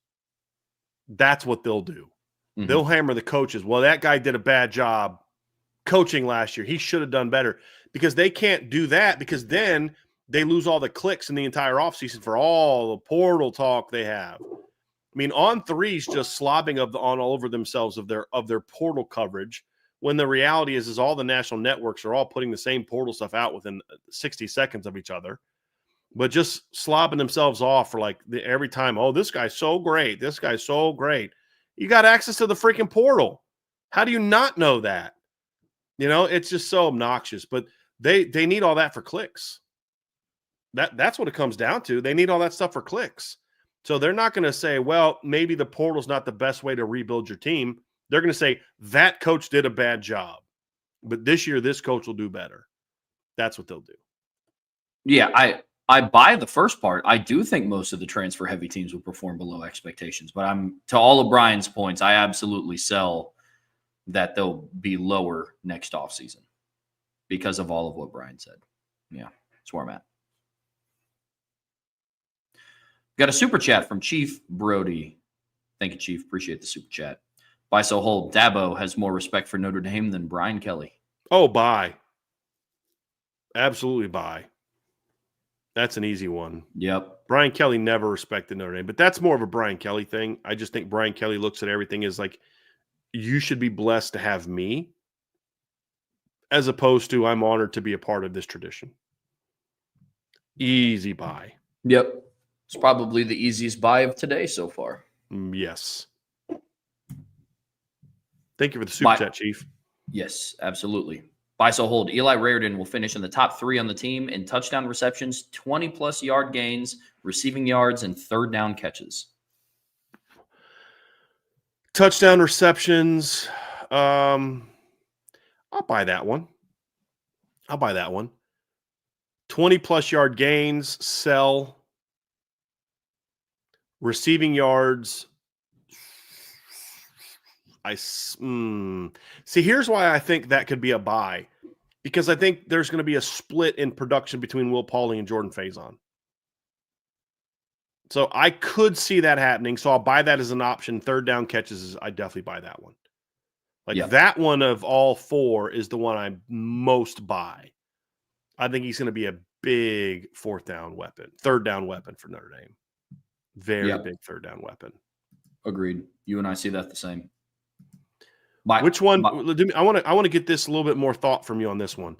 That's what they'll do. They'll hammer the coaches. Well, that guy did a bad job coaching last year. He should have done better, because they can't do that, because then they lose all the clicks in the entire offseason for all the portal talk they have. I mean, On3's just slobbing on all over themselves of their portal coverage, when the reality is all the national networks are all putting the same portal stuff out within 60 seconds of each other, but just slobbing themselves off for like every time. Oh, this guy's so great. This guy's so great. You got access to the freaking portal. How do you not know that? It's just so obnoxious, but they need all that for clicks. That's what it comes down to. They need all that stuff for clicks. So they're not going to say, well, maybe the portal's not the best way to rebuild your team. They're going to say that coach did a bad job, but this year this coach will do better. That's what they'll do. Yeah, I buy the first part. I do think most of the transfer heavy teams will perform below expectations, but to all of Brian's points, I absolutely sell that they'll be lower next offseason because of all of what Brian said. Yeah, that's where I'm at. Got a super chat from Chief Brody. Thank you, Chief. Appreciate the super chat. By so hold, Dabo has more respect for Notre Dame than Brian Kelly. Oh, bye. Absolutely bye. That's an easy one. Yep. Brian Kelly never respected Notre Dame, but that's more of a Brian Kelly thing. I just think Brian Kelly looks at everything as like, you should be blessed to have me, as opposed to I'm honored to be a part of this tradition. Easy buy. Yep. It's probably the easiest buy of today so far. Yes. Thank you for the super chat, Chief. Yes, absolutely. Buy so hold. Eli Raridan will finish in the top 3 on the team in touchdown receptions, 20-plus yard gains, receiving yards, and third down catches. Touchdown receptions. I'll buy that one. 20-plus yard gains, sell. Receiving yards. See, here's why I think that could be a buy, because I think there's going to be a split in production between Will Pauling and Jordan Faison. So I could see that happening. So I'll buy that as an option. Third down catches, I definitely buy that one. That one of all 4 is the one I most buy. I think he's going to be a big third down weapon for Notre Dame. Very big third down weapon. Agreed. You and I see that the same. Which one? I want to get this a little bit more thought from you on this one.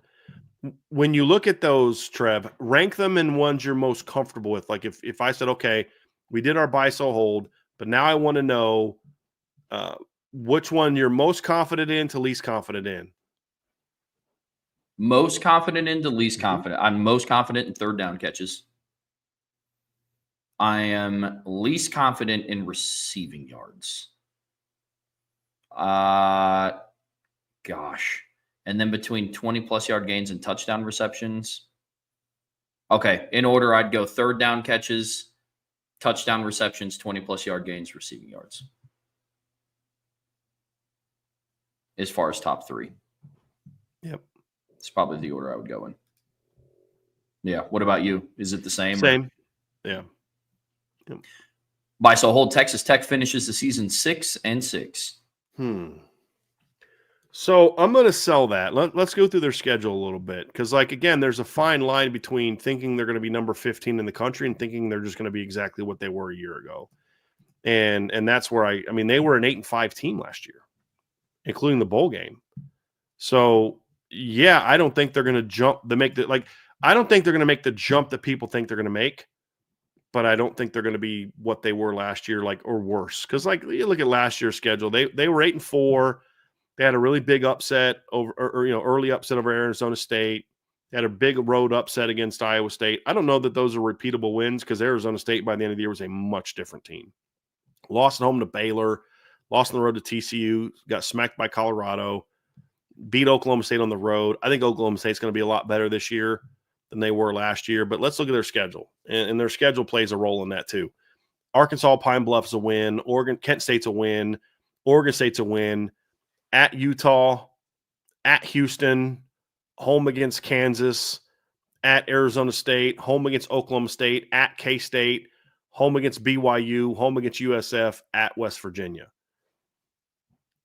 When you look at those, Trev, rank them in ones you're most comfortable with. Like if I said, okay, we did our buy, so hold, but now I want to know which one you're most confident in to least confident in. Most confident in to least confident. I'm most confident in third down catches. I am least confident in receiving yards. Gosh. And then between 20-plus yard gains and touchdown receptions. Okay, in order, I'd go third down catches, touchdown receptions, 20-plus yard gains, receiving yards. As far as top 3. Yep. It's probably the order I would go in. Yeah. What about you? Is it the same? Same. Yeah. Yep. By so hold, Texas Tech finishes the season 6-6. So I'm going to sell that. Let's go through their schedule a little bit, because, again, there's a fine line between thinking they're going to be number 15 in the country and thinking they're just going to be exactly what they were a year ago. And that's where I mean, they were an 8-5 team last year, including the bowl game. So, yeah, I don't think they're going to jump. I don't think they're going to make the jump that people think they're going to make. But I don't think they're going to be what they were last year, or worse. Because, you look at last year's schedule, they were 8-4. They had a really big upset early upset over Arizona State. They had a big road upset against Iowa State. I don't know that those are repeatable wins, because Arizona State by the end of the year was a much different team. Lost at home to Baylor, lost on the road to TCU, got smacked by Colorado, beat Oklahoma State on the road. I think Oklahoma State's going to be a lot better this year than they were last year. But let's look at their schedule, and their schedule plays a role in that too. Arkansas, Pine Bluff's a win. Kent State's a win. Oregon State's a win. At Utah, at Houston, home against Kansas, at Arizona State, home against Oklahoma State, at K-State, home against BYU, home against USF, at West Virginia.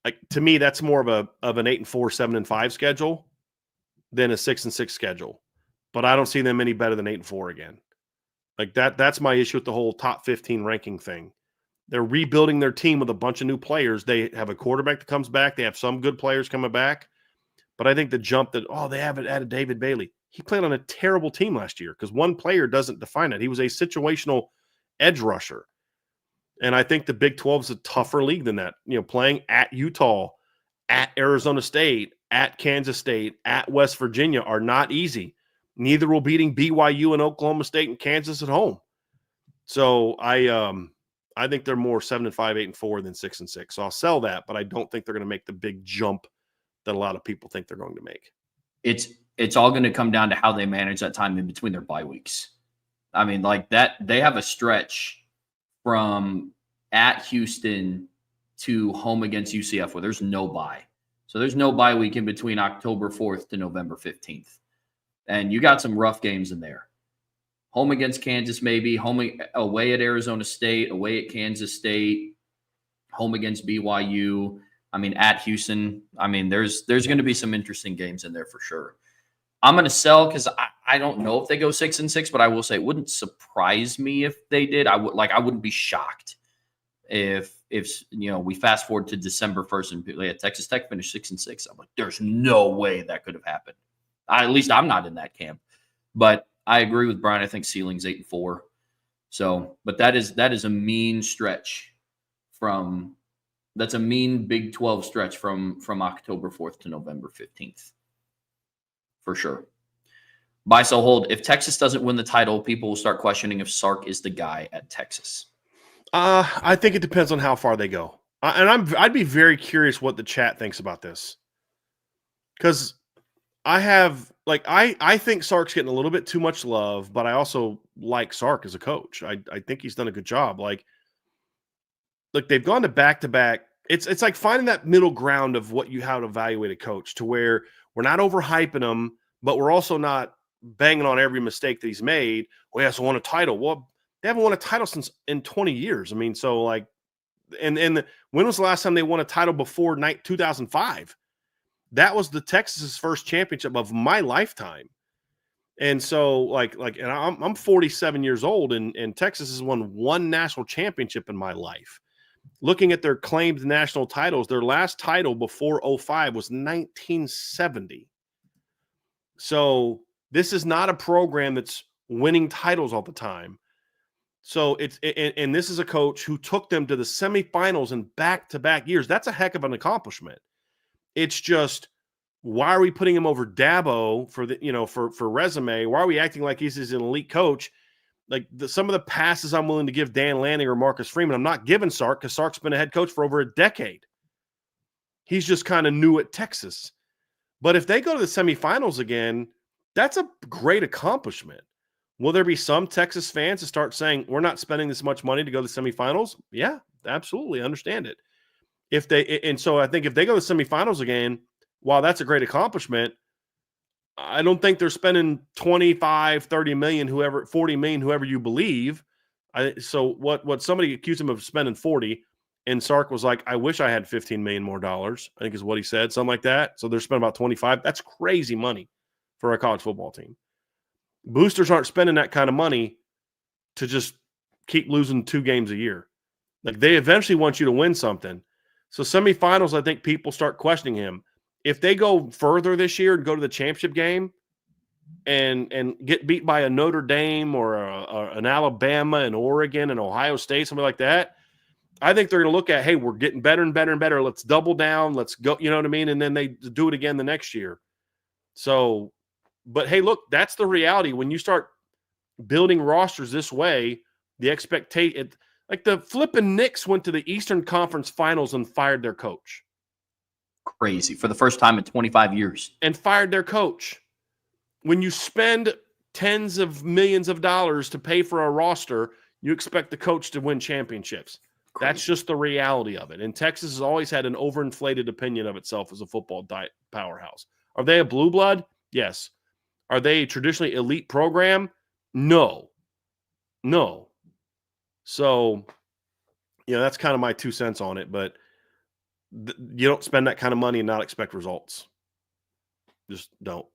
like to me, that's more of an 8-4, 7-5 schedule than a 6-6 schedule. But I don't see them any better than 8-4 again. Like that's my issue with the whole top 15 ranking thing. They're rebuilding their team with a bunch of new players. They have a quarterback that comes back. They have some good players coming back. But I think the jump that, they haven't added David Bailey. He played on a terrible team last year because one player doesn't define it. He was a situational edge rusher. And I think the Big 12 is a tougher league than that. Playing at Utah, at Arizona State, at Kansas State, at West Virginia are not easy. Neither will beating BYU and Oklahoma State and Kansas at home. So I think they're more 7-5, 8-4 than 6-6. So I'll sell that, but I don't think they're going to make the big jump that a lot of people think they're going to make. It's all going to come down to how they manage that time in between their bye weeks. I mean, like that, they have a stretch from at Houston to home against UCF where there's no bye. So there's no bye week in between October 4th to November 15th. And you got some rough games in there. Home against Kansas, maybe, away at Arizona State, away at Kansas State, home against BYU. I mean, at Houston. I mean, there's going to be some interesting games in there for sure. I'm going to sell because I don't know if they go 6-6, but I will say it wouldn't surprise me if they did. I wouldn't be shocked if we fast forward to December 1st and Texas Tech finished 6-6. I'm like, there's no way that could have happened. At least I'm not in that camp. But I agree with Brian. I think ceiling's 8-4. So, but that is a mean stretch that's a mean Big 12 stretch from October 4th to November 15th. For sure. Buy, sell, hold. If Texas doesn't win the title, people will start questioning if Sark is the guy at Texas. I think it depends on how far they go. And I'd be very curious what the chat thinks about this. Because I think Sark's getting a little bit too much love, but I also like Sark as a coach. I think he's done a good job. Like they've gone to back-to-back. It's like finding that middle ground of how to evaluate a coach to where we're not overhyping him, but we're also not banging on every mistake that he's made. Well, he has won a title. Well, they haven't won a title in 20 years. I mean, so like, and when was the last time they won a title before 2005? That was the Texas's first championship of my lifetime. And so and I'm 47 years old and Texas has won one national championship in my life. Looking at their claimed national titles, their last title before 2005 was 1970. So this is not a program that's winning titles all the time. So and this is a coach who took them to the semifinals in back-to-back years. That's a heck of an accomplishment. It's just, why are we putting him over Dabo for resume? Why are we acting like he's an elite coach? Like some of the passes I'm willing to give Dan Lanning or Marcus Freeman, I'm not giving Sark because Sark's been a head coach for over a decade. He's just kind of new at Texas. But if they go to the semifinals again, that's a great accomplishment. Will there be some Texas fans to start saying, we're not spending this much money to go to the semifinals? Yeah, absolutely. Understand it. So I think if they go to the semifinals again, while that's a great accomplishment, I don't think they're spending 25, 30 million, 40 million, whoever you believe. So what somebody accused him of spending 40, and Sark was like, I wish I had 15 million more dollars, I think is what he said, something like that. So they're spending about 25. That's crazy money for a college football team. Boosters aren't spending that kind of money to just keep losing 2 games a year. Like they eventually want you to win something. So semifinals, I think people start questioning him. If they go further this year and go to the championship game and get beat by a Notre Dame or an Alabama and Oregon and Ohio State, something like that, I think they're going to look at, hey, we're getting better and better and better. Let's double down. Let's go, you know what I mean? And then they do it again the next year. So, but hey, look, that's the reality. When you start building rosters this way, the expectation, like the flipping Knicks went to the Eastern Conference Finals and fired their coach. Crazy. For the first time in 25 years. And fired their coach. When you spend tens of millions of dollars to pay for a roster, you expect the coach to win championships. Crazy. That's just the reality of it. And Texas has always had an overinflated opinion of itself as a football powerhouse. Are they a blue blood? Yes. Are they a traditionally elite program? No. So, that's kind of my 2 cents on it. But You don't spend that kind of money and not expect results. Just don't.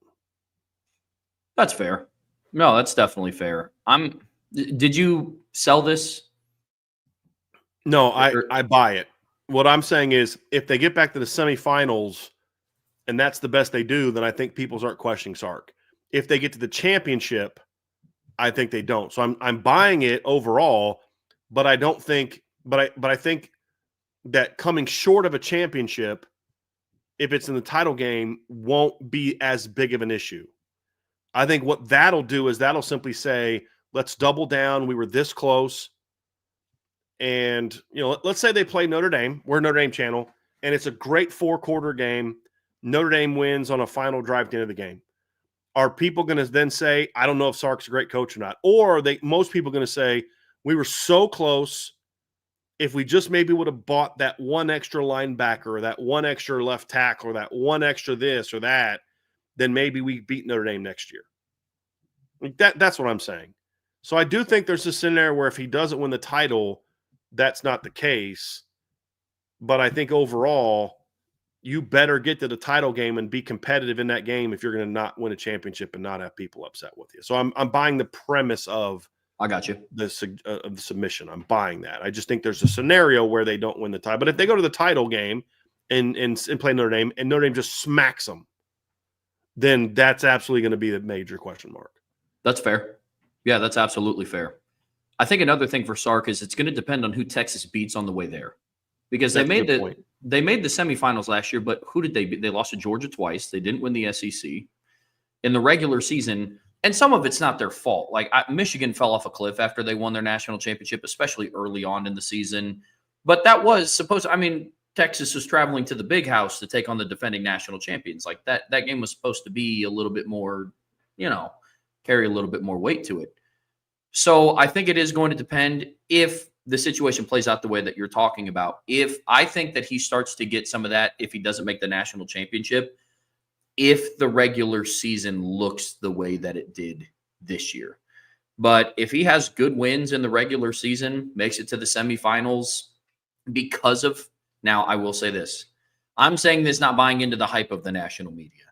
That's fair. No, that's definitely fair. Did you sell this? No, I buy it. What I'm saying is if they get back to the semifinals and that's the best they do, then I think people start questioning Sark. If they get to the championship, I think they don't. So I'm buying it overall, but I don't think I think that coming short of a championship, if it's in the title game, won't be as big of an issue. I think what that'll do is that'll simply say, let's double down. We were this close. And, let's say they play Notre Dame. We're Notre Dame channel. And it's a great 4-quarter game. Notre Dame wins on a final drive at the end of the game. Are people going to then say, I don't know if Sark's a great coach or not? Or are most people going to say, we were so close. If we just maybe would have bought that one extra linebacker or that one extra left tackle or that one extra this or that, then maybe we beat Notre Dame next year. That's what I'm saying. So I do think there's a scenario where if he doesn't win the title, that's not the case. But I think overall, you better get to the title game and be competitive in that game if you're going to not win a championship and not have people upset with you. So I'm buying the premise of I got you. the submission. I'm buying that. I just think there's a scenario where they don't win the title. But if they go to the title game and play Notre Dame and Notre Dame just smacks them, then that's absolutely going to be the major question mark. That's fair. Yeah, that's absolutely fair. I think another thing for Sark is it's going to depend on who Texas beats on the way there, because they made the semifinals last year. But who did they beat? They lost to Georgia twice. They didn't win the SEC in the regular season, and some of it's not their fault. Like Michigan fell off a cliff after they won their national championship, especially early on in the season. But that was supposed. I mean, Texas was traveling to the Big House to take on the defending national champions. Like that game was supposed to be a little bit more, carry a little bit more weight to it. So I think it is going to depend if the situation plays out the way that you're talking about. If I think that he starts to get some of that, if he doesn't make the national championship, if the regular season looks the way that it did this year. But if he has good wins in the regular season, makes it to the semifinals because of, now I will say this, I'm saying this not buying into the hype of the national media.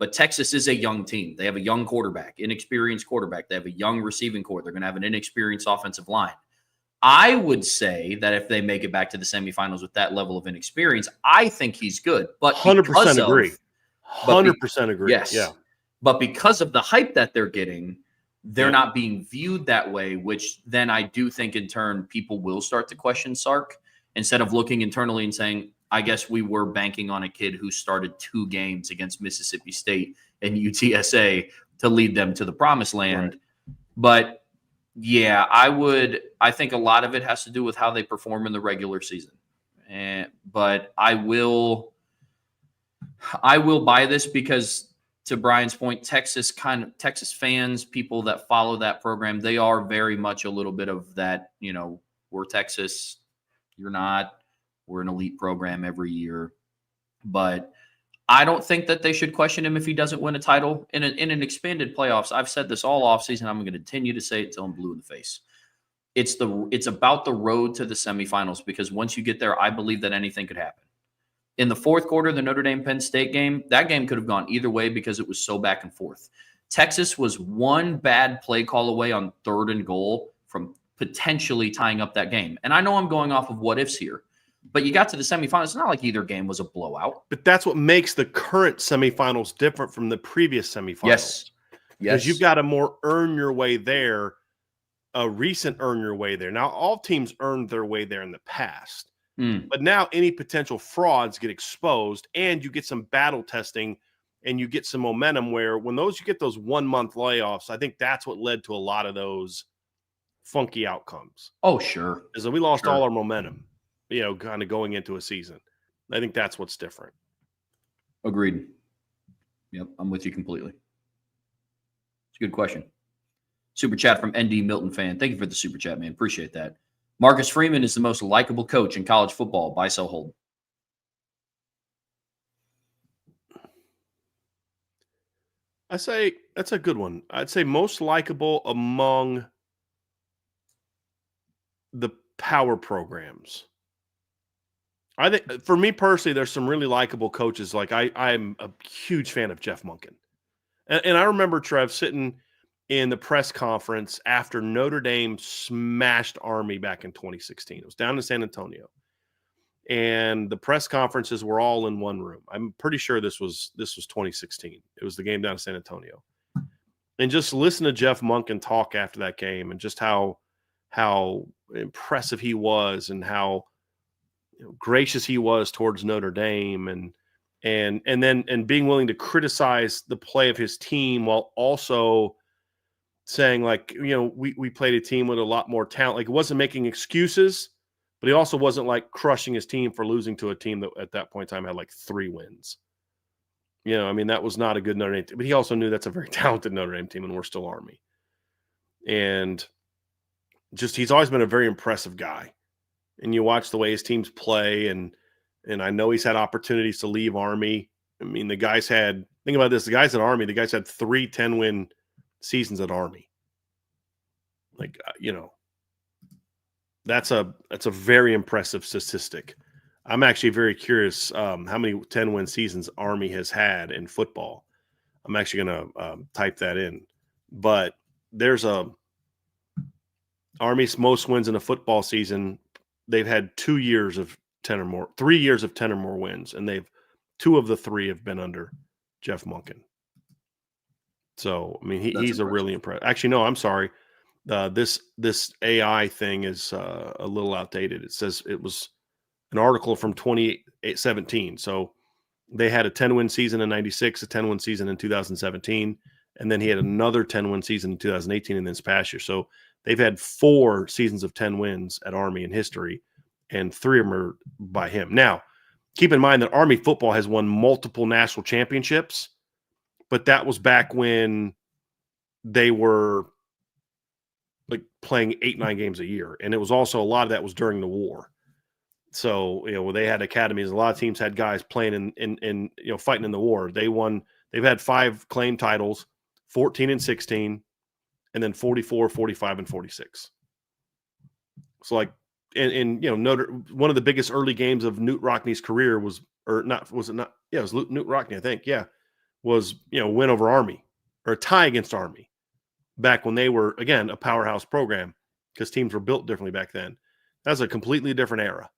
But Texas is a young team. They have a young quarterback, inexperienced quarterback. They have a young receiving core. They're going to have an inexperienced offensive line. I would say that if they make it back to the semifinals with that level of inexperience, I think he's good. But 100% agree. 100% agree. Yes. Yeah. But because of the hype that they're getting, they're not being viewed that way, which then I do think in turn people will start to question Sark instead of looking internally and saying, I guess we were banking on a kid who started 2 games against Mississippi State and UTSA to lead them to the promised land. Right. But yeah, I think a lot of it has to do with how they perform in the regular season. But I will buy this because, to Brian's point, Texas fans, people that follow that program, they are very much a little bit of that, we're Texas, you're not. We're an elite program every year. But I don't think that they should question him if he doesn't win a title. In an expanded playoffs, I've said this all offseason. I'm going to continue to say it until I'm blue in the face. It's about the road to the semifinals, because once you get there, I believe that anything could happen. In the fourth quarter, the Notre Dame Penn State game, that game could have gone either way because it was so back and forth. Texas was one bad play call away on 3rd and goal from potentially tying up that game. And I know I'm going off of what ifs here. But you got to the semifinals. It's not like either game was a blowout. But that's what makes the current semifinals different from the previous semifinals. Yes. Because you've got a more earn your way there, a recent earn your way there. Now, all teams earned their way there in the past. But now any potential frauds get exposed, and you get some battle testing and you get some momentum where when you get those 1-month layoffs, I think that's what led to a lot of those funky outcomes. Oh, sure. Is that we lost all our momentum. Kind of going into a season. I think that's what's different. Agreed. Yep, I'm with you completely. It's a good question. Super chat from ND Milton fan. Thank you for the super chat, man. Appreciate that. Marcus Freeman is the most likable coach in college football. Buy, sell, hold. I say that's a good one. I'd say most likable among the power programs. I think for me personally, there's some really likable coaches. Like I'm a huge fan of Jeff Monken. And I remember, Trev, sitting in the press conference after Notre Dame smashed Army back in 2016. It was down in San Antonio. And the press conferences were all in one room. I'm pretty sure this was 2016. It was the game down in San Antonio. And just listen to Jeff Monken talk after that game and just how impressive he was and how gracious he was towards Notre Dame and being willing to criticize the play of his team while also saying, like, we played a team with a lot more talent. Like, it wasn't making excuses, but he also wasn't like crushing his team for losing to a team that at that point in time had like 3 wins. That was not a good Notre Dame team, but he also knew that's a very talented Notre Dame team and we're still Army. And just, he's always been a very impressive guy. And you watch the way his teams play, and I know he's had opportunities to leave Army. I mean, think about this, the guys at Army, the guys had 3 10-win seasons at Army. Like, that's a very impressive statistic. I'm actually very curious how many 10-win seasons Army has had in football. I'm actually going to type that in. But there's Army's most wins in a football season. They've had 2 years of 10 or more, 3 years of 10 or more wins, and 2 of the 3 have been under Jeff Monken. So, I mean, he's a really impressive. Actually, no, I'm sorry. This AI thing is a little outdated. It says it was an article from 2017. So they had a 10-win season in 96, a 10-win season in 2017, and then he had another 10-win season in 2018 and this past year. So they've had 4 seasons of 10 wins at Army in history, and 3 of them are by him. Now, keep in mind that Army football has won multiple national championships, but that was back when they were like playing 8-9 games a year. And it was also, a lot of that was during the war. So, they had academies. A lot of teams had guys playing in fighting in the war. They've had 5 claim titles, 14 and 16, and then 44, 45, and 46. So, like, one of the biggest early games of Newt Rockney's career was Newt Rockney, I think. Yeah. Was, win over Army, or a tie against Army back when they were, again, a powerhouse program, because teams were built differently back then. That's a completely different era.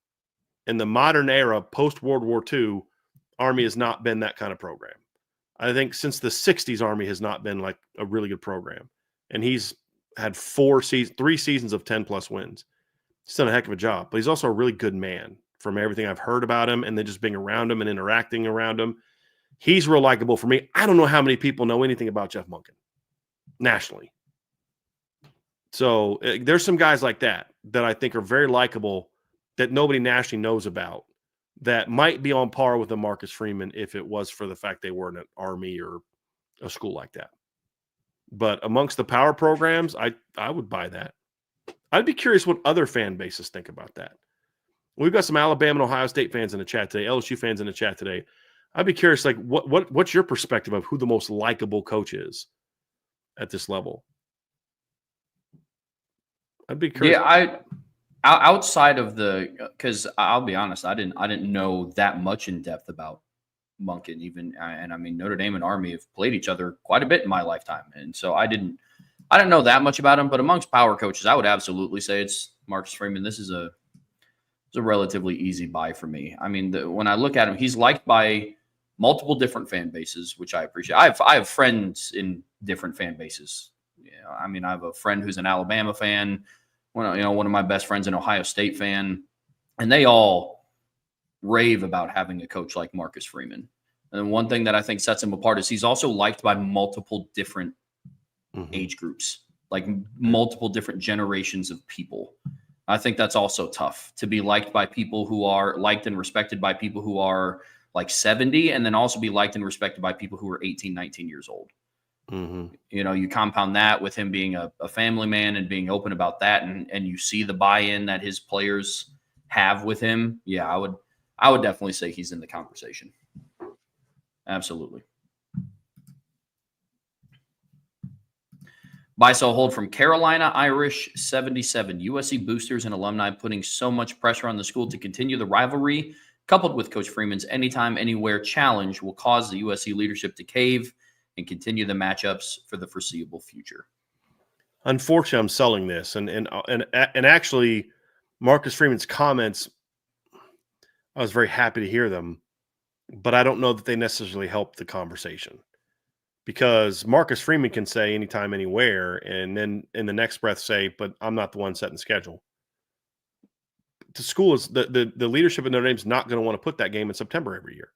In the modern era, post-World War II, Army has not been that kind of program. I think since the 60s, Army has not been like a really good program. And he's had 3 seasons of 10-plus wins. He's done a heck of a job. But he's also a really good man from everything I've heard about him, and then just being around him and interacting around him. He's real likable for me. I don't know how many people know anything about Jeff Monken nationally. So there's some guys like that I think are very likable that nobody nationally knows about, that might be on par with the Marcus Freeman if it was for the fact they were in an Army or a school like that. But amongst the power programs, I would buy that. I'd be curious what other fan bases think about that. We've got some Alabama and Ohio State fans in the chat today, LSU fans in the chat today. I'd be curious, like, what's your perspective of who the most likable coach is at this level? I'd be curious. Yeah, outside of because I'll be honest, I didn't know that much in depth about Monken even, and I mean, Notre Dame and Army have played each other quite a bit in my lifetime, and so I didn't know that much about him. But amongst power coaches, I would absolutely say it's Marcus Freeman. This is a relatively easy buy for me. I mean, when I look at him, he's liked by multiple different fan bases, which I appreciate. I have friends in different fan bases. I mean, I have a friend who's an Alabama fan. One of my best friends, an Ohio State fan, and they all rave about having a coach like Marcus Freeman. And one thing that I think sets him apart is he's also liked by multiple different age groups, like multiple different generations of people. I think that's also tough, to be liked by people who are liked and respected by people who are like 70, and then also be liked and respected by people who are 18, 19 years old. Mm-hmm. You compound that with him being a family man and being open about that, and you see the buy-in that his players have with him. Yeah, I would definitely say he's in the conversation. Absolutely. Buy, sell, hold from Carolina Irish 77. USC boosters and alumni putting so much pressure on the school to continue the rivalry, coupled with Coach Freeman's anytime, anywhere challenge, will cause the USC leadership to cave and continue the matchups for the foreseeable future. Unfortunately, I'm selling this, and actually, Marcus Freeman's comments, I was very happy to hear them, but I don't know that they necessarily help the conversation, because Marcus Freeman can say anytime, anywhere, and then in the next breath say, "But I'm not the one setting the schedule." The school is the leadership of Notre Dame is not going to want to put that game in September every year.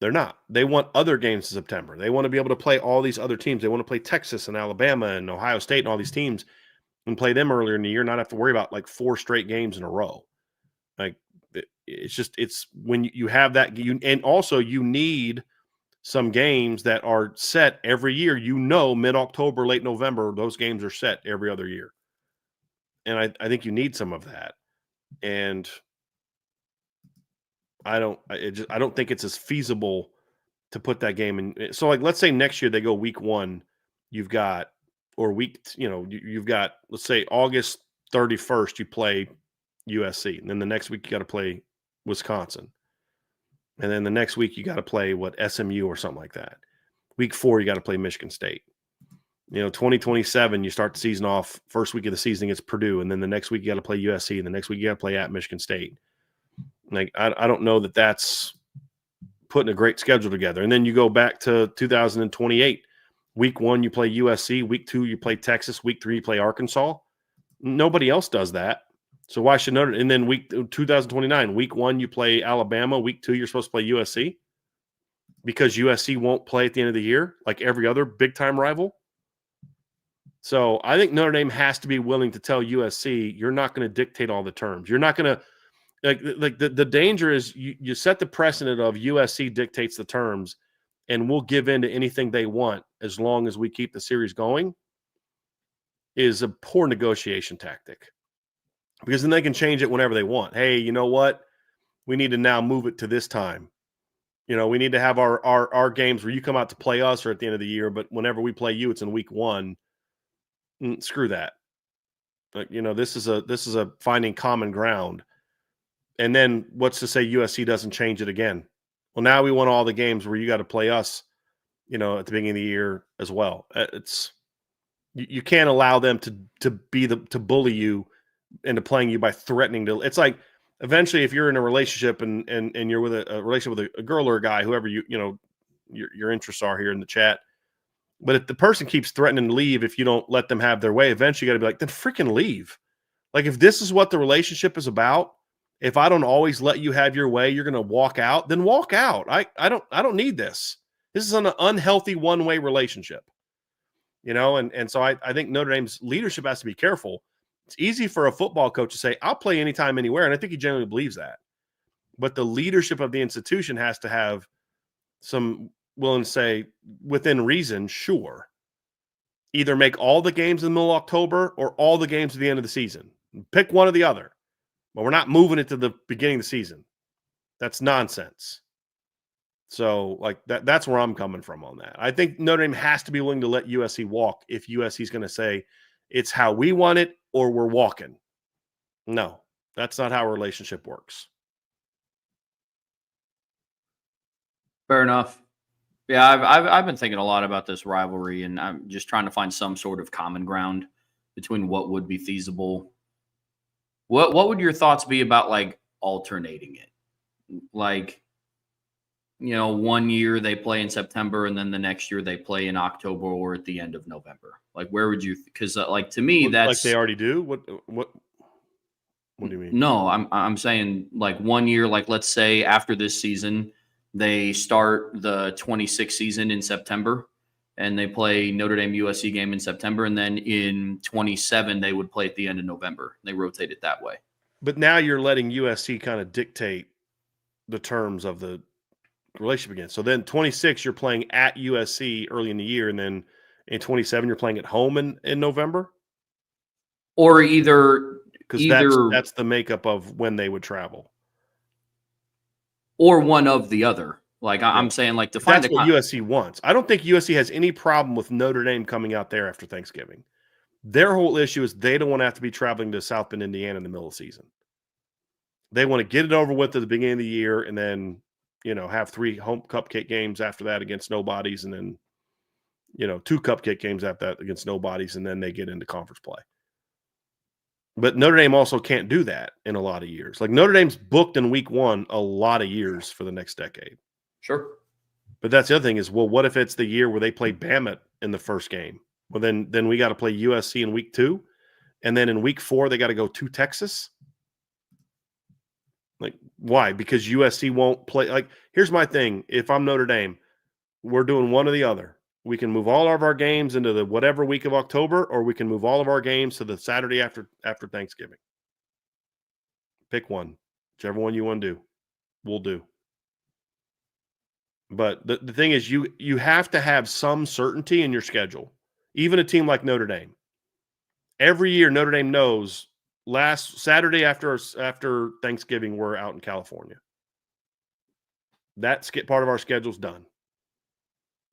They're not. They want other games in September. They want to be able to play all these other teams. They want to play Texas and Alabama and Ohio State and all these teams and play them earlier in the year, not have to worry about like 4 straight games in a row. Like, it's when you have that, and also you need some games that are set every year. Mid-October, late November, those games are set every other year. And I think you need some of that. And I don't think it's as feasible to put that game in. So, like, let's say next year they go week 1, you've got let's say August 31st you play USC, and then the next week you got to play Wisconsin, and then the next week you got to play SMU or something like that. Week 4 you got to play Michigan State. 2027 you start the season off, first week of the season it's Purdue, and then the next week you got to play USC, and the next week you got to play at Michigan State. Like, I don't know that that's putting a great schedule together. And then you go back to 2028. Week 1 you play USC, week 2 you play Texas, week 3 you play Arkansas. Nobody else does that. So why should Notre Dame? And then week 2029, week 1 you play Alabama, week 2 you're supposed to play USC, because USC won't play at the end of the year like every other big time rival. So I think Notre Dame has to be willing to tell USC, you're not going to dictate all the terms. You're not going to like the danger is you set the precedent of USC dictates the terms and we'll give in to anything they want as long as we keep the series going, is a poor negotiation tactic, because then they can change it whenever they want. Hey, you know what? We need to now move it to this time. We need to have our games where you come out to play us or at the end of the year, but whenever we play you, it's in week 1. Screw that. Like, this is a finding common ground. And then what's to say USC doesn't change it again? Well, now we want all the games where you got to play us, at the beginning of the year as well. You can't allow them to bully you into playing you by threatening to. It's like, eventually if you're in a relationship and you're with a relationship with a girl or a guy, whoever your interests are here in the chat. But if the person keeps threatening to leave, if you don't let them have their way, eventually you got to be like, then freaking leave. Like, if this is what the relationship is about, if I don't always let you have your way, you're going to walk out, then walk out. I don't need this. This is an unhealthy one-way relationship, and so I think Notre Dame's leadership has to be careful. It's easy for a football coach to say, I'll play anytime, anywhere. And I think he genuinely believes that. But the leadership of the institution has to have some willing to say, within reason, sure. Either make all the games in the middle of October or all the games at the end of the season. Pick one or the other. But we're not moving it to the beginning of the season. That's nonsense. So, like, that's where I'm coming from on that. I think Notre Dame has to be willing to let USC walk if USC is going to say it's how we want it or we're walking. No, that's not how a relationship works. Fair enough. Yeah, I've been thinking a lot about this rivalry, and I'm just trying to find some sort of common ground between what would be feasible. What would your thoughts be about, like, alternating it? Like, 1 year they play in September, and then the next year they play in October or at the end of November. Like, where would you? Because, like, to me, that's like they already do. What do you mean? No, I'm saying, like, 1 year. Like, let's say after this season, they start the 26 season in September, and they play Notre Dame USC game in September, and then in 27 they would play at the end of November. They rotate it that way. But now you're letting USC kind of dictate the terms of the relationship again. So then 26 you're playing at USC early in the year, and then in 27 you're playing at home in November? Or either that's the makeup of when they would travel. Or one of the other. Like I'm saying, like to find that's what USC wants. I don't think USC has any problem with Notre Dame coming out there after Thanksgiving. Their whole issue is they don't want to have to be traveling to South Bend, Indiana in the middle of the season. They want to get it over with at the beginning of the year and then, have 3 home cupcake games after that against nobodies and then, 2 cupcake games after that against nobodies, and then they get into conference play. But Notre Dame also can't do that in a lot of years. Like Notre Dame's booked in week 1 a lot of years for the next decade. Sure. But that's the other thing is, well, what if it's the year where they play Bama in the first game? Well, then we got to play USC in week 2. And then in week 4, they got to go to Texas. Like, why? Because USC won't play. Like, here's my thing. If I'm Notre Dame, we're doing one or the other. We can move all of our games into the whatever week of October, or we can move all of our games to the Saturday after Thanksgiving. Pick one. Whichever one you want to do, we'll do. But the thing is, you have to have some certainty in your schedule. Even a team like Notre Dame. Every year, Notre Dame knows last Saturday after Thanksgiving, we're out in California. That part of our schedule's done.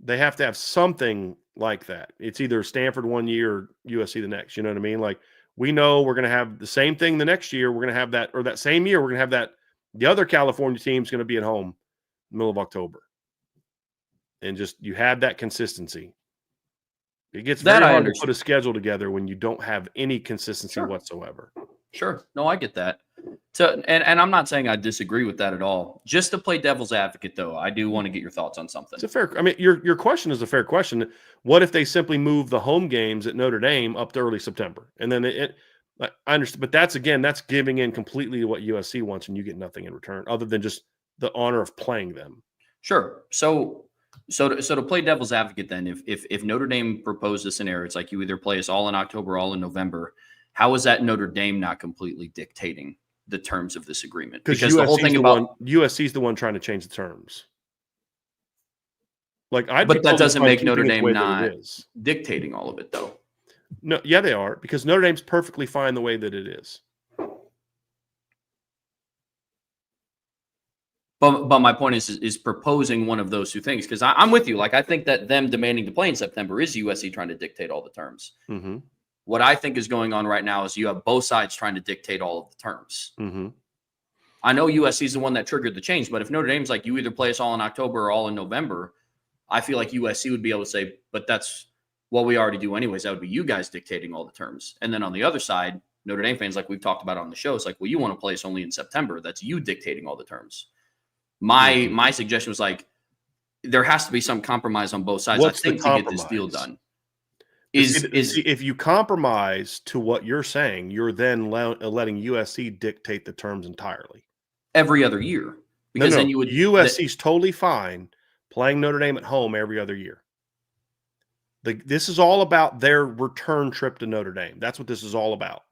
They have to have something like that. It's either Stanford one year or USC the next. You know what I mean? Like, we know we're going to have the same thing the next year. We're going to have that, or that same year, we're going to have that. The other California team's going to be at home in the middle of October. And just, you have that consistency. It gets very hard to put a schedule together when you don't have any consistency whatsoever. Sure. No, I get that. And I'm not saying I disagree with that at all. Just to play devil's advocate, though, I do want to get your thoughts on something. It's a fair. I mean, your question is a fair question. What if they simply move the home games at Notre Dame up to early September, and then I understand, but that's giving in completely to what USC wants, and you get nothing in return other than just the honor of playing them. Sure. So to play devil's advocate, then, if Notre Dame proposed a scenario, it's like you either play us all in October, all in November. How is that Notre Dame not completely dictating the terms of this agreement? Because the whole thing about USC's the one trying to change the terms. Like, but that doesn't make Notre Dame not dictating all of it, though. No, yeah, they are, because Notre Dame's perfectly fine the way that it is. But my point is proposing one of those two things, because I'm with you. Like, I think that them demanding to play in September is USC trying to dictate all the terms. Mm-hmm. What I think is going on right now is you have both sides trying to dictate all of the terms. Mm-hmm. I know USC is the one that triggered the change, but if Notre Dame's like, you either play us all in October or all in November, I feel like USC would be able to say, but that's what we already do anyways. That would be you guys dictating all the terms. And then on the other side, Notre Dame fans, like we've talked about on the show, it's like, well, you want to play us only in September. That's you dictating all the terms. My suggestion was like, there has to be some compromise on both sides. What's I think to get this deal done. If you compromise to what you're saying, you're then letting USC dictate the terms entirely. Every other year. Because then you would USC's totally fine playing Notre Dame at home every other year. This is all about their return trip to Notre Dame. That's what this is all about.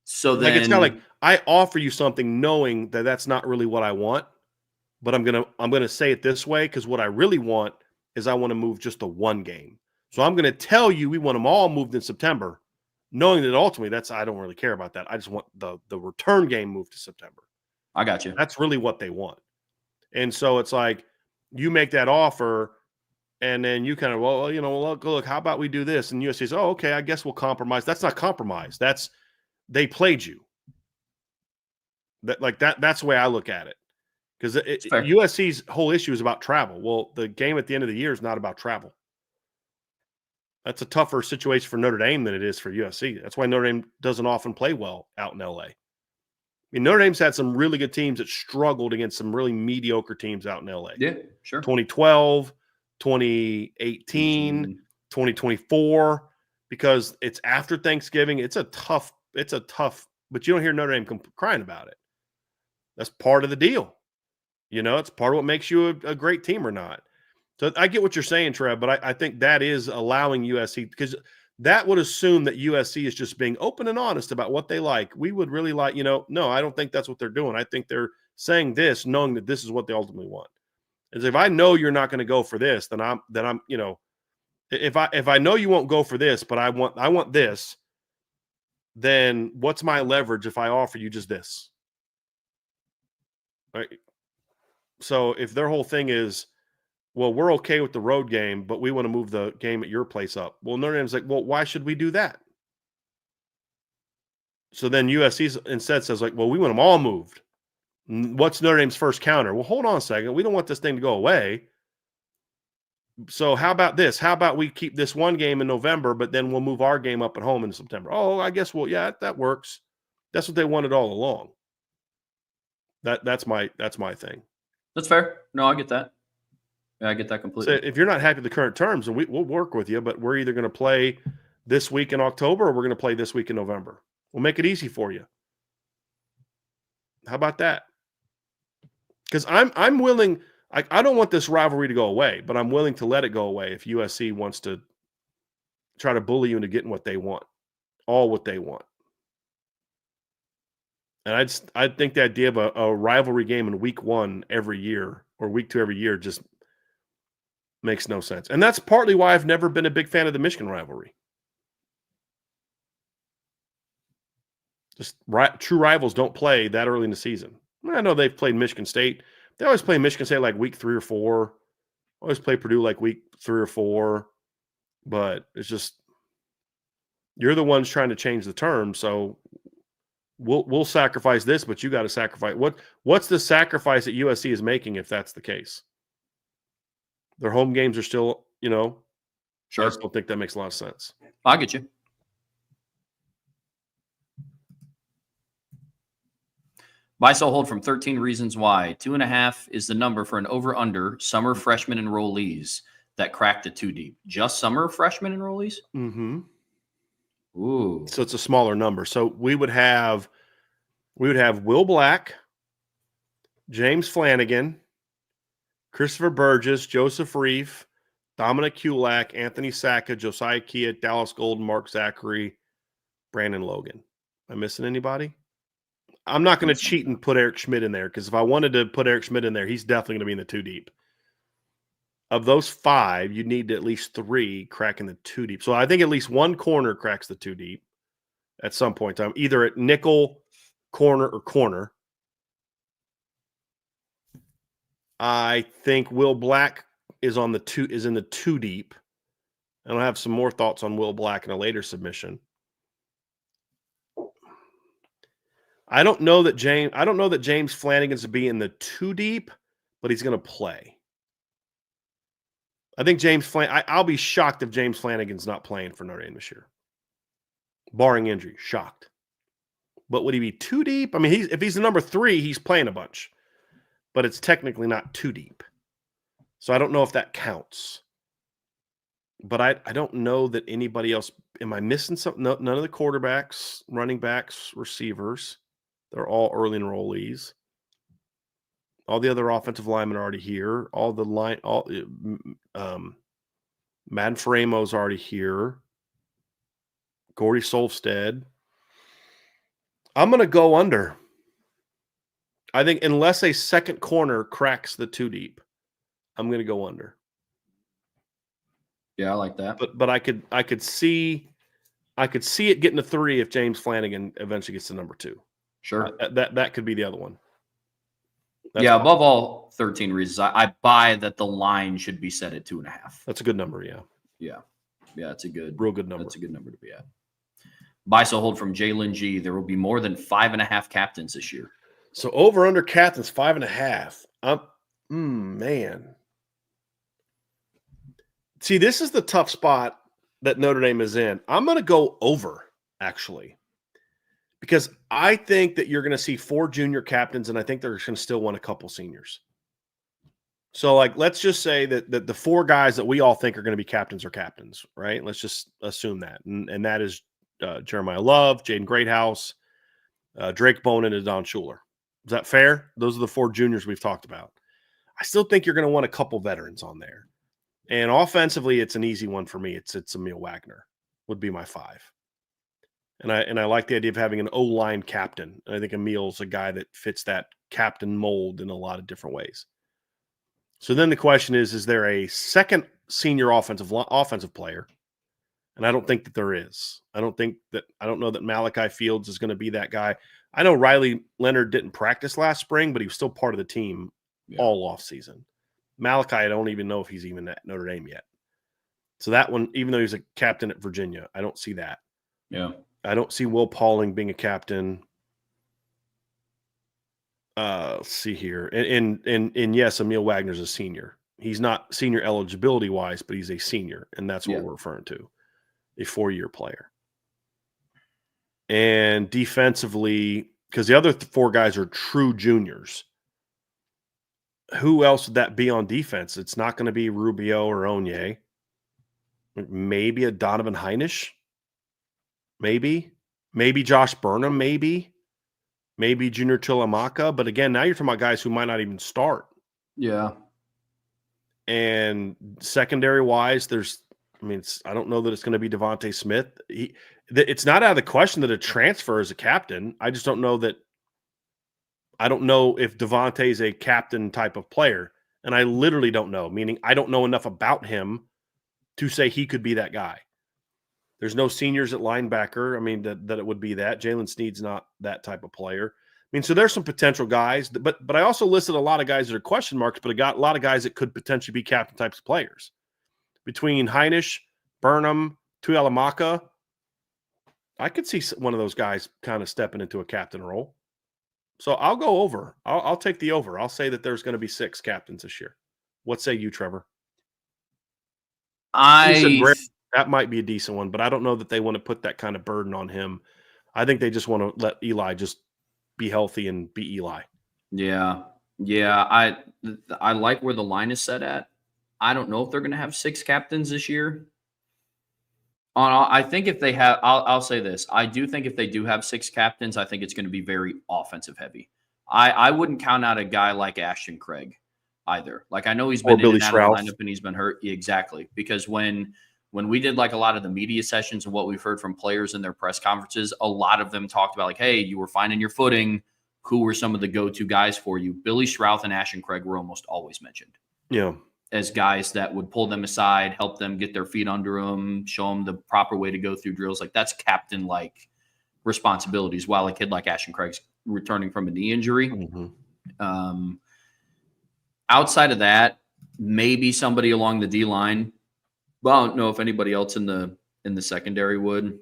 So then, it's kind of like, I offer you something knowing that that's not really what I want, but I'm gonna say it this way, because what I really want is I want to move just the one game. So I'm going to tell you we want them all moved in September, knowing that ultimately I don't really care about that. I just want the return game moved to September. I got you. That's really what they want. And so it's like, you make that offer, and then you kind of, look, how about we do this? And USC says, oh, okay, I guess we'll compromise. That's not compromise. They played you. That's the way I look at it. Because USC's whole issue is about travel. Well, the game at the end of the year is not about travel. That's a tougher situation for Notre Dame than it is for USC. That's why Notre Dame doesn't often play well out in LA. I mean, Notre Dame's had some really good teams that struggled against some really mediocre teams out in LA. Yeah, sure. 2012, 2018, 2024, because it's after Thanksgiving. It's a tough, but you don't hear Notre Dame crying about it. That's part of the deal. It's part of what makes you a great team or not. So I get what you're saying, Trev, but I think that is allowing USC, because that would assume that USC is just being open and honest about what they like. We would really like, no, I don't think that's what they're doing. I think they're saying this, knowing that this is what they ultimately want. Is if I know you're not going to go for this, then I'm, if I know you won't go for this, but I want this, then what's my leverage if I offer you just this? Right? So if their whole thing is, well, we're okay with the road game, but we want to move the game at your place up. Well, Notre Dame's like, well, why should we do that? So then USC instead says like, well, we want them all moved. What's Notre Dame's first counter? Well, hold on a second. We don't want this thing to go away. So how about this? How about we keep this one game in November, but then we'll move our game up at home in September? Oh, I guess, well, yeah, that works. That's what they wanted all along. That's my thing. That's fair. No, I get that. Yeah, I get that completely. So if you're not happy with the current terms, then we'll work with you, but we're either going to play this week in October or we're going to play this week in November. We'll make it easy for you. How about that? Because I'm willing. I don't want this rivalry to go away, but I'm willing to let it go away if USC wants to try to bully you into getting what they want, all what they want. And I think the idea of a rivalry game in week 1 every year or week 2 every year just makes no sense. And that's partly why I've never been a big fan of the Michigan rivalry. Just true rivals don't play that early in the season. I know they've played Michigan State. They always play Michigan State like week 3 or 4. Always play Purdue like week 3 or 4. But it's just you're the ones trying to change the term, so we'll sacrifice this, but you got to sacrifice what's the sacrifice that USC is making if that's the case? Their home games are still, Sure. I just don't think that makes a lot of sense. I get you. Buy, sell, hold from 13 Reasons Why. 2.5 is the number for an over-under summer freshman enrollees that cracked the 2 deep. Just summer freshman enrollees? Mm-hmm. Ooh. So it's a smaller number. So we would have Will Black, James Flanagan, Christopher Burgess, Joseph Reif, Dominic Kulak, Anthony Sacca, Josiah Kia, Dallas Golden, Mark Zachary, Brandon Logan. Am I missing anybody? I'm not going to cheat and put Eric Schmidt in there because if I wanted to put Eric Schmidt in there, he's definitely going to be in the 2 deep. Of those 5, you need at least 3 cracking the 2 deep. So I think at least one corner cracks the 2 deep at some point in time, either at nickel, corner, or corner. I think Will Black is in the 2 deep. And I'll have some more thoughts on Will Black in a later submission. I don't know that James Flanagan's to be in the 2 deep, but he's going to play. I think I'll be shocked if James Flanagan's not playing for Notre Dame this year. Barring injury, shocked. But would he be 2 deep? I mean, if he's the number 3, he's playing a bunch. But it's technically not 2 deep. So I don't know if that counts. But I don't know that anybody else. Am I missing something? No, none of the quarterbacks, running backs, receivers. They're all early enrollees. All the other offensive linemen are already here. Madden Framo's already here. Gordy Solstead. I'm going to go under. I think unless a second corner cracks the 2 deep, I'm going to go under. Yeah, I like that. But I could see it getting to 3 if James Flanagan eventually gets to number 2. Sure. That could be the other one. That's yeah, above all 13 reasons, I buy that the line should be set at 2.5. That's a good number, yeah. Yeah, it's a real good number. That's a good number to be at. Buy, sell, hold from Jalen G. There will be more than 5.5 captains this year. So over under captains 5.5. Man. See, this is the tough spot that Notre Dame is in. I'm going to go over, actually. Because I think that you're going to see 4 junior captains, and I think they're going to still want a couple seniors. So, let's just say that the 4 guys that we all think are going to be captains are captains, right? Let's just assume that. And that is Jeremiah Love, Jaden Greathouse, Drake Bonin, and Don Schuler. Is that fair? Those are the 4 juniors we've talked about. I still think you're going to want a couple veterans on there. And offensively, it's an easy one for me. It's Emil Wagner would be my 5. And I like the idea of having an O-line captain. And I think Emil's a guy that fits that captain mold in a lot of different ways. So then the question is there a second senior offensive player? And I don't think that there is. I don't know that Malachi Fields is going to be that guy. I know Riley Leonard didn't practice last spring, but he was still part of the team all off season. Malachi, I don't even know if he's even at Notre Dame yet. So that one, even though he's a captain at Virginia, I don't see that. Yeah. I don't see Will Pauling being a captain. Let's see here. And yes, Emil Wagner's a senior. He's not senior eligibility wise, but he's a senior, and that's what we're referring to. A 4-year player. And defensively, because the other 4 guys are true juniors. Who else would that be on defense? It's not going to be Rubio or Onye. Maybe a Donovan Heinisch. Maybe Josh Burnham. Maybe Junior Chilamaka. But again, now you're talking about guys who might not even start. Yeah. And secondary wise, I don't know that it's going to be Devontae Smith. It's not out of the question that a transfer is a captain. I just don't know that. I don't know if Devontae is a captain type of player. And I literally don't know, meaning I don't know enough about him to say he could be that guy. There's no seniors at linebacker. I mean, that it would be that. Jalen Snead's not that type of player. I mean, so there's some potential guys, but I also listed a lot of guys that are question marks, but I got a lot of guys that could potentially be captain types of players. Between Heinisch, Burnham, Tuihalamaka, I could see one of those guys kind of stepping into a captain role. So I'll go over. I'll take the over. I'll say that there's going to be 6 captains this year. What say you, Trevor? That might be a decent one, but I don't know that they want to put that kind of burden on him. I think they just want to let Eli just be healthy and be Eli. Yeah. I like where the line is set at. I don't know if they're going to have 6 captains this year. I think if they have, I'll say this. I do think if they do have 6 captains, I think it's going to be very offensive heavy. I wouldn't count out a guy like Ashton Craig either. Like, I know he's been in and out of the lineup and he's been hurt. Exactly. Because when we did like a lot of the media sessions and what we've heard from players in their press conferences, a lot of them talked about like, hey, you were finding your footing. Who were some of the go-to guys for you? Billy Strouth and Ashton Craig were almost always mentioned. Yeah. As guys that would pull them aside, help them get their feet under them, show them the proper way to go through drills. Like, that's captain-like responsibilities, while a kid like Ashton Craig's returning from a knee injury. Mm-hmm. Outside of that, maybe somebody along the D-line. Well, I don't know if anybody else in the secondary would.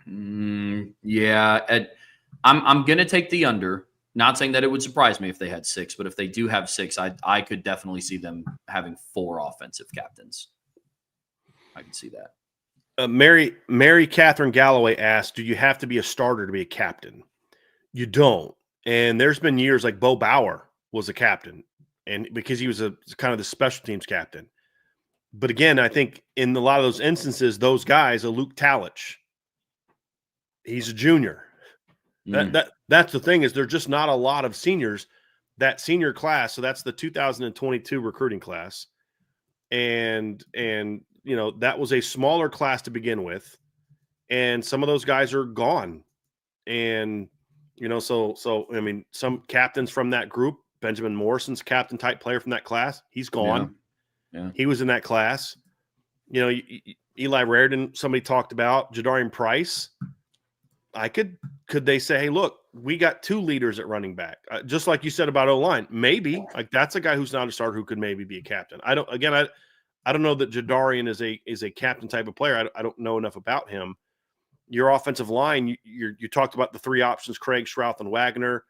I'm going to take the under. Not saying that it would surprise me if they had 6, but if they do have 6, I could definitely see them having 4 offensive captains. I can see that. Mary Catherine Galloway asked, do you have to be a starter to be a captain? You don't. And there's been years like Bo Bauer was a captain, and because he was a kind of the special teams captain. But again, I think in a lot of those instances, those guys, Luke Talich, he's a junior. That's the thing, is there's just not a lot of seniors. That senior class, so that's the 2022 recruiting class, and that was a smaller class to begin with, and some of those guys are gone, and so I mean, some captains from that group, Benjamin Morrison's captain type player from that class, he's gone. Yeah. He was in that class. Eli Raridan, somebody talked about Jadarian Price. Could they say, hey, look, we got 2 leaders at running back, just like you said about O-line. Maybe like that's a guy who's not a starter who could maybe be a captain. I don't know that Jadarian is a captain type of player. I don't know enough about him. Your offensive line, you talked about the 3 options: Craig, Strouth, and Wagner.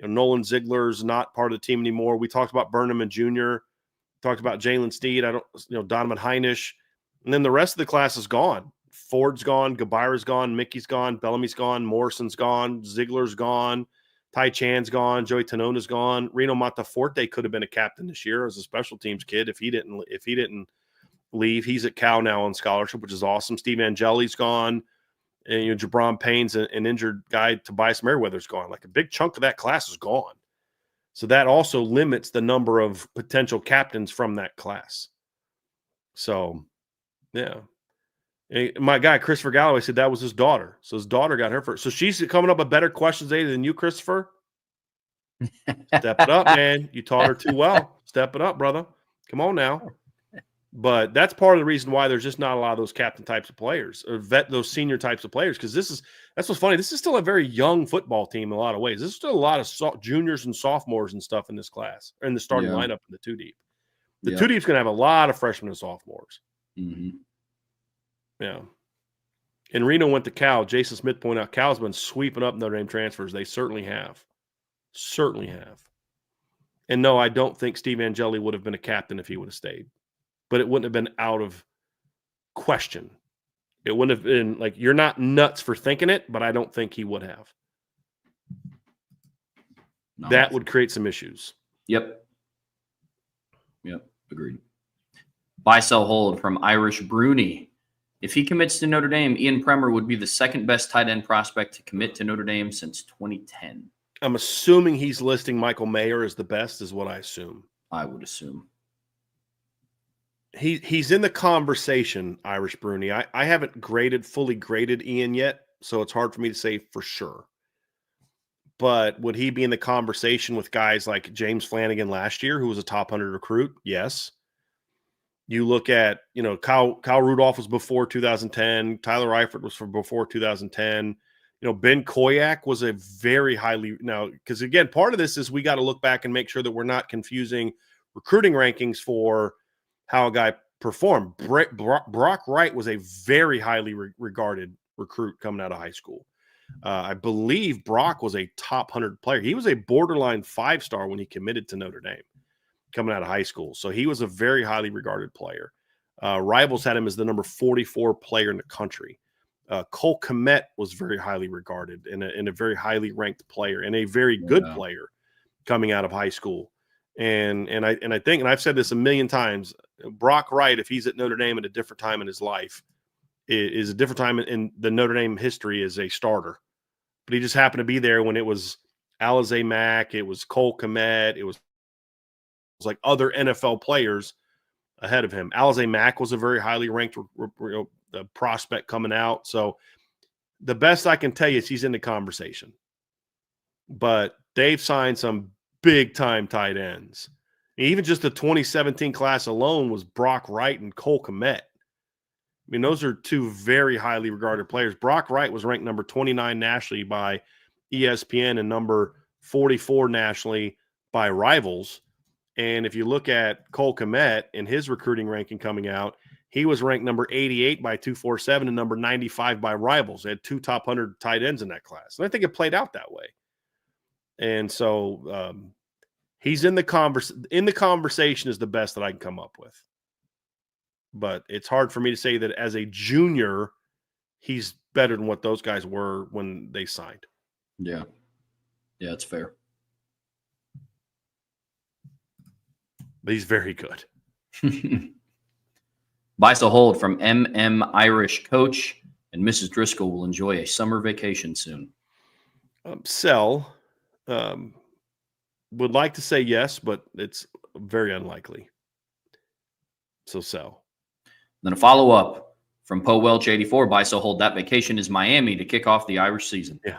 Nolan Ziegler's not part of the team anymore. We talked about Burnham and Jr. Talked about Jalen Steed. Donovan Heinisch, and then the rest of the class is gone. Ford's gone, Gabira's gone, Mickey's gone, Bellamy's gone, Morrison's gone, Ziegler's gone, Ty Chan's gone, Joey Tanona's gone. Reno Monteforte could have been a captain this year as a special teams kid if he didn't leave. He's at Cal now on scholarship, which is awesome. Steve Angeli's gone, and Jabron Payne's an injured guy. Tobias Merriweather's gone. Like, a big chunk of that class is gone. So that also limits the number of potential captains from that class. So, yeah. My guy, Christopher Galloway, said that was his daughter. So his daughter got her first. So she's coming up with better questions today than you, Christopher. Step it up, man. You taught her too well. Step it up, brother. Come on now. But that's part of the reason why there's just not a lot of those captain types of players or those senior types of players. Because that's what's funny. This is still a very young football team in a lot of ways. There's still a lot of juniors and sophomores and stuff in this class or in the starting lineup in the 2 deep. The 2 deep's going to have a lot of freshmen and sophomores. Mm-hmm. Yeah. And Reno went to Cal. Jason Smith pointed out Cal's been sweeping up Notre Dame transfers. They certainly have. Certainly have. And no, I don't think Steve Angeli would have been a captain if he would have stayed. But it wouldn't have been out of question. It wouldn't have been like, you're not nuts for thinking it, but I don't think he would have. No. That would create some issues. Yep. Agreed. Buy, sell, hold from Irish Bruni. If he commits to Notre Dame, Ian Premer would be the second best tight end prospect to commit to Notre Dame since 2010. I'm assuming he's listing Michael Mayer as the best, is what I assume. I would assume. He's in the conversation, Irish Bruni. I haven't fully graded Ian yet, so it's hard for me to say for sure. But would he be in the conversation with guys like James Flanagan last year, who was a top 100 recruit? Yes. You look at, Kyle Rudolph was before 2010. Tyler Eifert was before 2010. Ben Koyak was a very highly – now, because, again, part of this is we got to look back and make sure that we're not confusing recruiting rankings for how a guy performed. Brock Wright was a very highly regarded recruit coming out of high school. I believe Brock was a top 100 player. He was a borderline 5-star when he committed to Notre Dame coming out of high school. So he was a very highly regarded player. Rivals had him as the number 44 player in the country. Cole Kmet was very highly regarded and a very highly ranked player and a very good player coming out of high school. And I think, and I've said this a million times, Brock Wright, if he's at Notre Dame at a different time in his life, is a different time in the Notre Dame history as a starter. But he just happened to be there when it was Alize Mack, it was Cole Kmet, it was like other NFL players ahead of him. Alize Mack was a very highly ranked prospect coming out. So the best I can tell you is he's in the conversation. But they've signed some big-time tight ends. Even just the 2017 class alone was Brock Wright and Cole Kmet. I mean, those are 2 very highly regarded players. Brock Wright was ranked number 29 nationally by ESPN and number 44 nationally by Rivals. And if you look at Cole Kmet in his recruiting ranking coming out, he was ranked number 88 by 247 and number 95 by Rivals. They had 2 top 100 tight ends in that class. And I think it played out that way. And so he's in the conversation is the best that I can come up with. But it's hard for me to say that as a junior, he's better than what those guys were when they signed. Yeah. Yeah, it's fair. But he's very good. Buy, sell, hold from MM Irish Coach, and Mrs. Driscoll will enjoy a summer vacation soon. Sell. Would like to say yes, but it's very unlikely. So sell. Then a follow-up from Poe Welch 84. Buy, sell, hold. That vacation is Miami to kick off the Irish season. Yeah.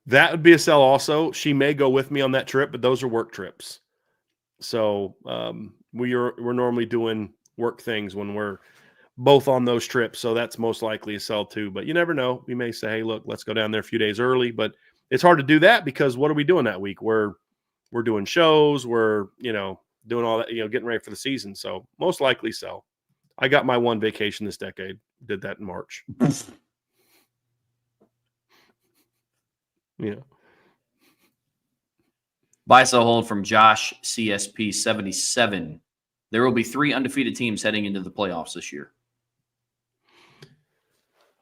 That would be a sell also. She may go with me on that trip, but those are work trips. So we're normally doing work things when we're both on those trips. So that's most likely a sell too. But you never know. We may say, hey, look, let's go down there a few days early. But it's hard to do that because what are we doing that week? We're doing shows. We're, doing all that, getting ready for the season. So most likely sell. I got my one vacation this decade. Did that in March. Yeah. Buy, sell, hold from Josh CSP 77. There will be 3 undefeated teams heading into the playoffs this year.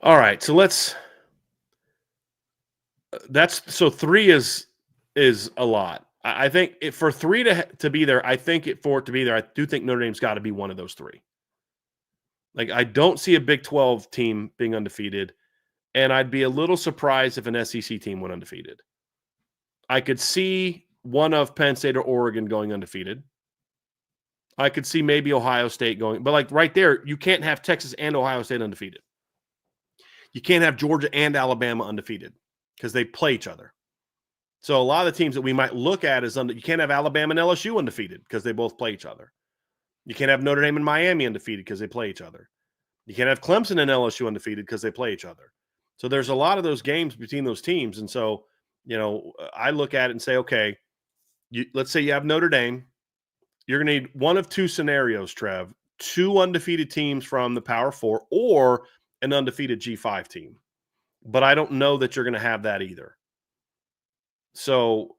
All right. So so 3 is a lot. I think for 3 to be there, I do think Notre Dame's got to be one of those 3. Like, I don't see a Big 12 team being undefeated, and I'd be a little surprised if an SEC team went undefeated. I could see one of Penn State or Oregon going undefeated. I could see maybe Ohio State going, but like right there, you can't have Texas and Ohio State undefeated. You can't have Georgia and Alabama undefeated because they play each other. So a lot of the teams that we might look at as you can't have Alabama and LSU undefeated because they both play each other. You can't have Notre Dame and Miami undefeated because they play each other. You can't have Clemson and LSU undefeated because they play each other. So there's a lot of those games between those teams. And so, I look at it and say, okay, let's say you have Notre Dame. You're going to need one of two scenarios, Trev. 2 undefeated teams from the Power 4 or an undefeated G5 team. But I don't know that you're going to have that either. So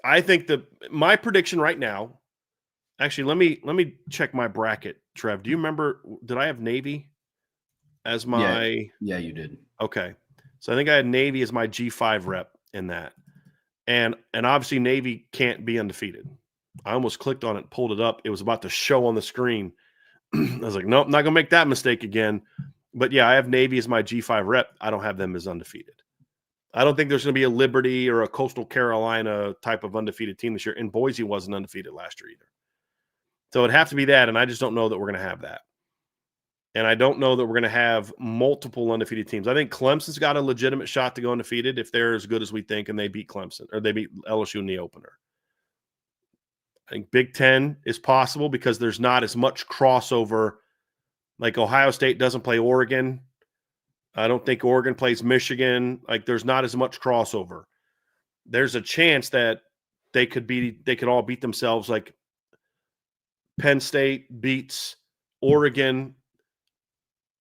I think my prediction right now, actually, let me check my bracket, Trev. Do you remember, did I have Navy as my Yeah, you did. Okay. So I think I had Navy as my G5 rep in that. And obviously Navy can't be undefeated. I almost clicked on it, pulled it up. It was about to show on the screen. I was like, nope, not going to make that mistake again. But yeah, I have Navy as my G5 rep. I don't have them as undefeated. I don't think there's going to be a Liberty or a Coastal Carolina type of undefeated team this year. And Boise wasn't undefeated last year either. So it'd have to be that, and I just don't know that we're going to have that. And I don't know that we're going to have multiple undefeated teams. I think Clemson's got a legitimate shot to go undefeated if they're as good as we think and they beat Clemson or they beat LSU in the opener. I think Big Ten is possible because there's not as much crossover. Like Ohio State doesn't play Oregon. I don't think Oregon plays Michigan. Like there's not as much crossover. There's a chance that they could all beat themselves. Like Penn State beats Oregon.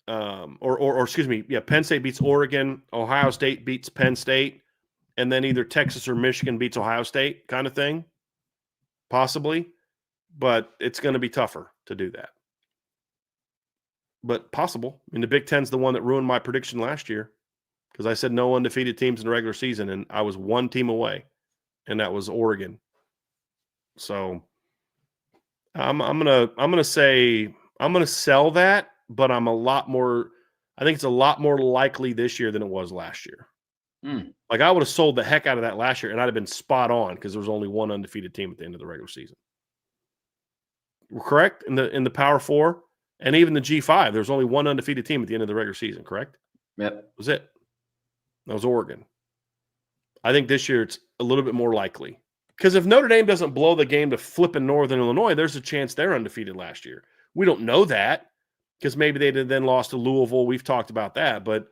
Penn State beats Oregon, Ohio State beats Penn State, and then either Texas or Michigan beats Ohio State kind of thing, possibly, but it's going to be tougher to do that. But possible. I mean, the Big Ten's the one that ruined my prediction last year because I said no undefeated teams in the regular season, and I was one team away, and that was Oregon. So I'm gonna sell that. But I think it's a lot more likely this year than it was last year. Like I would have sold the heck out of that last year and I'd have been spot on because there was only one undefeated team at the end of the regular season. We're correct? In the Power 4 and even the G5, there's only one undefeated team at the end of the regular season, correct? Yep. That was it. That was Oregon. I think this year it's a little bit more likely. Because if Notre Dame doesn't blow the game to flipping Northern Illinois, there's a chance they're undefeated last year. We don't know that. Because maybe they then lost to Louisville. We've talked about that. But,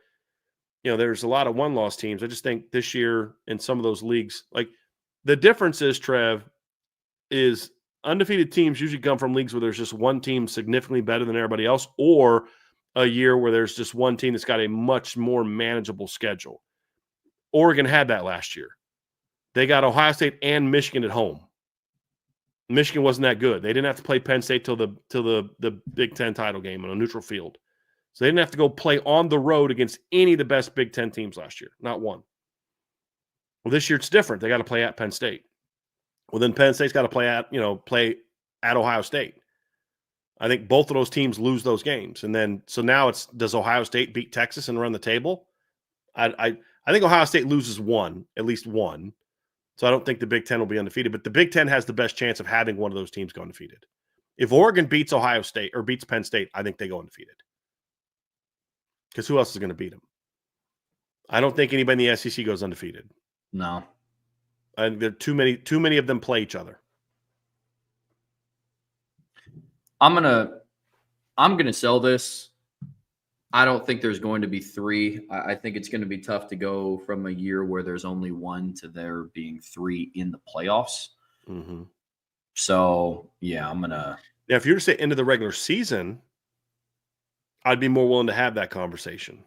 there's a lot of one-loss teams. I just think this year in some of those leagues, like the difference is, Trev, is undefeated teams usually come from leagues where there's just one team significantly better than everybody else or a year where there's just one team that's got a much more manageable schedule. Oregon had that last year. They got Ohio State and Michigan at home. Michigan wasn't that good. They didn't have to play Penn State till the Big Ten title game on a neutral field. So they didn't have to go play on the road against any of the best Big Ten teams last year. Not one. Well, this year it's different. They got to play at Penn State. Well, then Penn State's got to play at Ohio State. I think both of those teams lose those games. And then so now does Ohio State beat Texas and run the table? I think Ohio State loses at least one. So I don't think the Big Ten will be undefeated, but the Big Ten has the best chance of having one of those teams go undefeated. If Oregon beats Ohio State or beats Penn State, I think they go undefeated. Because who else is going to beat them? I don't think anybody in the SEC goes undefeated. No. And there are too many of them play each other. I'm gonna sell this. I don't think there's going to be 3. I think it's going to be tough to go from a year where there's only 1 to there being 3 in the playoffs. Mm-hmm. So, yeah, I'm going to. Now, if you were to say end of the regular season, I'd be more willing to have that conversation.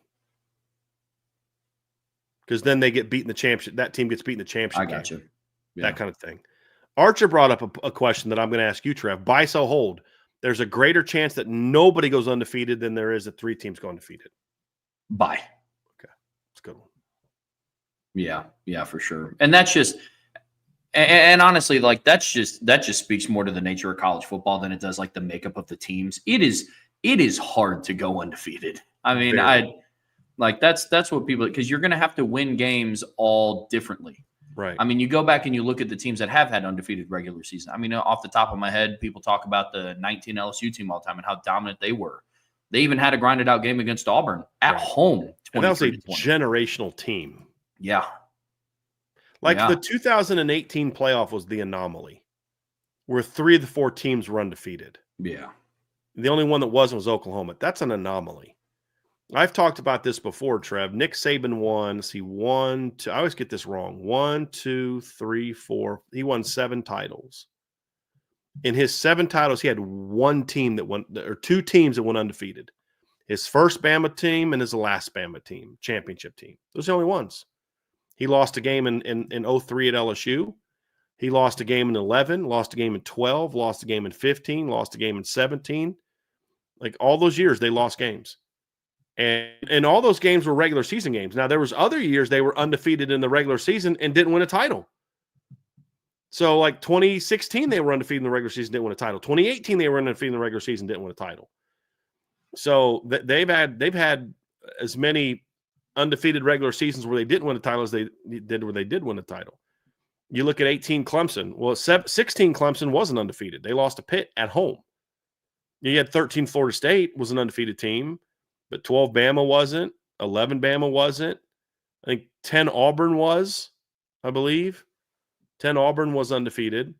Because then they get beaten the championship. That team gets beaten the championship. I got you. Yeah. That kind of thing. Archer brought up a question that I'm going to ask you, Trev. Buy, sell, hold. There's a greater chance that nobody goes undefeated than there is that 3 teams go undefeated. Buy. Okay. That's a good one. Yeah, for sure. And that's just and honestly, like that just speaks more to the nature of college football than it does like the makeup of the teams. It is hard to go undefeated. I mean, that's what people, because you're going to have to win games all differently. Right. I mean, you go back and you look at the teams that have had undefeated regular season. I mean, off the top of my head, people talk about the 19 LSU team all the time and how dominant they were. They even had a grinded out game against Auburn at home. And that was a generational team. Yeah. The 2018 playoff was the anomaly where 3 of the 4 teams were undefeated. Yeah. The only one that wasn't was Oklahoma. That's an anomaly. I've talked about this before, Trev. Nick Saban won. Let's see, I always get this wrong. 1, 2, 3, 4. He won 7 titles. In his 7 titles, he had one team that won, or 2 teams that went undefeated. His first Bama team and his last Bama team, championship team. Those are the only ones. He lost a game in 03 at LSU. He lost a game in 11, lost a game in 12, lost a game in 15, lost a game in 17. Like all those years, they lost games. And all those games were regular season games. Now, there was other years they were undefeated in the regular season and didn't win a title. So, like 2016, they were undefeated in the regular season, didn't win a title. 2018, they were undefeated in the regular season, didn't win a title. So they've had as many undefeated regular seasons where they didn't win a title as they did where they did win a title. You look at 18 Clemson. Well, 16 Clemson wasn't undefeated. They lost to Pitt at home. You had 13 Florida State was an undefeated team, but 12 Bama wasn't. 11 Bama wasn't. I think 10 Auburn was, I believe. 10 Auburn was undefeated.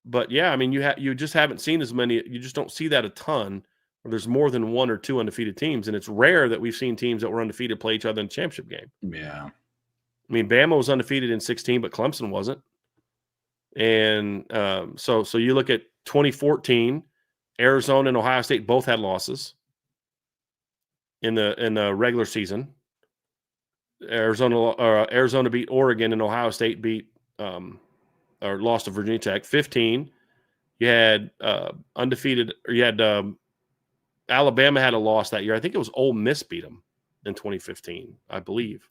But yeah, I mean, you just haven't seen as many. You just don't see that a ton. Where there's more than 1 or 2 undefeated teams, and it's rare that we've seen teams that were undefeated play each other in the championship game. Yeah, I mean, Bama was undefeated in 16, but Clemson wasn't. And so you look at 2014, Arizona and Ohio State both had losses in the regular season. Arizona beat Oregon, and Ohio State beat or lost to Virginia Tech. 15, you had undefeated, or you had Alabama had a loss that year. I think it was Ole Miss beat them in 2015, I believe.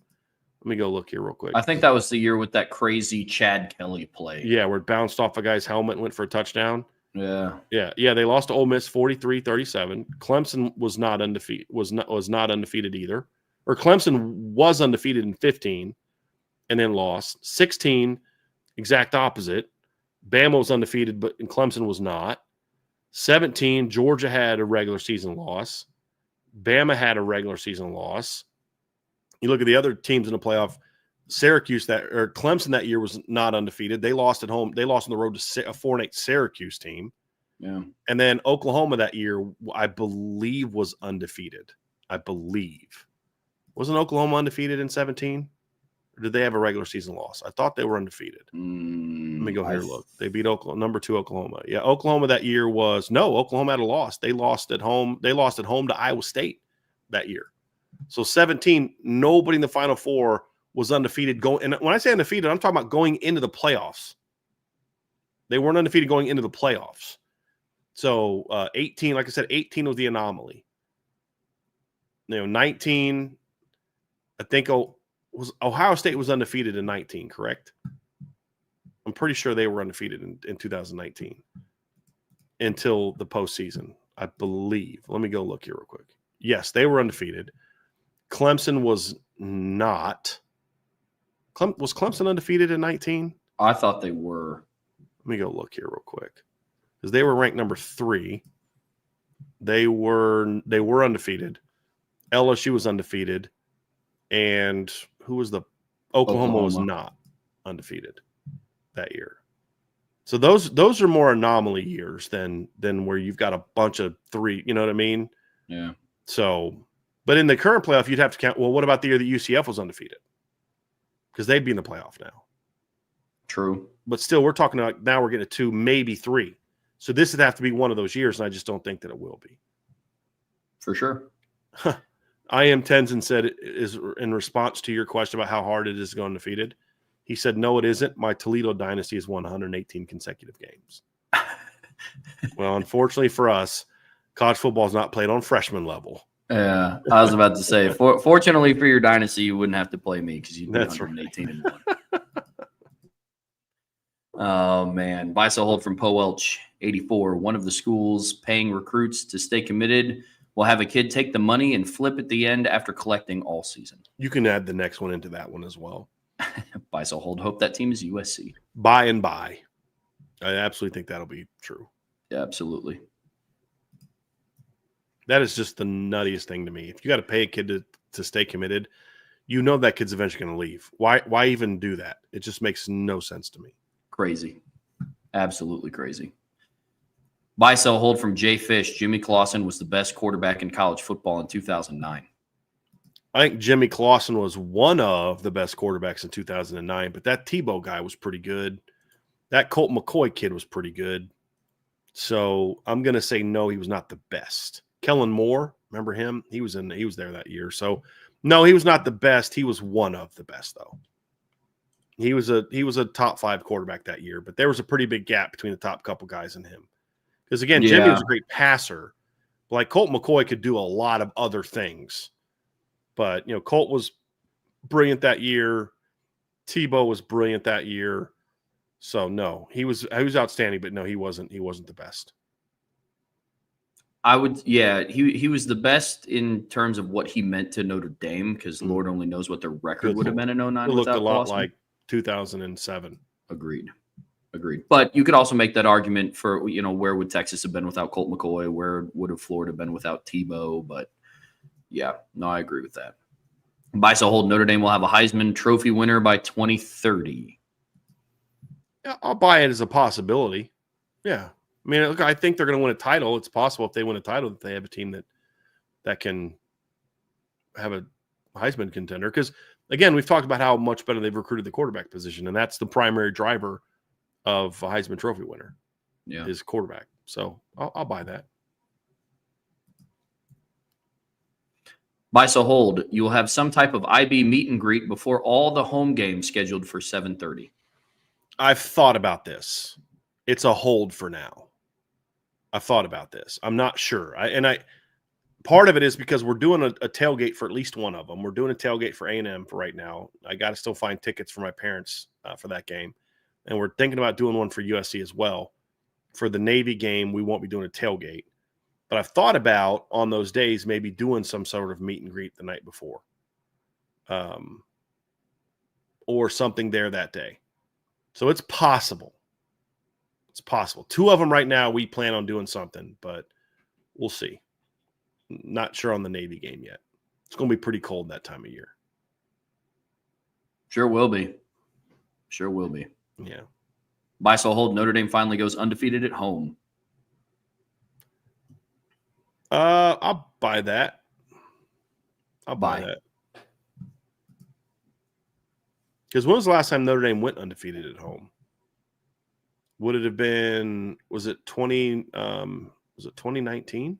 Let me go look here real quick. I think that was the year with that crazy Chad Kelly play. Yeah, where it bounced off a guy's helmet and went for a touchdown. Yeah. They lost to Ole Miss 43-37. Clemson was not undefeated. Was not undefeated either. Or Clemson was undefeated in 15 and then lost. 16, exact opposite. Bama was undefeated, but Clemson was not. 17, Georgia had a regular season loss. Bama had a regular season loss. You look at the other teams in the playoff. Clemson that year was not undefeated. They lost at home. They lost on the road to a 4-8 Syracuse team. Yeah. And then Oklahoma that year, I believe, was undefeated. I believe. Wasn't Oklahoma undefeated in 17? Or did they have a regular season loss? I thought they were undefeated. Let me go here and look. They beat Oklahoma, number 2 Oklahoma. Yeah, Oklahoma that year Oklahoma had a loss. They lost at home. They lost at home to Iowa State that year. So 17, nobody in the Final Four was undefeated. And when I say undefeated, I'm talking about going into the playoffs. They weren't undefeated going into the playoffs. So 18, like I said, 18 was the anomaly. 19, I think Ohio State was undefeated in 19, correct? I'm pretty sure they were undefeated in 2019 until the postseason, I believe. Let me go look here real quick. Yes, they were undefeated. Clemson was not. Was Clemson undefeated in 19? I thought they were. Let me go look here real quick. Because they were ranked number 3. They were undefeated. LSU was undefeated. And who was Oklahoma was not undefeated that year. So those are more anomaly years than where you've got a bunch of 3, you know what I mean? Yeah. So, but in the current playoff, you'd have to count, well, what about the year that UCF was undefeated? Because they'd be in the playoff now. True. But still, we're talking about now we're getting 2, maybe 3. So this would have to be one of those years, and I just don't think that it will be. For sure. I Am Tenzin said, is in response to your question about how hard it is to go undefeated. He said, no, it isn't. My Toledo dynasty has won 118 consecutive games. Well, unfortunately for us, college football is not played on freshman level. Yeah, I was about to say, fortunately for your dynasty, you wouldn't have to play me because you'd be That's 118 and 1. Oh, man. Bicel Hold from Powelch, 84. One of the schools paying recruits to stay committed will have a kid take the money and flip at the end after collecting all season. You can add the next one into that one as well. Bicel Hold. Hope that team is USC. Buy and buy. I absolutely think that'll be true. Yeah, absolutely. That is just the nuttiest thing to me. If you got to pay a kid to stay committed, you know that kid's eventually going to leave. Why even do that? It just makes no sense to me. Crazy. Absolutely crazy. Buy, sell, hold from Jay Fish. Jimmy Clausen was the best quarterback in college football in 2009. I think Jimmy Clausen was one of the best quarterbacks in 2009, but that Tebow guy was pretty good. That Colt McCoy kid was pretty good. So I'm going to say no, he was not the best. Kellen Moore, remember him? He was there that year. So no, he was not the best. He was one of the best, though. He was a top 5 quarterback that year, but there was a pretty big gap between the top couple guys and him. Because again, Jimmy was a great passer. Like Colt McCoy could do a lot of other things. But Colt was brilliant that year. Tebow was brilliant that year. So no, he was outstanding, but no, he wasn't the best. He was the best in terms of what he meant to Notre Dame, because Lord only knows what their record would have been in 09. It looked a lot like 2007. Agreed. But you could also make that argument for, where would Texas have been without Colt McCoy? Where would have Florida been without Tebow? But yeah, no, I agree with that. Buy, sell, hold. Notre Dame will have a Heisman Trophy winner by 2030. Yeah, I'll buy it as a possibility. Yeah. I mean, look, I think they're going to win a title. It's possible if they win a title that they have a team that can have a Heisman contender. Because, again, we've talked about how much better they've recruited the quarterback position, and that's the primary driver of a Heisman Trophy winner, is quarterback. So I'll buy that. Buy, sell, hold. You will have some type of IB meet and greet before all the home games scheduled for 7:30. I've thought about this. It's a hold for now. I've thought about this. I'm not sure. Part of it is because we're doing a tailgate for at least one of them. We're doing a tailgate for A&M for right now. I got to still find tickets for my parents for that game. And we're thinking about doing one for USC as well. For the Navy game, we won't be doing a tailgate. But I've thought about on those days maybe doing some sort of meet and greet the night before. Or something there that day. So it's possible. It's possible. 2 of them right now, we plan on doing something, but we'll see. Not sure on the Navy game yet. It's going to be pretty cold that time of year. Sure will be. Yeah. Buy, sell, hold. Notre Dame finally goes undefeated at home. I'll buy that. I'll buy that. Because when was the last time Notre Dame went undefeated at home? Would it have been? Was it 2019?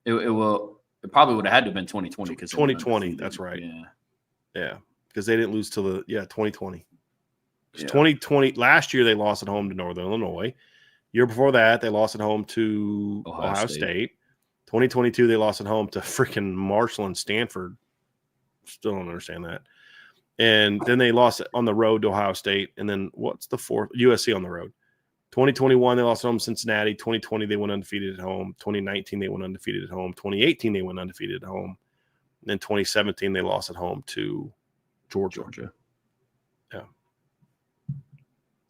It probably would have had to have been 2020 because 2020. That's right. Yeah. Because they didn't lose till 2020. 2020 last year they lost at home to Northern Illinois. Year before that they lost at home to Ohio State. 2022 they lost at home to freaking Marshall and Stanford. Still don't understand that. And then they lost on the road to Ohio State. And then what's the fourth? USC on the road. 2021 they lost at home to Cincinnati. 2020 they went undefeated at home. 2019 they went undefeated at home. 2018 they went undefeated at home. And then 2017 they lost at home to Georgia.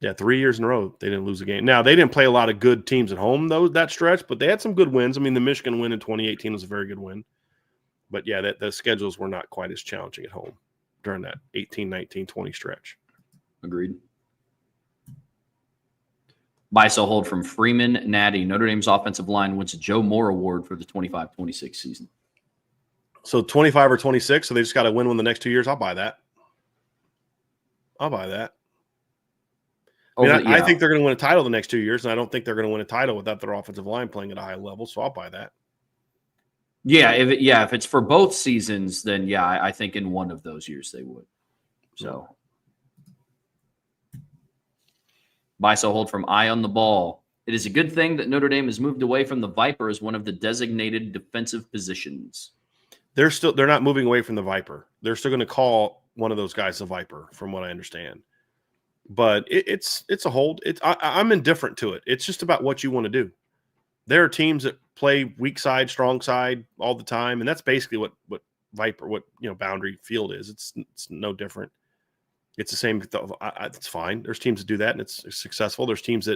Yeah, 3 years in a row they didn't lose a game. Now, they didn't play a lot of good teams at home, though, that stretch, but they had some good wins. I mean, the Michigan win in 2018 was a very good win. But, yeah, the schedules were not quite as challenging at home during that 18, 19, 20 stretch. Agreed. Buy, sell, hold from Freeman Natty. Notre Dame's offensive line wins a Joe Moore Award for the 25-26 season. So 25 or 26, so they just got to win one the next 2 years. I'll buy that. I think they're going to win a title the next 2 years, and I don't think they're going to win a title without their offensive line playing at a high level, so I'll buy that. If it's for both seasons, then I think in one of those years they would. So, buy, sell, hold from Eye on the Ball. It is a good thing that Notre Dame has moved away from the Viper as one of the designated defensive positions. They're not moving away from the Viper. They're still going to call one of those guys the Viper, from what I understand. But it's a hold. I'm indifferent to it. It's just about what you want to do. There are teams that play weak side, strong side all the time, and that's basically what Viper, boundary field is. It's no different. It's the same. It's fine. There's teams that do that and it's successful. There's teams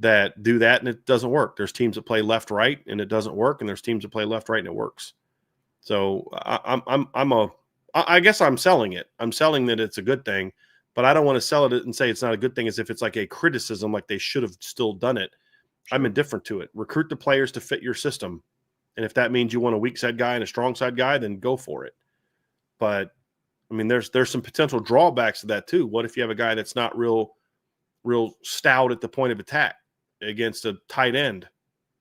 that do that and it doesn't work. There's teams that play left right and it doesn't work, and there's teams that play left right and it works. So I guess I'm selling it. I'm selling that it's a good thing. But I don't want to sell it and say it's not a good thing as if it's like a criticism, like they should have still done it. I'm indifferent to it. Recruit the players to fit your system. And if that means you want a weak side guy and a strong side guy, then go for it. But I mean, there's some potential drawbacks to that too. What if you have a guy that's not real stout at the point of attack against a tight end,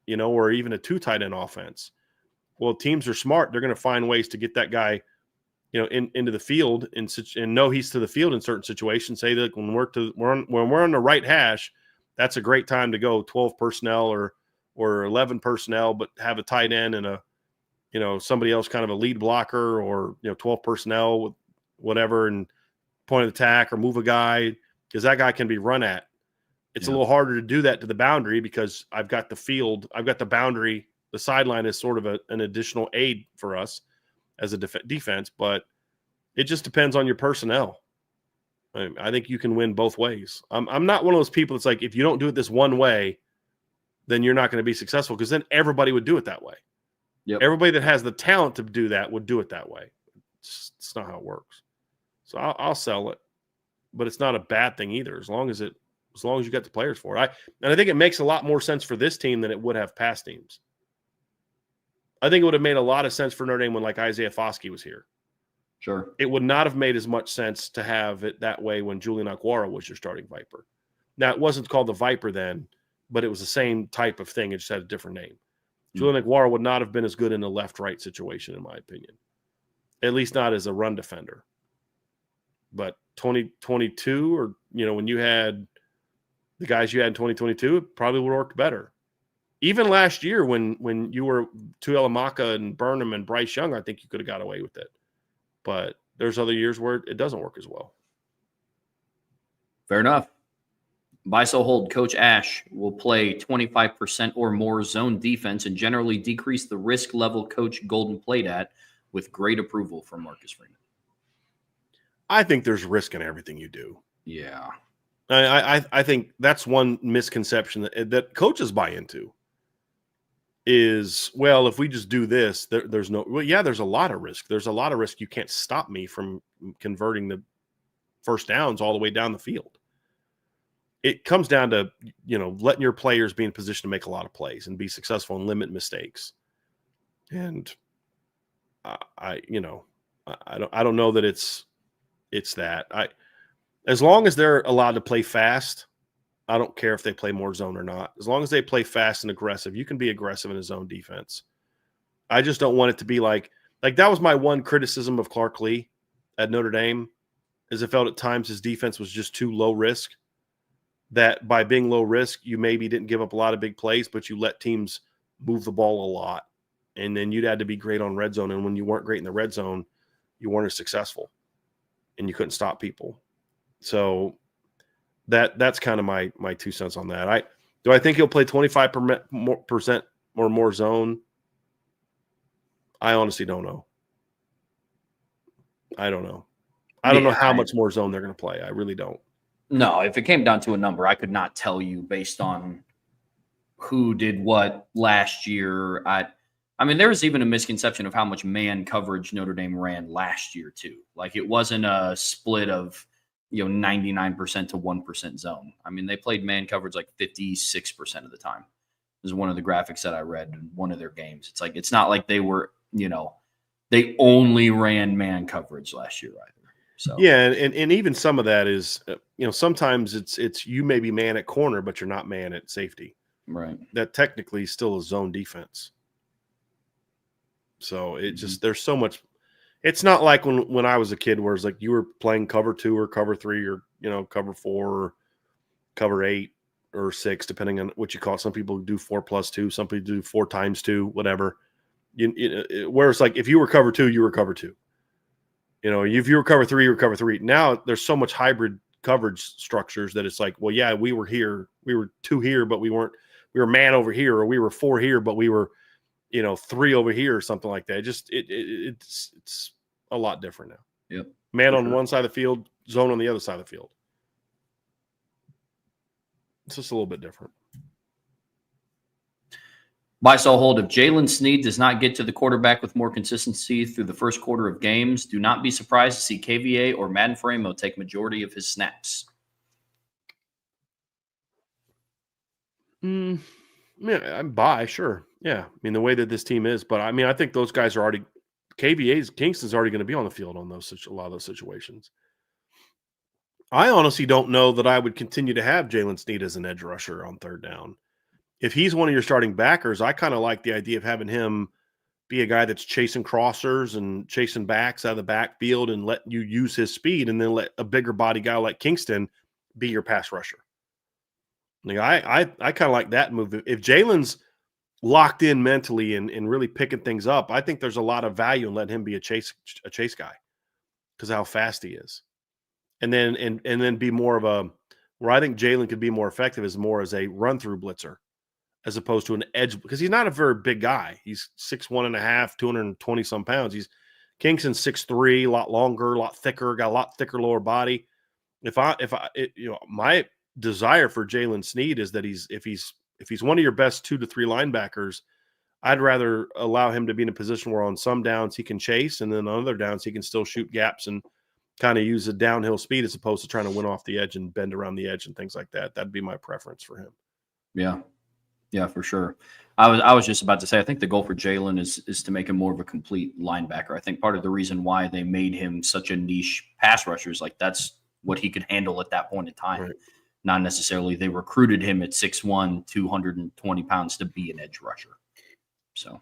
or even a 2 tight end offense? Well, teams are smart. They're going to find ways to get that guy, into the field and know he's to the field in certain situations. Say that when we're on the right hash, that's a great time to go 12 personnel or 11 personnel, but have a tight end and a, somebody else kind of a lead blocker, or 12 personnel with whatever, and point of attack, or move a guy, because that guy can be run at. It's a little harder to do that to the boundary because I've got the field, I've got the boundary. The sideline is sort of an additional aid for us as a defense, but it just depends on your personnel. I think you can win both ways. I'm not one of those people that's like, if you don't do it this one way, then you're not going to be successful, because then everybody would do it that way. Yep. Everybody that has the talent to do that would do it that way. It's not how it works. So I'll sell it, but it's not a bad thing either, as long as you got the players for it. And I think it makes a lot more sense for this team than it would have past teams. I think it would have made a lot of sense for Notre Dame when like Isaiah Foskey was here. Sure. It would not have made as much sense to have it that way when Julian Aguara was your starting Viper. Now, it wasn't called the Viper then, but it was the same type of thing. It just had a different name. Mm-hmm. Julian Aguara would not have been as good in the left-right situation, in my opinion. At least not as a run defender. But 2022, or, when you had the guys you had in 2022, it probably would have worked better. Even last year when you were Tuihalamaka and Burnham and Bryce Young, I think you could have got away with it. But there's other years where it doesn't work as well. Fair enough. Buy, sell, hold. Coach Ash will play 25% or more zone defense and generally decrease the risk level Coach Golden played at, with great approval from Marcus Freeman. I think there's risk in everything you do. Yeah. I think that's one misconception that coaches buy into is, well, if we just do this, there's no – well, yeah, there's a lot of risk. There's a lot of risk. You can't stop me from converting the first downs all the way down the field. It comes down to, letting your players be in position to make a lot of plays and be successful and limit mistakes. And I don't know that it's that. As long as they're allowed to play fast, I don't care if they play more zone or not. As long as they play fast and aggressive, you can be aggressive in a zone defense. I just don't want it to be like that was my one criticism of Clark Lee at Notre Dame, is I felt at times his defense was just too low risk. That by being low risk, you maybe didn't give up a lot of big plays, but you let teams move the ball a lot. And then you'd had to be great on red zone. And when you weren't great in the red zone, you weren't as successful and you couldn't stop people. So that's kind of my 2 cents on that. Do I think he'll play 25% or more zone? I honestly don't know. I don't know. I don't know how much more zone they're going to play. I really don't. No, if it came down to a number, I could not tell you based on who did what last year. I mean, there was even a misconception of how much man coverage Notre Dame ran last year too. Like, it wasn't a split of 99% to 1% zone. I mean, they played man coverage like 56% of the time. This is one of the graphics that I read in one of their games. It's like, it's not like they were, they only ran man coverage last year either. So yeah, and even some of that is, sometimes it's you may be man at corner, but you're not man at safety. Right. That technically is still a zone defense. So it just, there's so much. It's not like when I was a kid where it's like you were playing cover 2 or cover 3 or, cover 4 or cover 8 or 6, depending on what you call it. Some people do 4+2, some people do 4 times 2, whatever. Where it's like if you were cover 2, you were cover 2. If you were cover 3, you were cover 3. Now there's so much hybrid coverage structures that it's like, well, yeah, we were here. We were 2 here, but we were man over here, or we were 4 here, but we were, 3 over here or something like that. It's a lot different now. Yep. Man on one side of the field, zone on the other side of the field. It's just a little bit different. Buy, sell, hold. If Jalen Sneed does not get to the quarterback with more consistency through the first quarter of games, do not be surprised to see KVA or Madden Faramo take majority of his snaps. I'm buy, sure. Yeah. I mean, the way that this team is, but I mean, I think those guys are already Kingston's already going to be on the field on a lot of those situations. I honestly don't know that I would continue to have Jalen Snead as an edge rusher on third down. If he's one of your starting backers, I kind of like the idea of having him be a guy that's chasing crossers and chasing backs out of the backfield and let you use his speed, and then let a bigger body guy like Kingston be your pass rusher. Like I kind of like that move. If Jalen's locked in mentally and really picking things up, I think there's a lot of value in letting him be a chase guy because how fast he is. And then be more of a where I think Jalen could be more effective is more as a run through blitzer as opposed to an edge, because he's not a very big guy. He's 6'1.5", 220 some pounds. Kingston's 6'3", a lot longer, a lot thicker, got a lot thicker lower body. My desire for Jalen Snead is that if he's one of your best 2 to 3 linebackers, I'd rather allow him to be in a position where on some downs he can chase, and then on other downs he can still shoot gaps and kind of use the downhill speed as opposed to trying to win off the edge and bend around the edge and things like that. That'd be my preference for him. Yeah, for sure. I was just about to say, I think the goal for Jalen is to make him more of a complete linebacker. I think part of the reason why they made him such a niche pass rusher is like that's what he could handle at that point in time. Right. Not necessarily they recruited him at 6'1", 220 pounds to be an edge rusher. So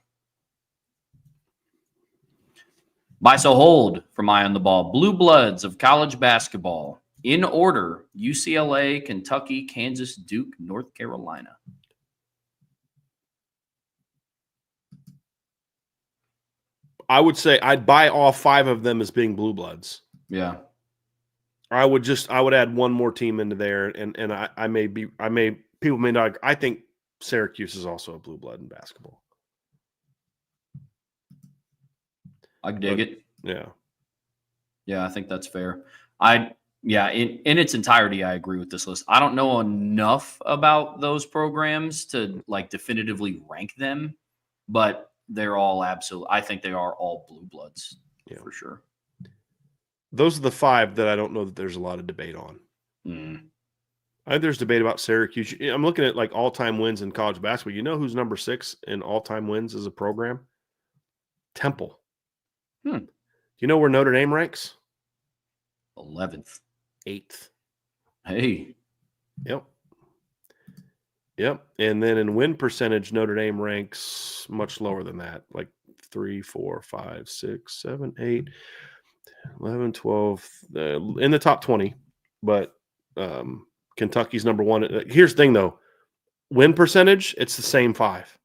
buy, sell, hold from Eye on the Ball. Blue Bloods of college basketball. In order, UCLA, Kentucky, Kansas, Duke, North Carolina. I would say I'd buy all 5 of them as being blue bloods. Yeah. I would add one more team into there, and people may not. I think Syracuse is also a blue blood in basketball. I dig it. Yeah. Yeah, I think that's fair. In its entirety, I agree with this list. I don't know enough about those programs to like definitively rank them, but they're all I think they are all blue bloods for sure. Those are the 5 that I don't know that there's a lot of debate on. I think there's debate about Syracuse. I'm looking at like all-time wins in college basketball. You know who's number 6 in all-time wins as a program? Temple. Do you know where Notre Dame ranks? 11th. 8th. Hey. Yep. And then in win percentage, Notre Dame ranks much lower than that, like 3, 4, 5, 6, 7, 8, 11, 12, in the top 20. But Kentucky's number 1. Here's the thing, though. Win percentage, it's the same 5.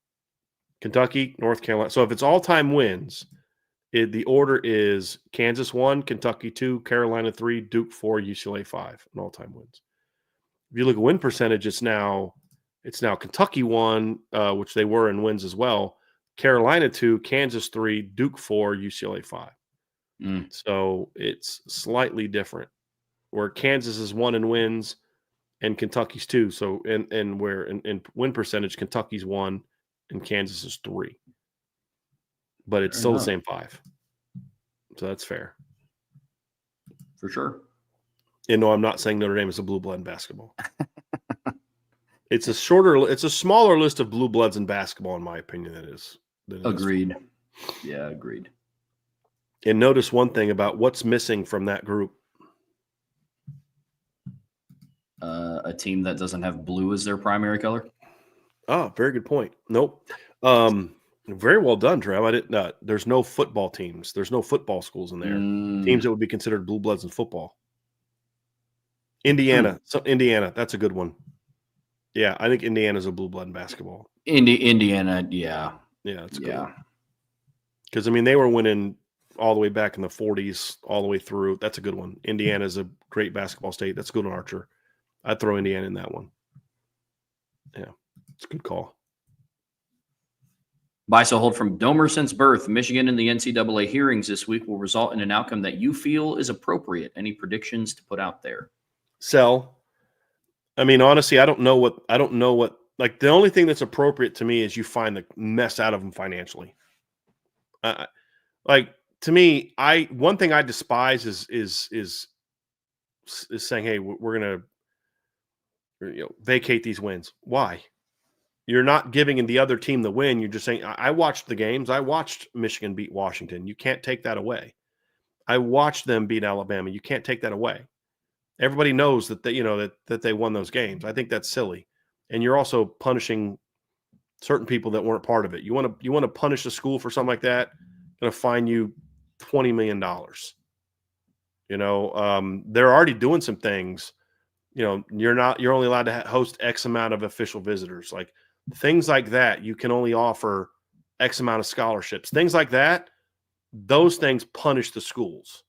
Kentucky, North Carolina. So if it's all-time wins, the order is Kansas 1, Kentucky 2, Carolina 3, Duke 4, UCLA 5 in all-time wins. If you look at win percentage, it's now Kentucky 1, which they were in wins as well, Carolina 2, Kansas 3, Duke 4, UCLA 5. So it's slightly different, where Kansas is 1 in wins and Kentucky's 2. So and where in win percentage, Kentucky's 1 and Kansas is 3. But it's still the same 5. So that's fair. For sure. And no, I'm not saying Notre Dame is a blue blood in basketball. It's a smaller list of blue bloods in basketball, in my opinion, than it is. Agreed. Yeah, agreed. And notice one thing about what's missing from that group. A team that doesn't have blue as their primary color. Oh, very good point. Nope. Very well done, Trev. I didn't. There's no football teams. There's no football schools in there. Teams that would be considered blue bloods in football. Indiana. So Indiana. That's a good one. Yeah, I think Indiana's a blue blood in basketball. Indiana, yeah. Yeah, that's good. Because, I mean, they were winning all the way back in the 40s, all the way through. That's a good one. Indiana's a great basketball state. That's a good one, Archer. I'd throw Indiana in that one. Yeah, it's a good call. Buy, sell, hold from Domer since birth. Michigan in the NCAA hearings this week will result in an outcome that you feel is appropriate. Any predictions to put out there? Sell. I mean, honestly, I don't know what, like the only thing that's appropriate to me is you find the mess out of them financially. Like to me, one thing I despise is saying, hey, we're going to, vacate these wins. Why? You're not giving the other team the win. You're just saying, I watched the games. I watched Michigan beat Washington. You can't take that away. I watched them beat Alabama. You can't take that away. Everybody knows that they, that they won those games. I think that's silly. And you're also punishing certain people that weren't part of it. You want to punish a school for something like that, going to fine you $20 million. They're already doing some things. You're only allowed to host X amount of official visitors. Like things like that, you can only offer X amount of scholarships. Things like that, those things punish the schools,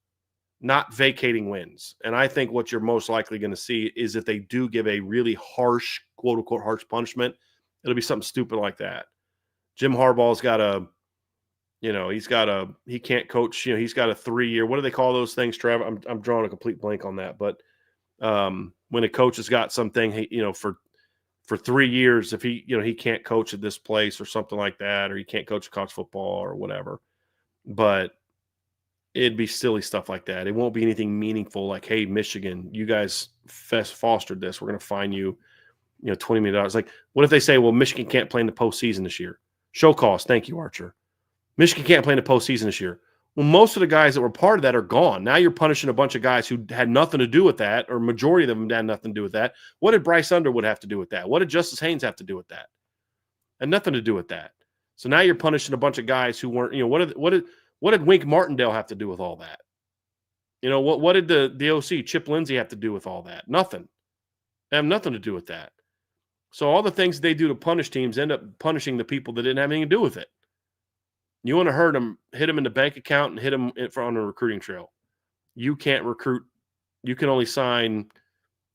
not vacating wins. And I think what you're most likely going to see is if they do give a really harsh, quote unquote, harsh punishment, it'll be something stupid like that. Jim Harbaugh's got he can't coach, he's got a 3-year, what do they call those things, Trev? I'm drawing a complete blank on that. But when a coach has got something, for 3 years, if he can't coach at this place or something like that, or he can't coach college football or whatever. But it'd be silly stuff like that. It won't be anything meaningful like, hey, Michigan, you guys fostered this. We're going to fine you, $20 million. Like, what if they say, well, Michigan can't play in the postseason this year? Show cause. Thank you, Archer. Michigan can't play in the postseason this year. Well, most of the guys that were part of that are gone. Now you're punishing a bunch of guys who had nothing to do with that, or majority of them had nothing to do with that. What did Bryce Underwood have to do with that? What did Justice Haynes have to do with that? And nothing to do with that. So now you're punishing a bunch of guys who weren't, what did Wink Martindale have to do with all that? What did the OC, Chip Lindsey, have to do with all that? Nothing. They have nothing to do with that. So all the things they do to punish teams end up punishing the people that didn't have anything to do with it. You want to hit them in the bank account and hit them on a recruiting trail. You can't recruit. You can only sign,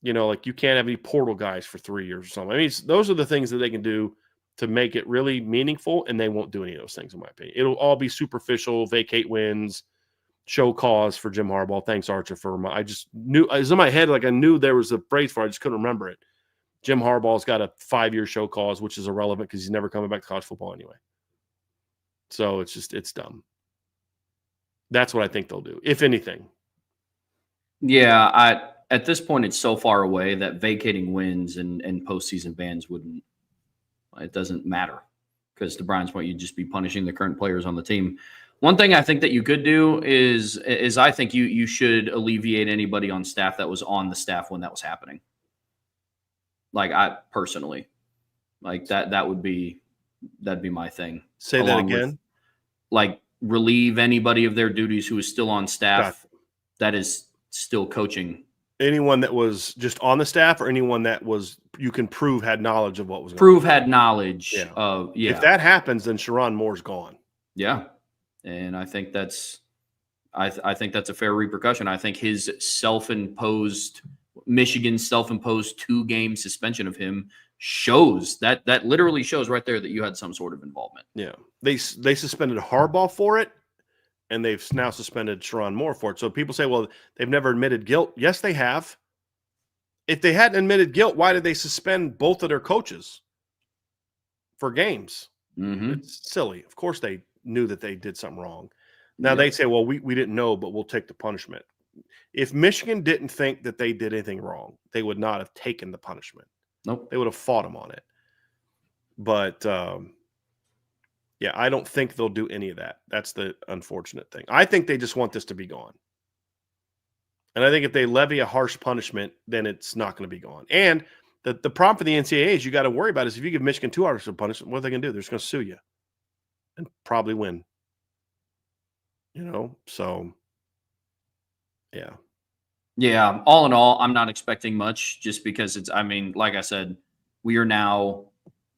you can't have any portal guys for 3 years or something. I mean, those are the things that they can do to make it really meaningful, and they won't do any of those things, in my opinion. It'll all be superficial, vacate wins, show cause for Jim Harbaugh. Thanks, Archer, I just knew, it was in my head, like I knew there was a phrase for it, I just couldn't remember it. Jim Harbaugh's got a 5-year show cause, which is irrelevant because he's never coming back to college football anyway. So it's dumb. That's what I think they'll do, if anything. Yeah, at this point, it's so far away that vacating wins and postseason bans wouldn't. It doesn't matter because to Brian's point, you'd just be punishing the current players on the team. One thing I think that you could do is I think you should alleviate anybody on staff that was on the staff when that was happening. Like I personally, like that'd be my thing. Say that again. Like relieve anybody of their duties who is still on staff that is still coaching. Anyone that was just on the staff or anyone that was, you can prove had knowledge of what was going on. Had knowledge of, If that happens, then Sharon Moore's gone. Yeah. And I think that's a fair repercussion. I think his Michigan's self-imposed 2-game suspension of him shows that literally shows right there that you had some sort of involvement. Yeah. They suspended Harbaugh for it. And they've now suspended Sharon Moore for it. So people say, well, they've never admitted guilt. Yes, they have. If they hadn't admitted guilt, why did they suspend both of their coaches for games? Mm-hmm. It's silly. Of course they knew that they did something wrong. Now they say, well, we didn't know, but we'll take the punishment. If Michigan didn't think that they did anything wrong, they would not have taken the punishment. Nope. They would have fought them on it. But yeah, I don't think they'll do any of that. That's the unfortunate thing. I think they just want this to be gone. And I think if they levy a harsh punishment, then it's not going to be gone. And the problem for the NCAA is you got to worry about is if you give Michigan 2 hours of punishment, what are they going to do? They're just going to sue you and probably win. So yeah. Yeah, all in all, I'm not expecting much just because like I said, we are now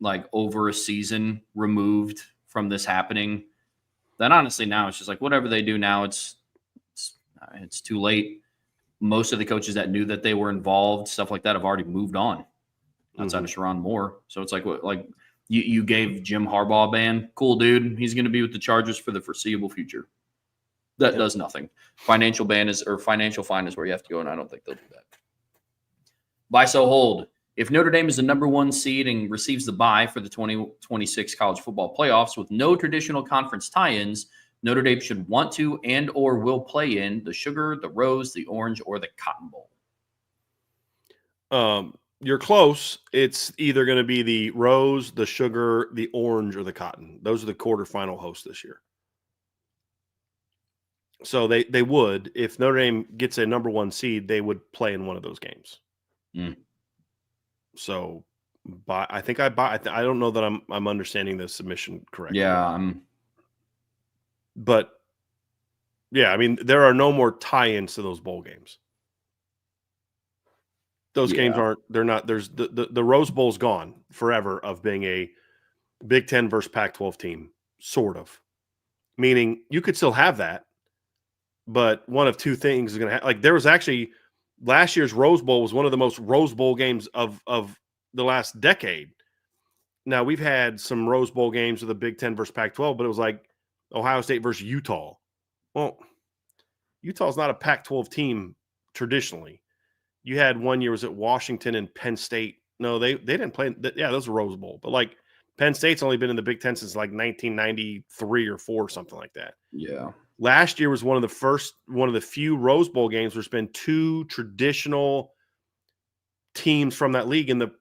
like over a season removed from this happening. Then honestly, now it's just like whatever they do now, it's too late. Most of the coaches that knew that they were involved, stuff like that, have already moved on outside of Sharon Moore. So it's like you gave Jim Harbaugh a ban. Cool, dude. He's going to be with the Chargers for the foreseeable future. That does nothing. Financial fine is where you have to go, and I don't think they'll do that. Buy, sell, hold. If Notre Dame is the number 1 seed and receives the bye for the 2026 college football playoffs with no traditional conference tie-ins, Notre Dame should want to and or will play in the Sugar, the Rose, the Orange, or the Cotton Bowl. you're close. It's either going to be the Rose, the Sugar, the Orange, or the Cotton. Those are the quarterfinal hosts this year. So they would, if Notre Dame gets a number 1 seed, they would play in one of those games. Mm. So, I don't know that I'm understanding the submission correctly. Yeah, but yeah, I mean, there are no more tie-ins to those bowl games. Those games they're not, there's the Rose Bowl's gone forever of being a Big Ten versus Pac-12 team, sort of. Meaning you could still have that, but one of two things is going to happen. Like there was actually last year's Rose Bowl was one of the most Rose Bowl games of the last decade. Now we've had some Rose Bowl games with the Big Ten versus Pac-12, but it was like Ohio State versus Utah. Well, Utah's not a Pac-12 team traditionally. You had one year was at Washington and Penn State. No, they didn't play. Yeah, those were Rose Bowl, but like Penn State's only been in the Big Ten since like 1993 or 4, something like that. Yeah. Last year was one of the few Rose Bowl games where there's been 2 traditional teams from that league. And the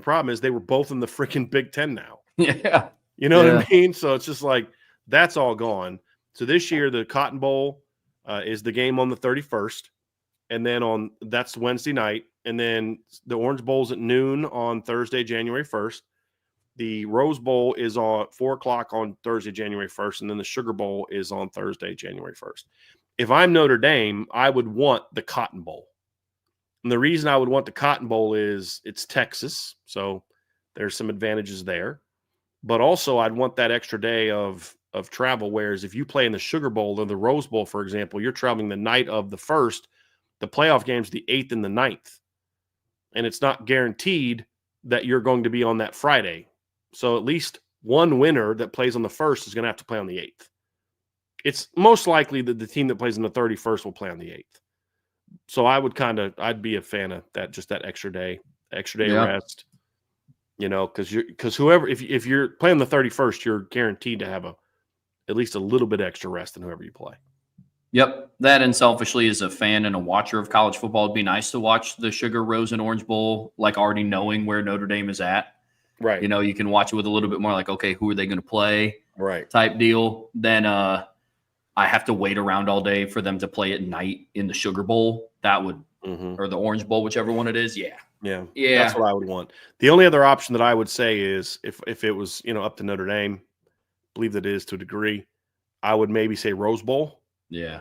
problem is they were both in the freaking Big Ten now. Yeah. You know what I mean? So it's just like that's all gone. So this year the Cotton Bowl is the game on the 31st. And then that's Wednesday night. And then the Orange Bowl's at noon on Thursday, January 1st. The Rose Bowl is on 4:00 on Thursday, January 1st. And then the Sugar Bowl is on Thursday, January 1st. If I'm Notre Dame, I would want the Cotton Bowl. And the reason I would want the Cotton Bowl is it's Texas. So there's some advantages there. But also I'd want that extra day of travel. Whereas if you play in the Sugar Bowl or the Rose Bowl, for example, you're traveling the night of the 1st. The playoff game's the 8th and the 9th. And it's not guaranteed that you're going to be on that Friday. So at least one winner that plays on the 1st is going to have to play on the 8th. It's most likely that the team that plays on the 31st will play on the 8th. So I'd be a fan of that, just that extra day rest, because whoever, if you're playing the 31st, you're guaranteed to have at least a little bit extra rest than whoever you play. Yep. That, and selfishly as a fan and a watcher of college football, it'd be nice to watch the Sugar, Rose, and Orange Bowl, like already knowing where Notre Dame is at. Right. You can watch it with a little bit more like, okay, who are they going to play? Right. Type deal. Then I have to wait around all day for them to play at night in the Sugar Bowl. That would, or the Orange Bowl, whichever one it is. Yeah. Yeah. That's what I would want. The only other option that I would say is if it was, up to Notre Dame, believe that it is to a degree, I would maybe say Rose Bowl. Yeah.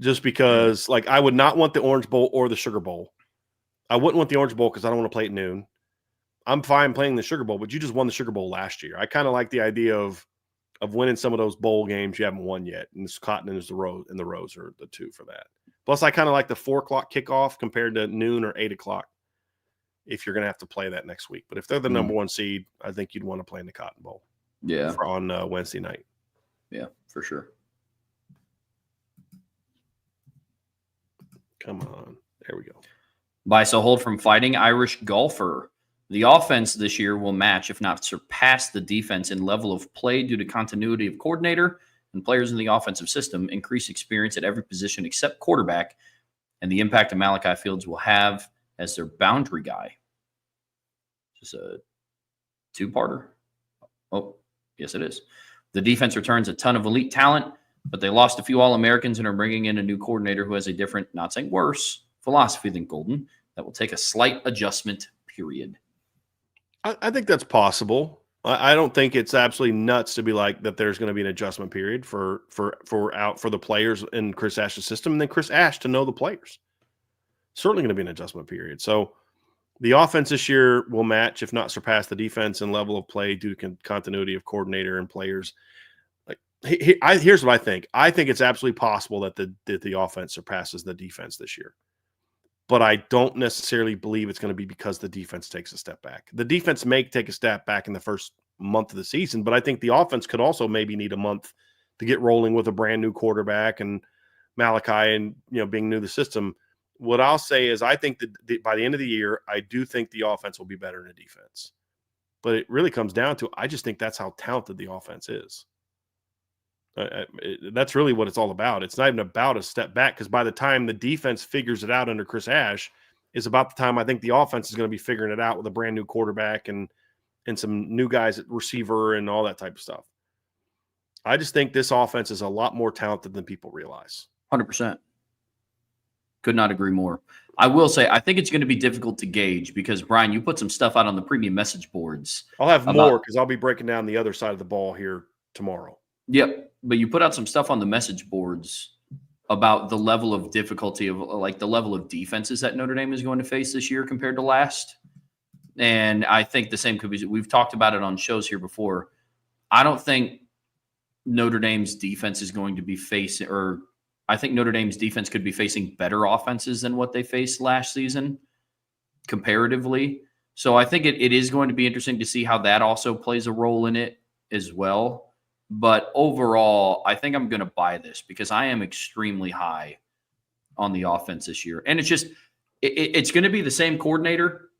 Just because, I would not want the Orange Bowl or the Sugar Bowl. I wouldn't want the Orange Bowl because I don't want to play at noon. I'm fine playing the Sugar Bowl, but you just won the Sugar Bowl last year. I kind of like the idea of winning some of those bowl games you haven't won yet. And this Cotton and the Rose are the two for that. Plus, I kind of like the 4:00 kickoff compared to noon or 8:00 if you're going to have to play that next week. But if they're the number 1 seed, I think you'd want to play in the Cotton Bowl. Yeah. On Wednesday night. Yeah, for sure. Come on. There we go. By so hold from Fighting Irish Golfer. The offense this year will match, if not surpass, the defense in level of play due to continuity of coordinator and players in the offensive system, increase experience at every position except quarterback, and the impact of Malachi Fields will have as their boundary guy. Just a 2-parter. Oh, yes, it is. The defense returns a ton of elite talent, but they lost a few All-Americans and are bringing in a new coordinator who has a different, not saying worse, philosophy than Golden that will take a slight adjustment period. I think that's possible. I don't think it's absolutely nuts to be like that there's going to be an adjustment period for the players in Chris Ash's system, and then Chris Ash to know the players. Certainly going to be an adjustment period. So the offense this year will match, if not surpass, the defense in level of play due to continuity of coordinator and players. Here's what I think. I think it's absolutely possible that the offense surpasses the defense this year. But I don't necessarily believe it's going to be because the defense takes a step back. The defense may take a step back in the first month of the season, but I think the offense could also maybe need a month to get rolling with a brand new quarterback and Malachi and being new to the system. What I'll say is I think that by the end of the year, I do think the offense will be better than the defense. But it really comes down to I just think that's how talented the offense is. That's really what it's all about. It's not even about a step back because by the time the defense figures it out under Chris Ash, is about the time I think the offense is going to be figuring it out with a brand new quarterback and some new guys at receiver and all that type of stuff. I just think this offense is a lot more talented than people realize. 100%. Could not agree more. I will say, I think it's going to be difficult to gauge because, Brian, you put some stuff out on the premium message boards. I'll have more because I'll be breaking down the other side of the ball here tomorrow. Yep. But you put out some stuff on the message boards about the level of difficulty of like the level of defenses that Notre Dame is going to face this year compared to last. And I think the same could be, we've talked about it on shows here before. I don't think Notre Dame's defense is going to be facing, or I think Notre Dame's defense could be facing better offenses than what they faced last season comparatively. So I think it is going to be interesting to see how that also plays a role in it as well. But overall, I think I'm going to buy this because I am extremely high on the offense this year. And it's just, it's going to be the same coordinator.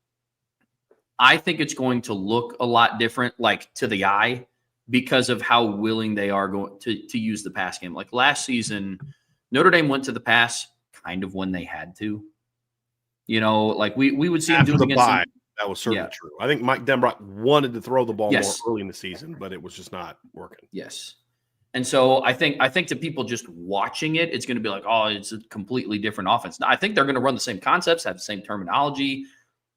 I think it's going to look a lot different, like to the eye, because of how willing they are going to use the pass game. Like last season, Notre Dame went to the pass kind of when they had to. You know, like we would see After them doing the against bye. That was certainly true. I think Mike Denbrock wanted to throw the ball more early in the season, but it was just not working. Yes. And so I think to people just watching it, it's going to be like, oh, it's a completely different offense. Now, I think they're going to run the same concepts, have the same terminology.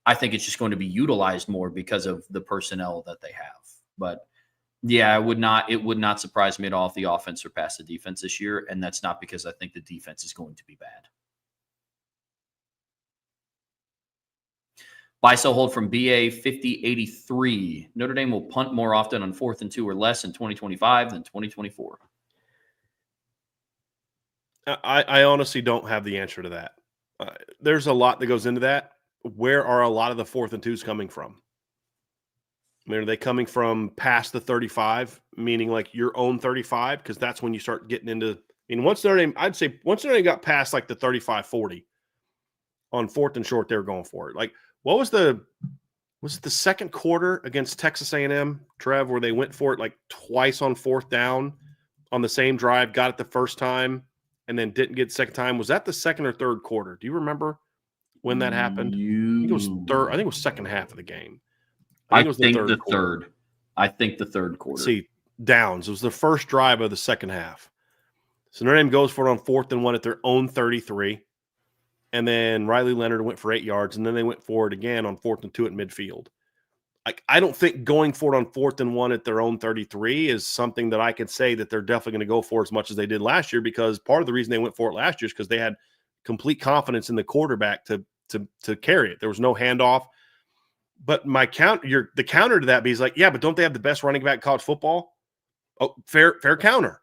I think it's just going to be utilized more because of the personnel that they have. But yeah, it would not surprise me at all if the offense surpassed the defense this year. And that's not because I think the defense is going to be bad. Buy, sell, hold from BA 5083. Notre Dame will punt more often on 4th and 2 or less in 2025 than 2024. I honestly don't have the answer to that. There's a lot that goes into that. Where are a lot of the 4th and 2s coming from? I mean, are they coming from past the 35, meaning like your own 35? Because that's when you start getting into – I mean, once Notre Dame got past like the 35-40 on 4th and short, they were going for it. Like, what was it the second quarter against Texas A&M, Trev, where they went for it like twice on 4th down on the same drive, got it the first time, and then didn't get the second time? Was that the second or third quarter? Do you remember when that happened? I think it was third. I think it was second half of the game. I think the third quarter. See, downs. It was the first drive of the second half. So Notre Dame goes for it on 4th and 1 at their own 33. And then Riley Leonard went for 8 yards, and then they went for it again on 4th and 2 at midfield. I don't think going for it on 4th and 1 at their own 33 is something that I could say that they're definitely going to go for as much as they did last year, because part of the reason they went for it last year is because they had complete confidence in the quarterback to carry it. There was no handoff. But the counter to that is like, yeah, but don't they have the best running back in college football? Oh, fair counter.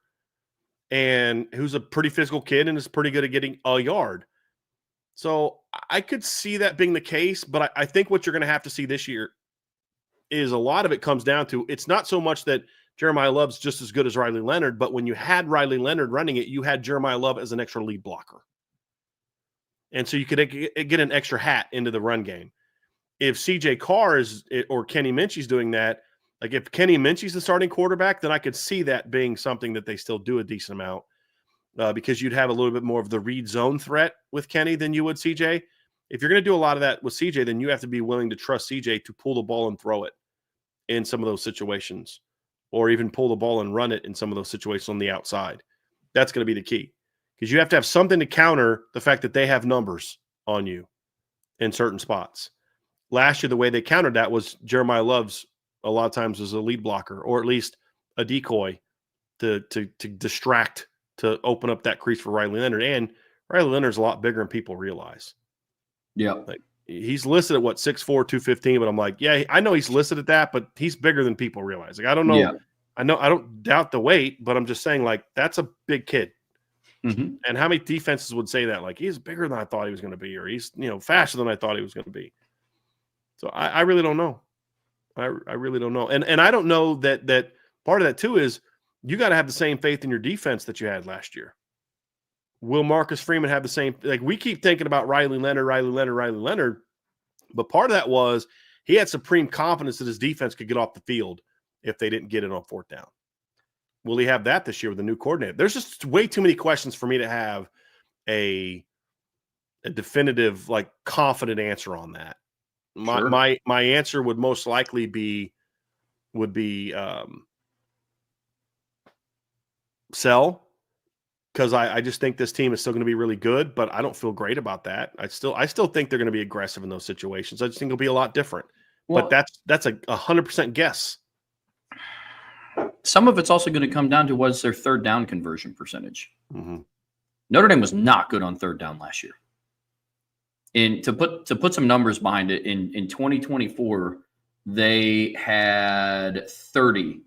And who's a pretty physical kid and is pretty good at getting a yard. So I could see that being the case, but I think what you're going to have to see this year is a lot of it comes down to, it's not so much that Jeremiah Love's just as good as Riley Leonard, but when you had Riley Leonard running it, you had Jeremiah Love as an extra lead blocker. And so you could get an extra hat into the run game. If CJ Carr or Kenny Minchie's doing that, like if Kenny Minchie's the starting quarterback, then I could see that being something that they still do a decent amount. Because you'd have a little bit more of the read zone threat with Kenny than you would CJ. If you're going to do a lot of that with CJ, then you have to be willing to trust CJ to pull the ball and throw it in some of those situations, or even pull the ball and run it in some of those situations on the outside. That's going to be the key, because you have to have something to counter the fact that they have numbers on you in certain spots. Last year, the way they countered that was Jeremiah Love's a lot of times was a lead blocker, or at least a decoy to distract, to open up that crease for Riley Leonard. And Riley Leonard's a lot bigger than people realize. Yeah. Like he's listed at 6'4", 215, but I'm like, yeah, I know he's listed at that, but he's bigger than people realize. Like, I don't know. Yeah. I don't doubt the weight, but I'm just saying, like, that's a big kid. Mm-hmm. And how many defenses would say that? Like, he's bigger than I thought he was going to be, or he's, faster than I thought he was going to be. So I really don't know. I really don't know. And I don't know that part of that too is, you got to have the same faith in your defense that you had last year. Will Marcus Freeman have the same? Like, we keep thinking about Riley Leonard, but part of that was he had supreme confidence that his defense could get off the field if they didn't get it on 4th down. Will he have that this year with the new coordinator? There's just way too many questions for me to have a a definitive, like, confident answer on that. Sure. My answer would most likely be sell, because I just think this team is still going to be really good, but I don't feel great about that. I still think they're going to be aggressive in those situations. I just think it'll be a lot different. Well, but that's a 100% guess. some of it's also going to come down to what's their third down conversion percentage. Mm-hmm. Notre Dame was not good on third down last year. And to put some numbers behind it, in 2024, they had 30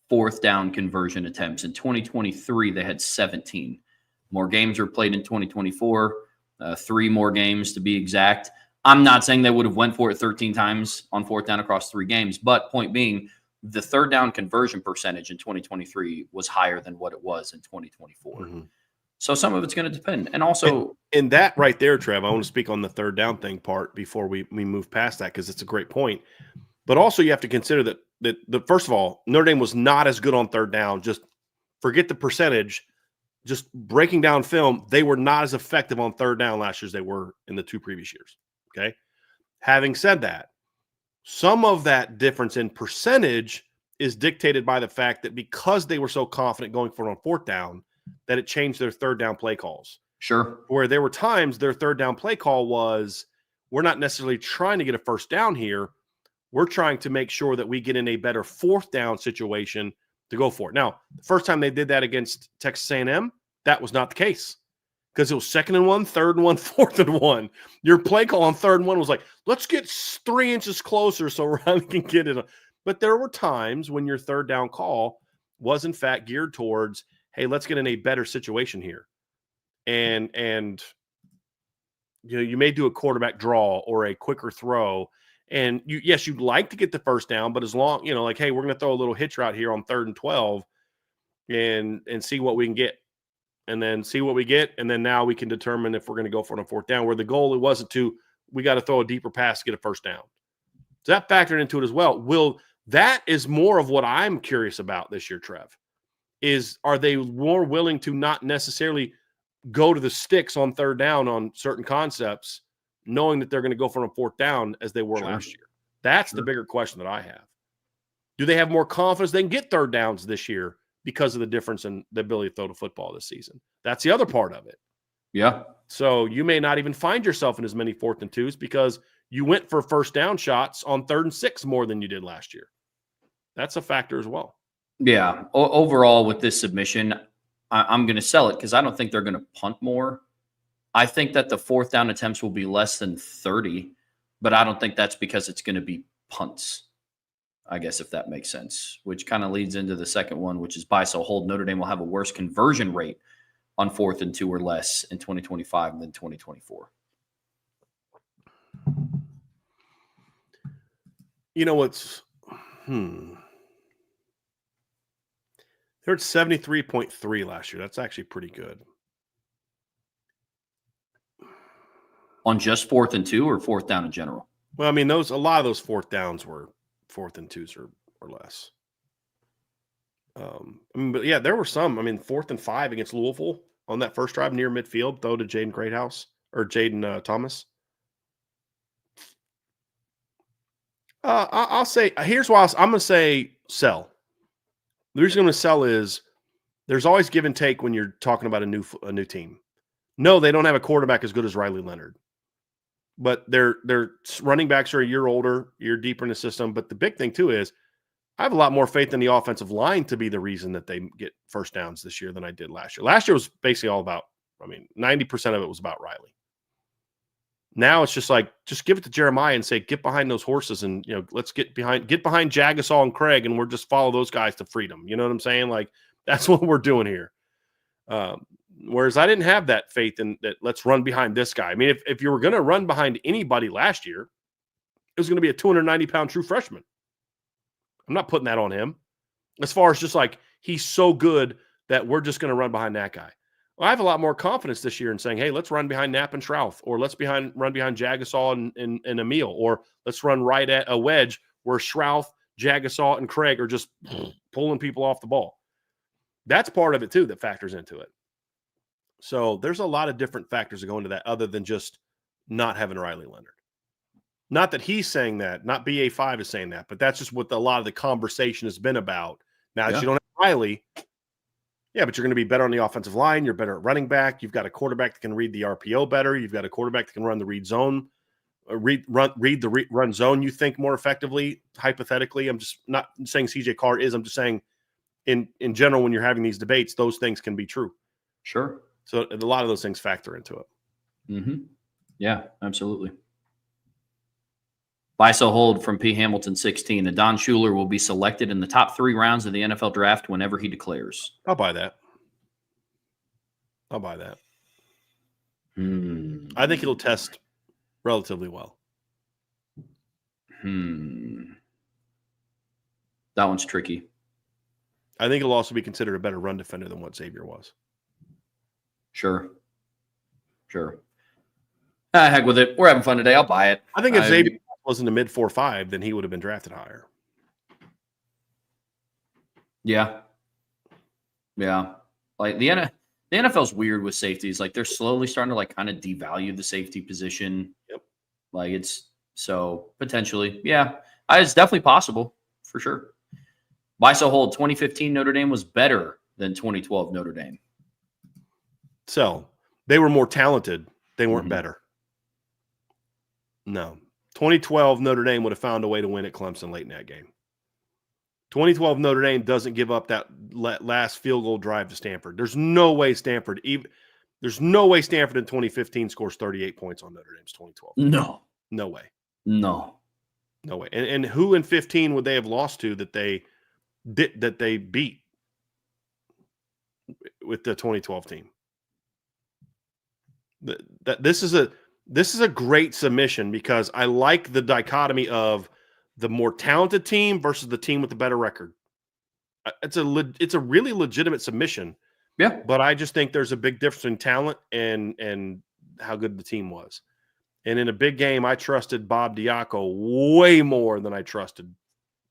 fourth down conversion attempts. In 2023, they had 17. More games were played in 2024, 3 more games to be exact. I'm not saying they would have went for it 13 times on fourth down across 3 games, but point being, the third down conversion percentage in 2023 was higher than what it was in 2024. Mm-hmm. So some of it's going to depend. And also, and that right there, Trev, I want to speak on the third down thing part before we move past that, because it's a great point. But also you have to consider that first of all, Notre Dame was not as good on third down. Just forget the percentage. Just breaking down film, they were not as effective on third down last year as they were in the 2 previous years. Okay. Having said that, some of that difference in percentage is dictated by the fact that because they were so confident going for it on fourth down, that it changed their third down play calls. sure. Where there were times their third down play call was, we're not necessarily trying to get a first down here. We're trying to make sure that we get in a better fourth down situation to go for it. Now, the first time they did that against Texas A&M, that was not the case, because it was 2nd and 1, 3rd and 1, 4th and 1. Your play call on 3rd and 1 was like, let's get 3 inches closer so Riley can get it. But there were times when your third down call was in fact geared towards, hey, let's get in a better situation here. And you know, you may do a quarterback draw or a quicker throw. And you'd like to get the first down, but as long, you know, like, hey, we're going to throw a little hitch route here on 3rd and 12 and see what we can get. And then see what we get. And then now we can determine if we're going to go for it on fourth down, where the goal, it wasn't we got to throw a deeper pass to get a first down. So that factored into it as well. That is more of what I'm curious about this year, Trev, is are they more willing to not necessarily go to the sticks on third down on certain concepts, knowing that they're going to go for a fourth down as they were last year? That's the bigger question that I have. Do they have more confidence they can get third downs this year because of the difference in the ability to throw the football this season? That's the other part of it. Yeah. So you may not even find yourself in as many 4th and 2s because you went for first down shots on 3rd and 6 more than you did last year. That's a factor as well. Yeah. Overall, with this submission, I'm going to sell it because I don't think they're going to punt more. I think that the fourth down attempts will be less than 30, but I don't think that's because it's going to be punts, I guess, if that makes sense, which kind of leads into the second one, which is buy, sell, hold. Notre Dame will have a worse conversion rate on 4th and 2 or less in 2025 than 2024. You know what's they're at 73.3 last year. That's actually pretty good. On just 4th and 2 or fourth down in general? Well, I mean, a lot of those fourth downs were 4th and 2s or less. But yeah, there were some. I mean, 4th and 5 against Louisville on that first drive near midfield, throw to Jaden Greathouse or Jaden Thomas. I'll say, here's why I'm going to say sell. The reason I'm going to sell is there's always give and take when you're talking about a new team. No, they don't have a quarterback as good as Riley Leonard, but their running backs are a year older, year deeper in the system. But the big thing too is I have a lot more faith in the offensive line to be the reason that they get first downs this year than I did last year. Last year was basically all about, 90% of it was about Riley. Now it's just like, just give it to Jeremiah and say, get behind those horses and, let's get behind Jagasol and Craig, and we're just follow those guys to freedom. You know what I'm saying? Like, that's what we're doing here. Whereas I didn't have that faith in that. Let's run behind this guy. I mean, if you were going to run behind anybody last year, it was going to be a 290-pound true freshman. I'm not putting that on him. As far as just like, he's so good that we're just going to run behind that guy. Well, I have a lot more confidence this year in saying, hey, let's run behind Knapp and Schrouth, or let's run behind Jagasol and Emil, or let's run right at a wedge where Schrouth, Jagasol, and Craig are just pulling people off the ball. That's part of it too that factors into it. So there's a lot of different factors that go into that other than just not having Riley Leonard. Not that he's saying that, not BA5 is saying that, but that's just what a lot of the conversation has been about. Now, if you don't have Riley, yeah, but you're going to be better on the offensive line. You're better at running back. You've got a quarterback that can read the RPO better. You've got a quarterback that can run the read zone, read the run zone, you think, more effectively, hypothetically. I'm just not saying CJ Carr is. I'm just saying in general, when you're having these debates, those things can be true. Sure. So a lot of those things factor into it. Mm-hmm. Yeah, absolutely. Buy, sell, hold from P. Hamilton 16. Adon Schuler will be selected in the top 3 rounds of the NFL draft whenever he declares. I'll buy that. I think it'll test relatively well. That one's tricky. I think it'll also be considered a better run defender than what Xavier was. Sure. Heck with it. We're having fun today. I'll buy it. I think if Xavier was in the mid 4.5, then he would have been drafted higher. Yeah. Like the NFL's weird with safeties. Like they're slowly starting to like kind of devalue the safety position. Yep. Like it's so potentially, yeah, it's definitely possible for sure. Buy, sell, hold. 2015 Notre Dame was better than 2012 Notre Dame. So they were more talented. They weren't better. No. 2012 Notre Dame would have found a way to win at Clemson late in that game. 2012 Notre Dame doesn't give up that last field goal drive to Stanford. There's no way Stanford in 2015 scores 38 points on Notre Dame's 2012. No way. And who in 15 would they have lost to that they beat with the 2012 team? This is a great submission because I like the dichotomy of the more talented team versus the team with the better record. It's a really legitimate submission. Yeah. But I just think there's a big difference in talent and how good the team was. And in a big game, I trusted Bob Diaco way more than I trusted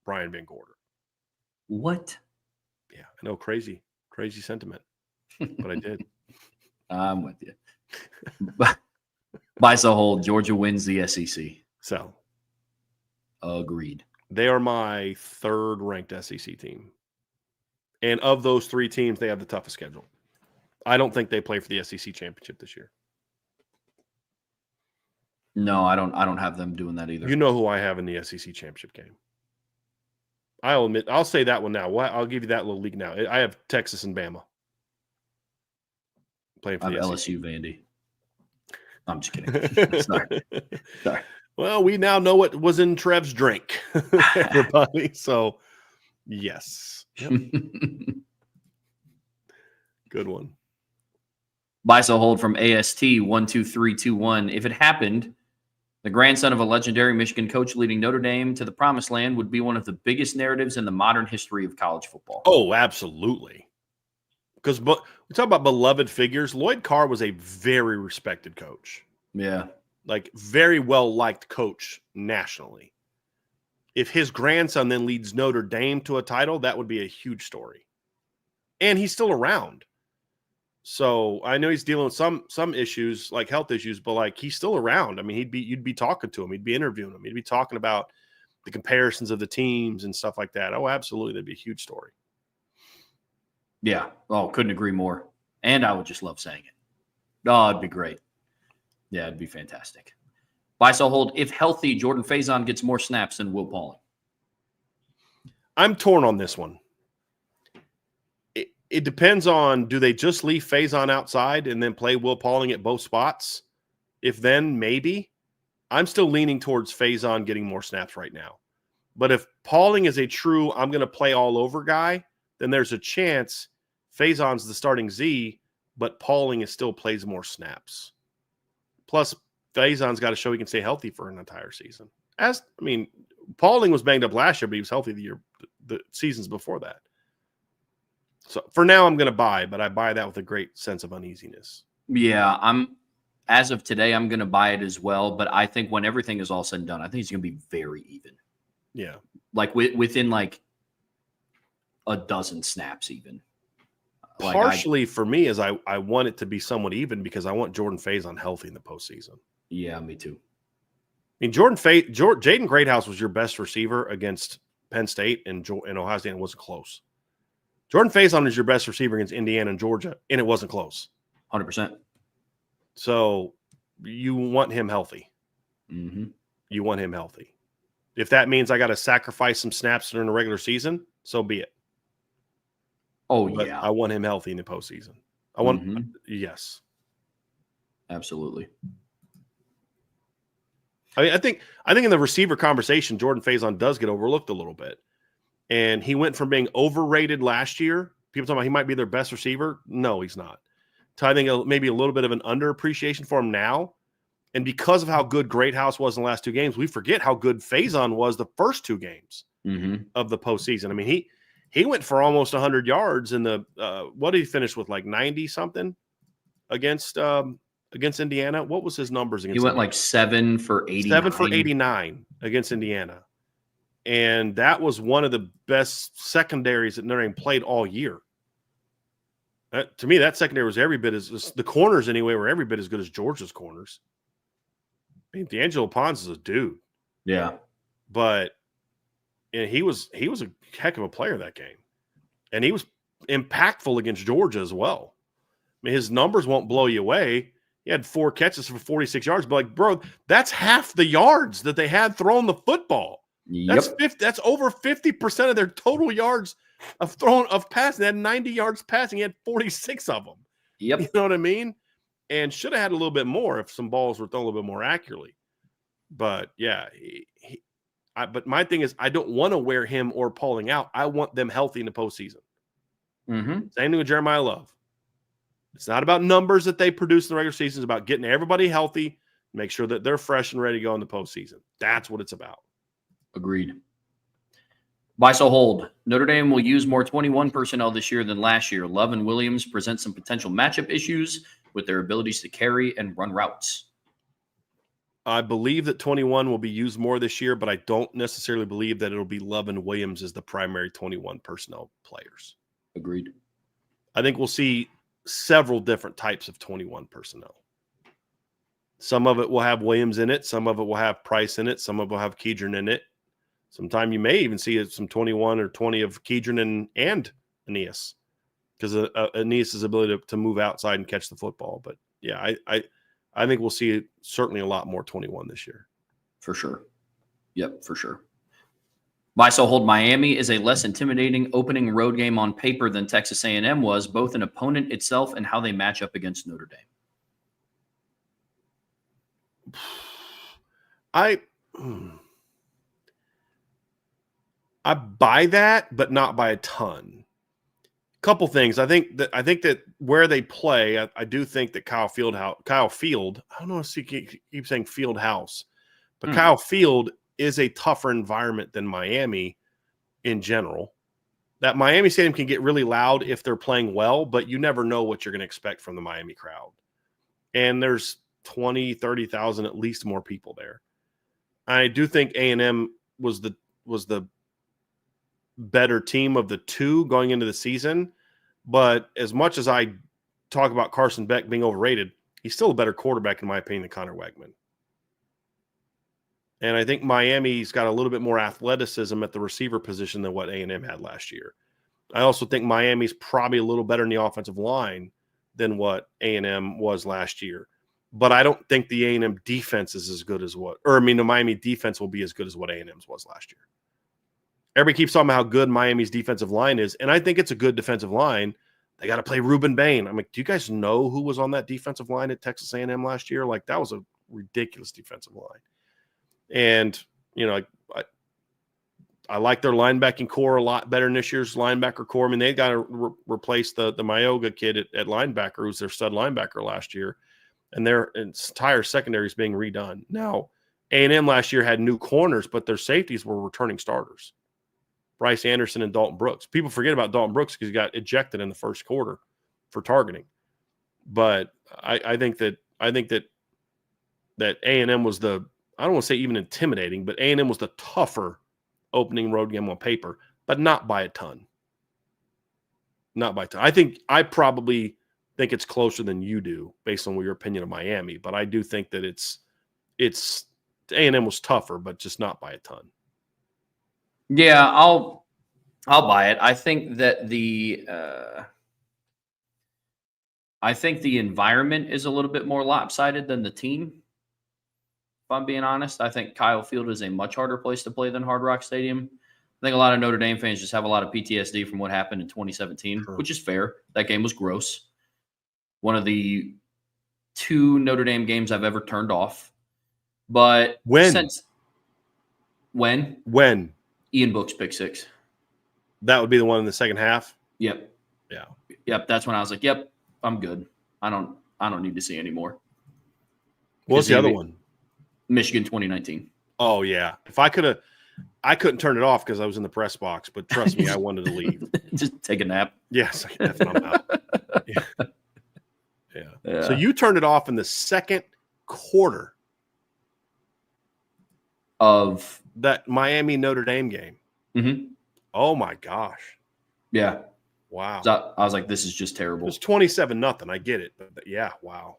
Brian Van Gorder. What? Yeah, I know, crazy sentiment, but I did. I'm with you. Buy, sell, hold. Georgia wins the SEC. So, agreed. They are my 3rd ranked SEC team. And of those 3 teams, they have the toughest schedule. I don't think they play for the SEC championship this year. No, I don't have them doing that either. You know who I have in the SEC championship game. I'll say that one now. I'll give you that little league now. I have Texas and Bama playing for the LSU, Vandy. I'm just kidding. Sorry. Well, we now know what was in Trev's drink, everybody. So, yes. Yep. Good one. Buy, sell, hold from AST 12321. If it happened, the grandson of a legendary Michigan coach leading Notre Dame to the promised land would be one of the biggest narratives in the modern history of college football. Oh, absolutely. Because we talk about beloved figures. Lloyd Carr was a very respected coach. Yeah. Like very well-liked coach nationally. If his grandson then leads Notre Dame to a title, that would be a huge story. And he's still around. So I know he's dealing with some issues, like health issues, but like he's still around. I mean, you'd be talking to him, he'd be interviewing him, he'd be talking about the comparisons of the teams and stuff like that. Oh, absolutely, that'd be a huge story. Yeah. Oh, couldn't agree more. And I would just love saying it. Oh, it'd be great. Yeah, it'd be fantastic. Buy, sell, hold. If healthy, Jordan Faison gets more snaps than Will Pauling. I'm torn on this one. It depends on, do they just leave Faison outside and then play Will Pauling at both spots? If then, maybe. I'm still leaning towards Faison getting more snaps right now. But if Pauling is a true, I'm going to play all over guy, then there's a chance Faison's the starting Z, but Pauling still plays more snaps. Plus, Faison's got to show he can stay healthy for an entire season. Pauling was banged up last year, but he was healthy the seasons before that. So for now, I'm going to buy, but I buy that with a great sense of uneasiness. Yeah, as of today, I'm going to buy it as well. But I think when everything is all said and done, I think it's going to be very even. Yeah. Like within like a dozen snaps even. partially for me is I want it to be somewhat even because I want Jordan Faison healthy in the postseason. Yeah, me too. I mean, Jaden Greathouse was your best receiver against Penn State and Ohio State, and it wasn't close. Jordan Faison is your best receiver against Indiana and Georgia, and it wasn't close. 100%. So you want him healthy. Mm-hmm. You want him healthy. If that means I got to sacrifice some snaps during the regular season, so be it. Oh, But yeah. I want him healthy in the postseason. Yes. Absolutely. I mean, I think in the receiver conversation, Jordan Faison does get overlooked a little bit. And he went from being overrated last year. People talking about he might be their best receiver. No, he's not. So I think maybe a little bit of an underappreciation for him now. And because of how good Greathouse was in the last two games, we forget how good Faison was the first two games of the postseason. I mean, he went for almost 100 yards in the what did he finish with, like 90 something against Indiana? What was his numbers against? He went Indiana? like 7 for 89. 7 for 89 against Indiana. And that was one of the best secondaries that Notre Dame played all year. To me, that secondary was every bit as the corners anyway were every bit as good as Georgia's corners. I mean, D'Angelo Pons is a dude. Yeah. But he was a heck of a player that game. And he was impactful against Georgia as well. I mean, his numbers won't blow you away. He had 4 catches for 46 yards. But, like, bro, that's half the yards that they had throwing the football. Yep. That's over 50% of their total yards of passing. They had 90 yards passing. He had 46 of them. Yep. You know what I mean? And should have had a little bit more if some balls were thrown a little bit more accurately. But, yeah, but my thing is I don't want to wear him or Pauling out. I want them healthy in the postseason. Same thing with Jeremiah Love. It's not about numbers that they produce in the regular season. It's about getting everybody healthy, make sure that they're fresh and ready to go in the postseason. That's what it's about. Agreed. Buy, sell, hold. Notre Dame will use more 21 personnel this year than last year. Love and Williams present some potential matchup issues with their abilities to carry and run routes. I believe that 21 will be used more this year, but I don't necessarily believe that it'll be Love and Williams as the primary 21 personnel players. Agreed. I think we'll see several different types of 21 personnel. Some of it will have Williams in it. Some of it will have Price in it. Some of it will have Kedron in it. Sometime you may even see some 21 or 20 of Kedron and Aeneas because of Aeneas' ability to move outside and catch the football. But, yeah, I think we'll see certainly a lot more 21 this year. For sure. Yep, for sure. Buy, sell, hold. Miami is a less intimidating opening road game on paper than Texas A&M was, both an opponent itself and how they match up against Notre Dame. I buy that, but not by a ton. Couple things. I think that where they play, I do think that Kyle Field. I don't know if he keeps saying Field House, but Kyle Field is a tougher environment than Miami in general. That Miami Stadium can get really loud if they're playing well, but you never know what you're going to expect from the Miami crowd. And there's 20, 30,000 at least more people there. I do think A&M was the better team of the two going into the season, but as much as I talk about Carson Beck being overrated, he's still a better quarterback in my opinion than Connor Wegman. And I think Miami's got a little bit more athleticism at the receiver position than what A&M had last year. I also think Miami's probably a little better in the offensive line than what A&M was last year. But I don't think the A&M defense is as good as the Miami defense will be as good as what A&M's was last year. Everybody keeps talking about how good Miami's defensive line is, and I think it's a good defensive line. They got to play Ruben Bain. I'm like, do you guys know who was on that defensive line at Texas A&M last year? Like, that was a ridiculous defensive line. And, you know, I like their linebacking core a lot better than this year's linebacker core. I mean, they got to replace the Mayoga kid at linebacker, who's their stud linebacker last year. And their entire secondary is being redone. Now, A&M last year had new corners, but their safeties were returning starters. Bryce Anderson and Dalton Brooks. People forget about Dalton Brooks because he got ejected in the first quarter for targeting. But I think that A&M was I don't want to say even intimidating, but A&M was the tougher opening road game on paper, but not by a ton. Not by 10. I probably think it's closer than you do based on your opinion of Miami, but I do think that it's A&M was tougher, but just not by a ton. Yeah, I'll buy it. I think that the environment is a little bit more lopsided than the team. If I'm being honest, I think Kyle Field is a much harder place to play than Hard Rock Stadium. I think a lot of Notre Dame fans just have a lot of PTSD from what happened in 2017, Sure. which is fair. That game was gross. One of the 2 Notre Dame games I've ever turned off. But When Ian Book's pick 6. that would be the one in the second half. Yep. Yeah. Yep. That's when I was like, yep, I'm good. I don't need to see anymore. What's the other one? Michigan 2019. Oh yeah. If I couldn't turn it off because I was in the press box, but trust me, I wanted to leave. Just take a nap. Yes, that's what I'm out. Yeah. So you turned it off in the second quarter of that Miami Notre Dame game. Mm-hmm. Oh my gosh. Yeah. Wow. So I was like, this is just terrible. It was 27-0. I get it. But yeah, wow.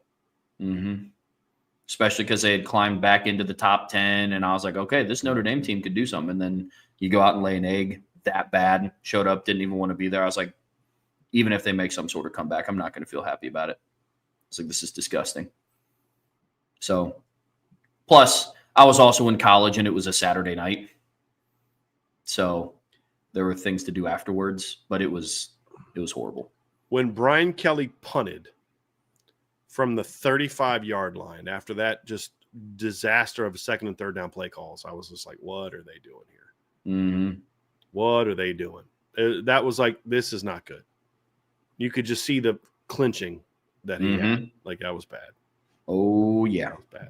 Mm-hmm. Especially because they had climbed back into the top 10. And I was like, okay, this Notre Dame team could do something. And then you go out and lay an egg that bad, showed up, didn't even want to be there. I was like, even if they make some sort of comeback, I'm not going to feel happy about it. It's like, this is disgusting. So, plus, I was also in college and it was a Saturday night. So there were things to do afterwards, but it was horrible. When Brian Kelly punted from the 35-yard line after that just disaster of a second and third down play calls, I was just like, what are they doing here? Mm-hmm. What are they doing? That was like, this is not good. You could just see the clinching that he had. Like, that was bad. Oh, yeah. That was bad.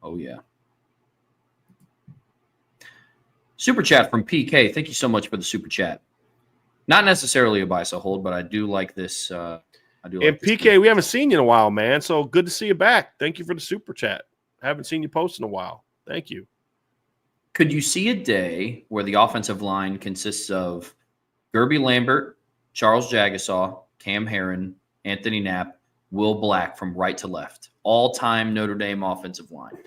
Oh, yeah. Super chat from PK. Thank you so much for the super chat. Not necessarily a buy so hold, but I do like this. And PK, we haven't seen you in a while, man. So good to see you back. Thank you for the super chat. Haven't seen you post in a while. Thank you. Could you see a day where the offensive line consists of Gerby Lambert, Charles Jagasaw, Cam Herron, Anthony Knapp, Will Black from right to left? All-time Notre Dame offensive line.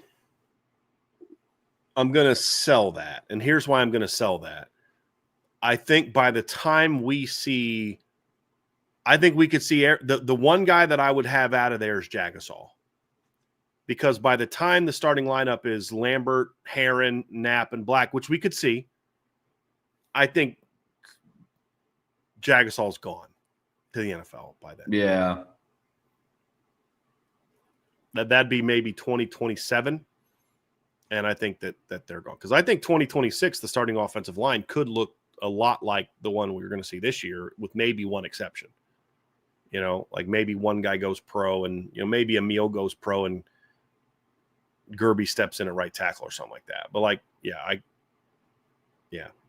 I'm going to sell that. And here's why I'm going to sell that. I think by the time we see – I think we could see the one guy that I would have out of there is Jagasaw. Because by the time the starting lineup is Lambert, Herron, Knapp, and Black, which we could see, I think Jagasaw's gone to the NFL by then. Yeah. That'd be maybe 2027. And I think that they're gone. Because I think 2026, the starting offensive line could look a lot like the one we were going to see this year, with maybe one exception. You know, like maybe one guy goes pro and, you know, maybe Emil goes pro and Gerby steps in at right tackle or something like that. But like, I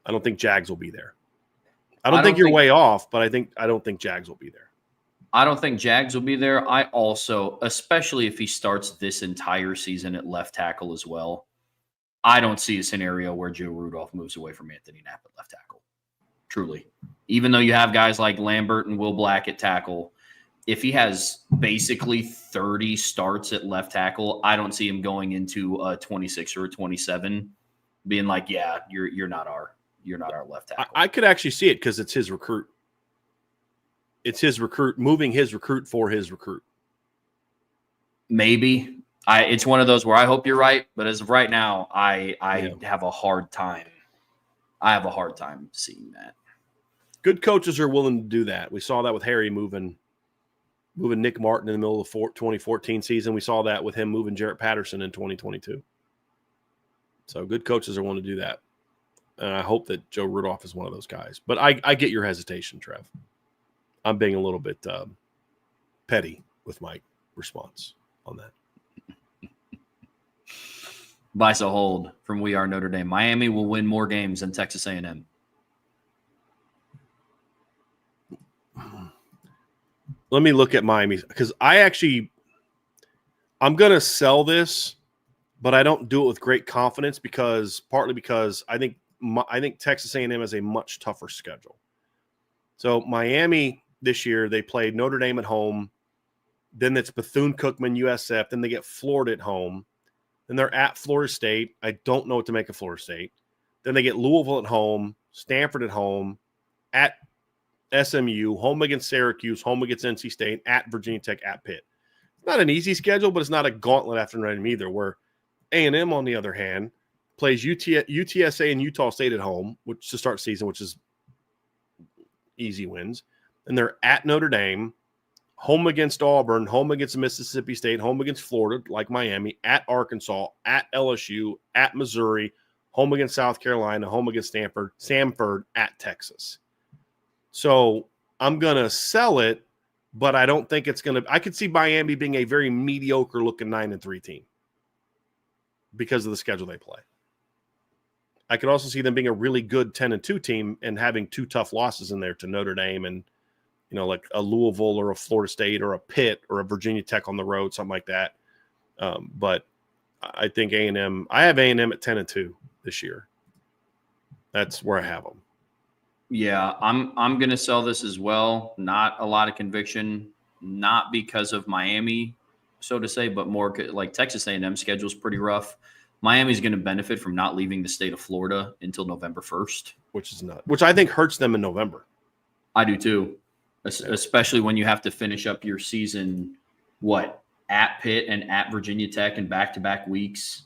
don't think Jags will be there. I don't think you're way off, but I don't think Jags will be there. I don't think Jags will be there. I also, especially if he starts this entire season at left tackle as well, I don't see a scenario where Joe Rudolph moves away from Anthony Knapp at left tackle. Truly. Even though you have guys like Lambert and Will Black at tackle, if he has basically 30 starts at left tackle, I don't see him going into a 26 or a 27 being like, yeah, you're not our left tackle. I could actually see it because it's his recruit. It's his recruit, moving his recruit for his recruit. Maybe. It's one of those where I hope you're right, but as of right now, I have a hard time. I have a hard time seeing that. Good coaches are willing to do that. We saw that with Harry moving Nick Martin in the middle of the 2014 season. We saw that with him moving Jarrett Patterson in 2022. So good coaches are willing to do that. And I hope that Joe Rudolph is one of those guys. But I get your hesitation, Trev. I'm being a little bit petty with my response on that. Buy so hold from We Are Notre Dame. Miami will win more games than Texas A&M. Let me look at Miami because I'm going to sell this, but I don't do it with great confidence partly because I think Texas A&M has a much tougher schedule. So Miami this year, they played Notre Dame at home. Then it's Bethune-Cookman, USF. Then they get Florida at home. Then they're at Florida State. I don't know what to make of Florida State. Then they get Louisville at home, Stanford at home, at SMU, home against Syracuse, home against NC State, at Virginia Tech, at Pitt. It's not an easy schedule, but it's not a gauntlet after Notre Dame either, where A&M, on the other hand, plays UTSA and Utah State at home, which to start season, which is easy wins. And they're at Notre Dame, home against Auburn, home against Mississippi State, home against Florida, like Miami, at Arkansas, at LSU, at Missouri, home against South Carolina, home against Samford, at Texas. So I'm going to sell it, but I don't think it's going to – I could see Miami being a very mediocre-looking 9-3 team because of the schedule they play. I could also see them being a really good 10-2 team and having 2 tough losses in there to Notre Dame and, like a Louisville or a Florida State or a Pitt or a Virginia Tech on the road, something like that. But I think A&M – I have A&M at 10-2 this year. That's where I have them. Yeah, I'm going to sell this as well. Not a lot of conviction, not because of Miami, so to say, but more like Texas A&M schedule's pretty rough. Miami's going to benefit from not leaving the state of Florida until November 1st. Which I think hurts them in November. I do too, especially when you have to finish up your season, at Pitt and at Virginia Tech in back-to-back weeks,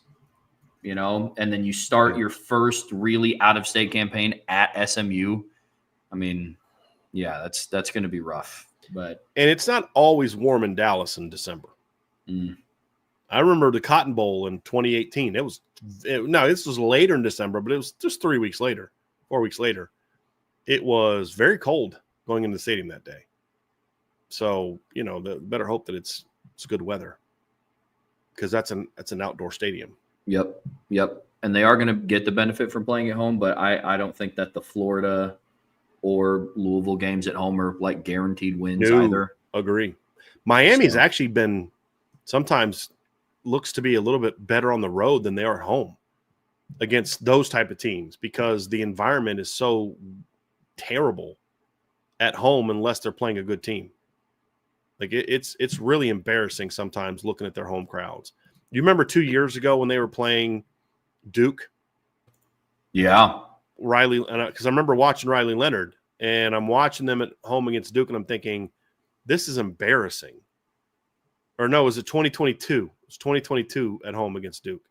and then you start your first really out-of-state campaign at SMU. I mean, yeah, that's going to be rough. And it's not always warm in Dallas in December. I remember the Cotton Bowl in 2018. This was later in December, but it was just 4 weeks later. It was very cold going into the stadium that day. So, the better hope that it's good weather, because that's an outdoor stadium. Yep. And they are going to get the benefit from playing at home, but I don't think that the Florida or Louisville games at home are like guaranteed wins either. Agree. Miami's actually been sometimes looks to be a little bit better on the road than they are at home against those type of teams, because the environment is so terrible at home unless they're playing a good team. Like it's really embarrassing sometimes looking at their home crowds. You remember 2 years ago when they were playing Duke? Yeah. Riley, because I remember watching Riley Leonard, and I'm watching them at home against Duke, and I'm thinking, this is embarrassing. Or no, was it 2022? It was 2022 at home against Duke.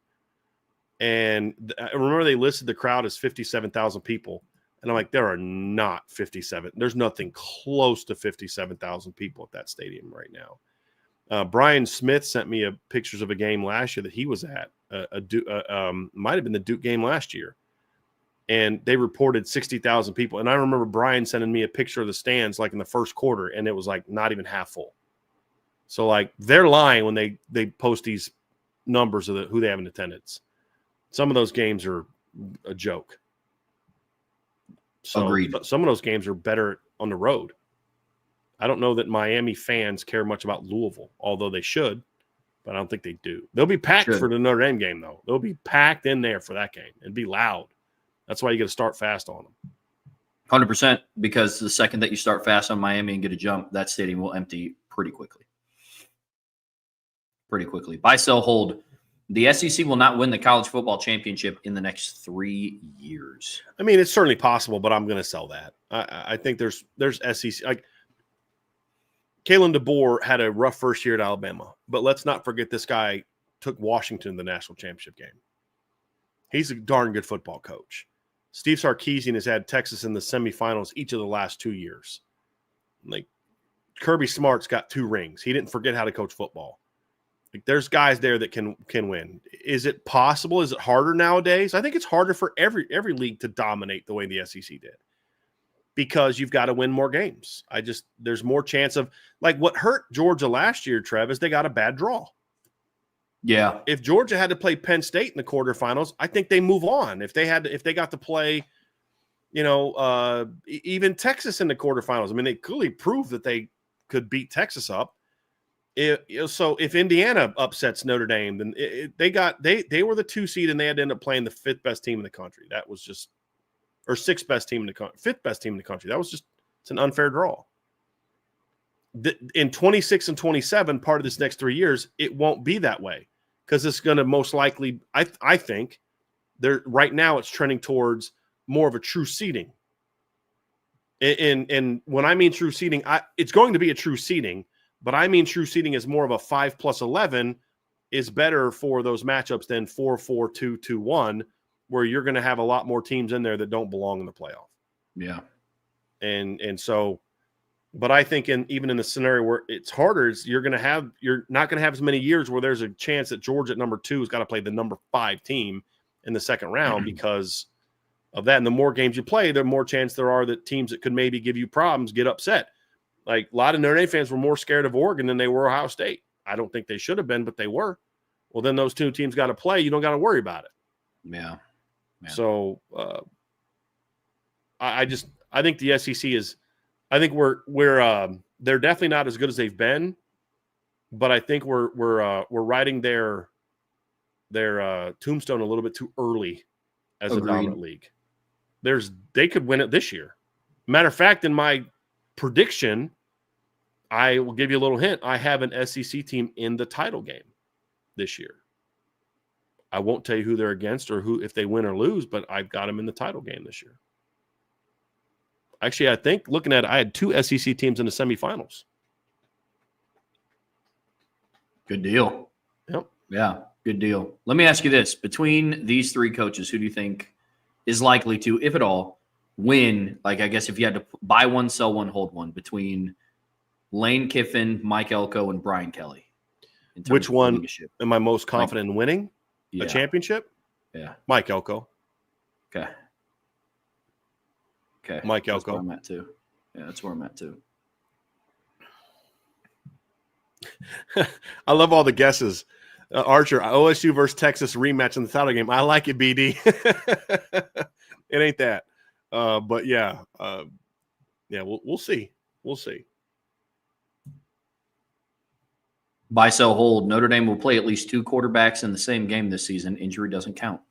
And I remember they listed the crowd as 57,000 people. And I'm like, there are not 57. There's nothing close to 57,000 people at that stadium right now. Brian Smith sent me pictures of a game last year that he was at. Might have been the Duke game last year. And they reported 60,000 people. And I remember Brian sending me a picture of the stands like in the first quarter, and it was like not even half full. So like they're lying when they post these numbers of who they have in attendance. Some of those games are a joke. So agreed. Some of those games are better on the road. I don't know that Miami fans care much about Louisville, although they should, but I don't think they do. They'll be packed for the Notre Dame game, though. They'll be packed in there for that game and be loud. That's why you got to start fast on them. 100%, because the second that you start fast on Miami and get a jump, that stadium will empty pretty quickly. Buy, sell, hold. The SEC will not win the college football championship in the next 3 years. I mean, it's certainly possible, but I'm going to sell that. I think there's SEC. Like Kalen DeBoer had a rough first year at Alabama, but let's not forget this guy took Washington to the national championship game. He's a darn good football coach. Steve Sarkisian has had Texas in the semifinals each of the last 2 years. Like Kirby Smart's got 2 rings. He didn't forget how to coach football. Like there's guys there that can win. Is it possible? Is it harder nowadays? I think it's harder for every league to dominate the way the SEC did, because you've got to win more games. There's more chance of, like, what hurt Georgia last year, Trev, is they got a bad draw. Yeah. If Georgia had to play Penn State in the quarterfinals, I think they move on. If they got to play, even Texas in the quarterfinals, I mean, they clearly proved that they could beat Texas up. So if Indiana upsets Notre Dame, then they were the 2 seed and they had to end up playing the 5th best team in the country. That was just, or 6th best team in the country, 5th best team in the country. That was just It's an unfair draw. In 26 and 27, part of this next 3 years, it won't be that way because it's going to most likely, I think, right now it's trending towards more of a true seeding. And when I mean true seeding, it's going to be a true seeding, but I mean true seeding is more of a 5+11 is better for those matchups than 4-4-2-2-1, where you're going to have a lot more teams in there that don't belong in the playoff. Yeah. And so, but I think even in the scenario where it's harder, you're not going to have as many years where there's a chance that Georgia at number 2 has got to play the number 5 team in the second round because of that. And the more games you play, the more chance there are that teams that could maybe give you problems get upset. Like a lot of Notre Dame fans were more scared of Oregon than they were Ohio State. I don't think they should have been, but they were. Well, then those two teams got to play. You don't got to worry about it. Yeah. So I think the SEC is. I think we're they're definitely not as good as they've been, but I think we're riding their tombstone a little bit too early as a dominant league. They could win it this year. Matter of fact, in my prediction, I will give you a little hint. I have an SEC team in the title game this year. I won't tell you who they're against or who if they win or lose, but I've got them in the title game this year. Actually, I think looking at it, I had 2 SEC teams in the semifinals. Good deal. Yep. Yeah, good deal. Let me ask you this. Between these 3 coaches, who do you think is likely to, if at all, win? Like, I guess if you had to buy one, sell one, hold one, between Lane Kiffin, Mike Elko, and Brian Kelly. Which one am I most confident in winning? A championship? Yeah. Mike Elko. Okay. Mike Elko. That's where I'm at too. Yeah, that's where I'm at too. I love all the guesses. Archer, OSU versus Texas rematch in the title game. I like it, BD. It ain't that. But yeah. We'll see. We'll see. Buy, sell, hold. Notre Dame will play at least 2 quarterbacks in the same game this season. Injury doesn't count.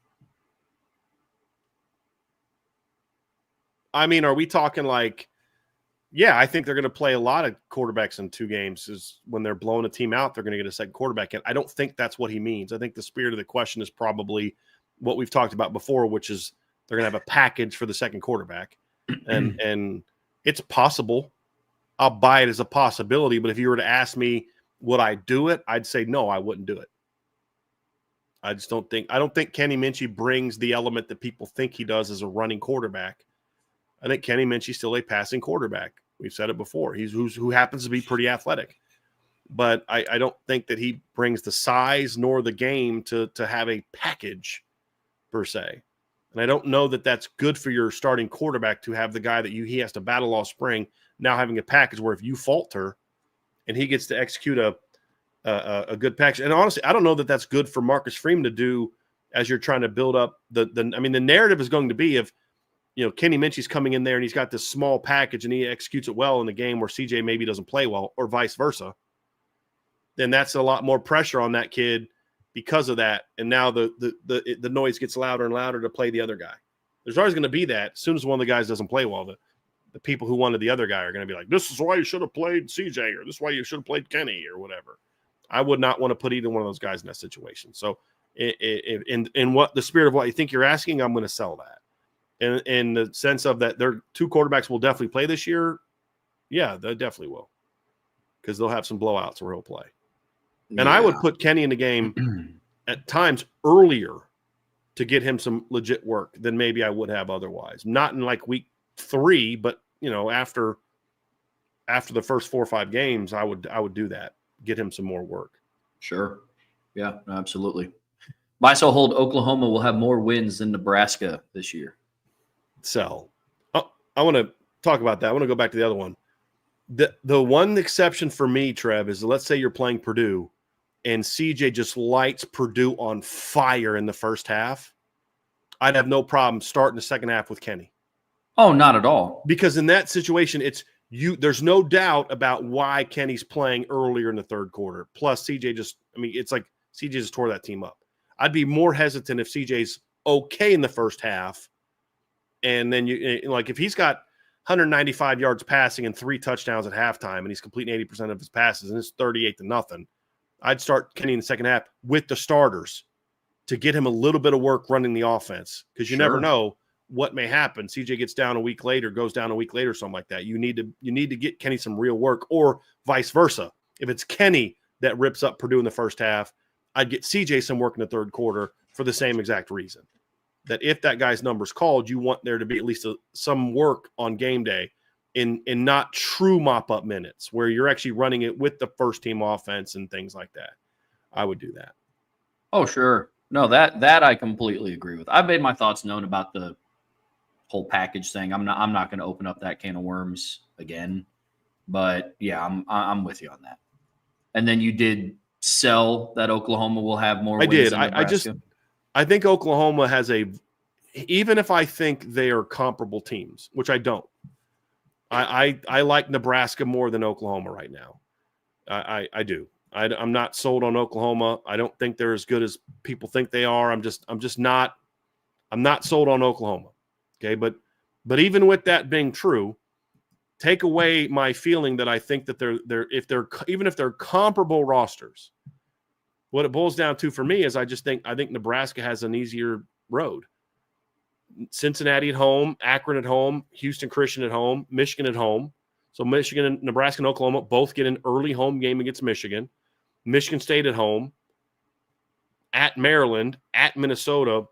I mean, are we talking like, yeah, I think they're going to play a lot of quarterbacks in 2 games. Is when they're blowing a team out, they're going to get a second quarterback in. I don't think that's what he means. I think the spirit of the question is probably what we've talked about before, which is they're going to have a package for the second quarterback. And it's possible. I'll buy it as a possibility. But if you were to ask me, would I do it? I'd say no, I wouldn't do it. I don't think Kenny Minchie brings the element that people think he does as a running quarterback. I think Kenny Minchie's still a passing quarterback. We've said it before. He's who happens to be pretty athletic. But I don't think that he brings the size nor the game to have a package per se. And I don't know that that's good for your starting quarterback to have the guy that he has to battle all spring now having a package where if you falter and he gets to execute a good package. And honestly, I don't know that that's good for Marcus Freeman to do as you're trying to build up the narrative is going to be if, Kenny Minchie's coming in there and he's got this small package and he executes it well in the game where CJ maybe doesn't play well or vice versa, then that's a lot more pressure on that kid because of that. And now the noise gets louder and louder to play the other guy. There's always going to be that. As soon as one of the guys doesn't play well, the people who wanted the other guy are going to be like, this is why you should have played CJ or this is why you should have played Kenny or whatever. I would not want to put either one of those guys in that situation. So in what the spirit of what you think you're asking, I'm going to sell that. In the sense of that their 2 quarterbacks will definitely play this year. Yeah, they definitely will. Because they'll have some blowouts where he'll play. And I would put Kenny in the game at times earlier to get him some legit work than maybe I would have otherwise. Not in like week 3, but after the first 4 or 5 games, I would do that. Get him some more work. Sure. Yeah, absolutely. Buy, sell, hold. Oklahoma will have more wins than Nebraska this year. Sell. Oh, I want to talk about that. I want to go back to the other one. The one exception for me, Trev, is let's say you're playing Purdue and CJ just lights Purdue on fire in the first half. I'd have no problem starting the second half with Kenny. Oh, not at all. Because in that situation, there's no doubt about why Kenny's playing earlier in the third quarter. Plus, it's like CJ just tore that team up. I'd be more hesitant if CJ's okay in the first half. And then if he's got 195 yards passing and 3 touchdowns at halftime, and he's completing 80% of his passes, and it's 38-0. I'd start Kenny in the second half with the starters to get him a little bit of work running the offense, because you never know what may happen. CJ gets down a week later, goes down a week later, something like that. You need to get Kenny some real work, or vice versa. If it's Kenny that rips up Purdue in the first half, I'd get CJ some work in the third quarter for the same exact reason. That if that guy's number's called, you want there to be at least some work on game day in not true mop-up minutes where you're actually running it with the first-team offense and things like that. I would do that. Oh, sure. No, that I completely agree with. I've made my thoughts known about the whole package thing. I'm not going to open up that can of worms again. But, yeah, I'm with you on that. And then you did sell that Oklahoma will have more wins than Nebraska. I think Oklahoma has even if I think they are comparable teams, which I don't, I like Nebraska more than Oklahoma right now. I do. I'm not sold on Oklahoma. I don't think they're as good as people think they are. I'm not sold on Oklahoma. Okay. But even with that being true, take away my feeling that I think that even if they're comparable rosters, what it boils down to for me is I think Nebraska has an easier road. Cincinnati at home, Akron at home, Houston Christian at home, Michigan at home. So Michigan and Nebraska and Oklahoma both get an early home game against Michigan. Michigan State at home, at Maryland, at Minnesota,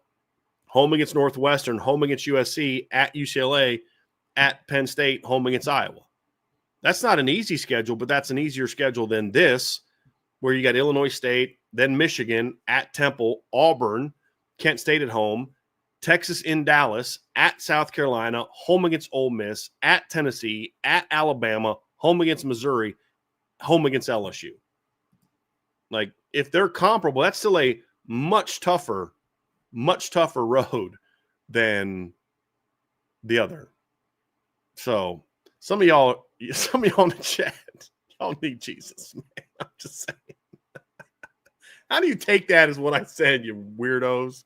home against Northwestern, home against USC, at UCLA, at Penn State, home against Iowa. That's not an easy schedule, but that's an easier schedule than this, where you got Illinois State, then Michigan, at Temple, Auburn, Kent State at home, Texas in Dallas, at South Carolina, home against Ole Miss, at Tennessee, at Alabama, home against Missouri, home against LSU. Like, if they're comparable, that's still a much tougher road than the other. So some of y'all in the chat, y'all need Jesus, man. I'm just saying. How do you take that as what I said, you weirdos?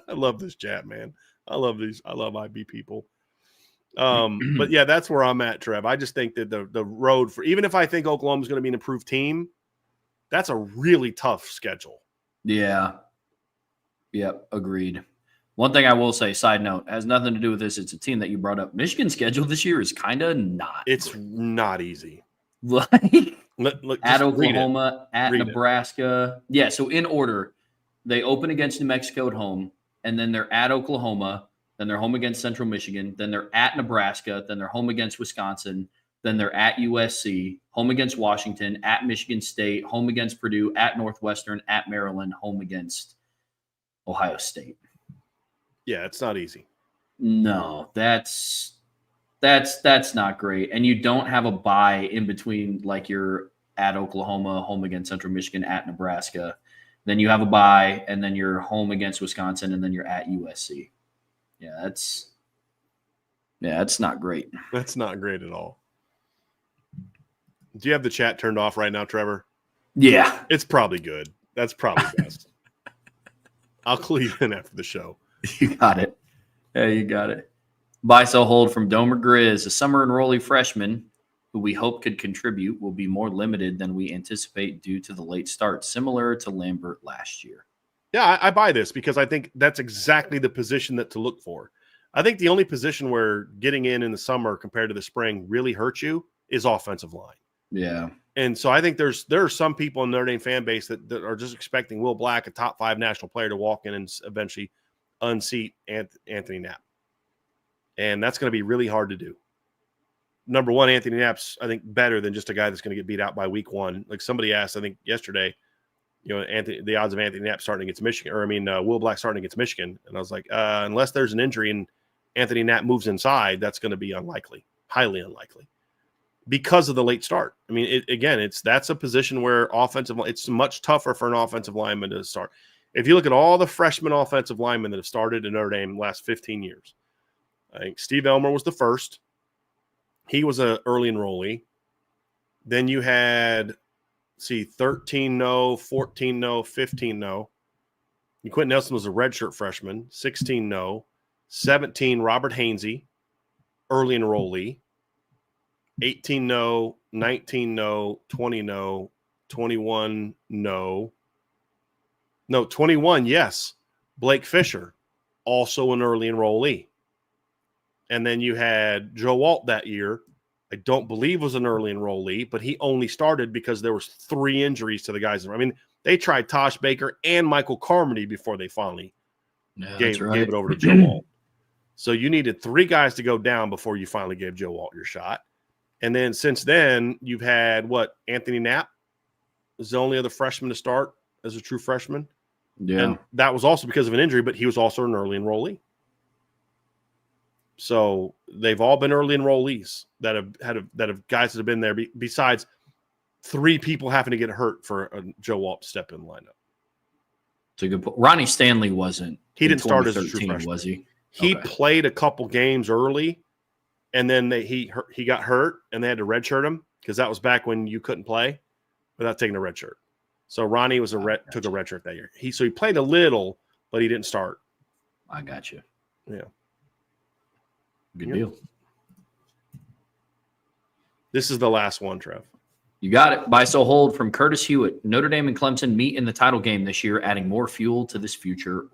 I love this chat, man. I love IB people. But yeah, that's where I'm at, Trev. I just think that the road for, even if I think Oklahoma's going to be an improved team, that's a really tough schedule. Yeah. Yep. Agreed. One thing I will say, side note, has nothing to do with this. It's a team that you brought up. Michigan's schedule this year is kind of not. It's not easy. Like look, at Oklahoma, at Nebraska. Yeah. So in order, they open against New Mexico at home, and then they're at Oklahoma, then they're home against Central Michigan, then they're at Nebraska, then they're home against Wisconsin, then they're at USC, home against Washington, at Michigan State, home against Purdue, at Northwestern, at Maryland, home against Ohio State. Yeah, it's not easy. No, that's not great. And you don't have a bye in between, like you're at Oklahoma, home against Central Michigan, at Nebraska. Then you have a bye, and then you're home against Wisconsin, and then you're at USC. Yeah, that's not great. That's not great at all. Do you have the chat turned off right now, Trevor? Yeah. It's probably good. That's probably best. I'll clue you in after the show. You got it. Yeah, you got it. Buy, sell, hold from Domer Grizz. A summer enrollee freshman who we hope could contribute will be more limited than we anticipate due to the late start, similar to Lambert last year. Yeah, I buy this because I think that's exactly the position to look for. I think the only position where getting in the summer compared to the spring really hurts you is offensive line. Yeah. And so I think there are some people in the Notre Dame fan base that are just expecting Will Black, a top 5 national player, to walk in and eventually unseat Anthony Knapp. And that's going to be really hard to do. Number one, Anthony Knapp's, I think, better than just a guy that's going to get beat out by week one. Like somebody asked, I think yesterday, the odds of Anthony Knapp starting against Michigan, Will Black starting against Michigan. And I was like, unless there's an injury and Anthony Knapp moves inside, that's going to be unlikely, highly unlikely, because of the late start. I mean, that's a position where it's much tougher for an offensive lineman to start. If you look at all the freshman offensive linemen that have started in Notre Dame the last 15 years, I think Steve Elmer was the first. He was an early enrollee. Then you had, 13 no, 14 no, 15 no. And Quentin Nelson was a redshirt freshman, 16 no, 17 Robert Hainsey, early enrollee. 18 no, 19 no, 20 no, 21 no. No, 21 yes. Blake Fisher, also an early enrollee. And then you had Joe Alt that year. I don't believe was an early enrollee, but he only started because there was 3 injuries to the guys. I mean, they tried Tosh Baker and Michael Carmody before they finally gave it over to Joe Alt. So you needed 3 guys to go down before you finally gave Joe Alt your shot. And then since then, you've had Anthony Knapp is the only other freshman to start as a true freshman. Yeah. And that was also because of an injury, but he was also an early enrollee. So they've all been early enrollees that have guys that have been there besides 3 people having to get hurt for a Joe Alt to step in the lineup. It's a good point. Ronnie Stanley wasn't. He didn't start as a true freshman, was he? He played a couple games early, and then he got hurt, and they had to redshirt him because that was back when you couldn't play without taking a red shirt. So Ronnie was took a red shirt that year. He played a little, but he didn't start. I got you. Yeah. Good deal. This is the last one, Trev. You got it. Buy, sell, hold from Curtis Hewitt. Notre Dame and Clemson meet in the title game this year, adding more fuel to this future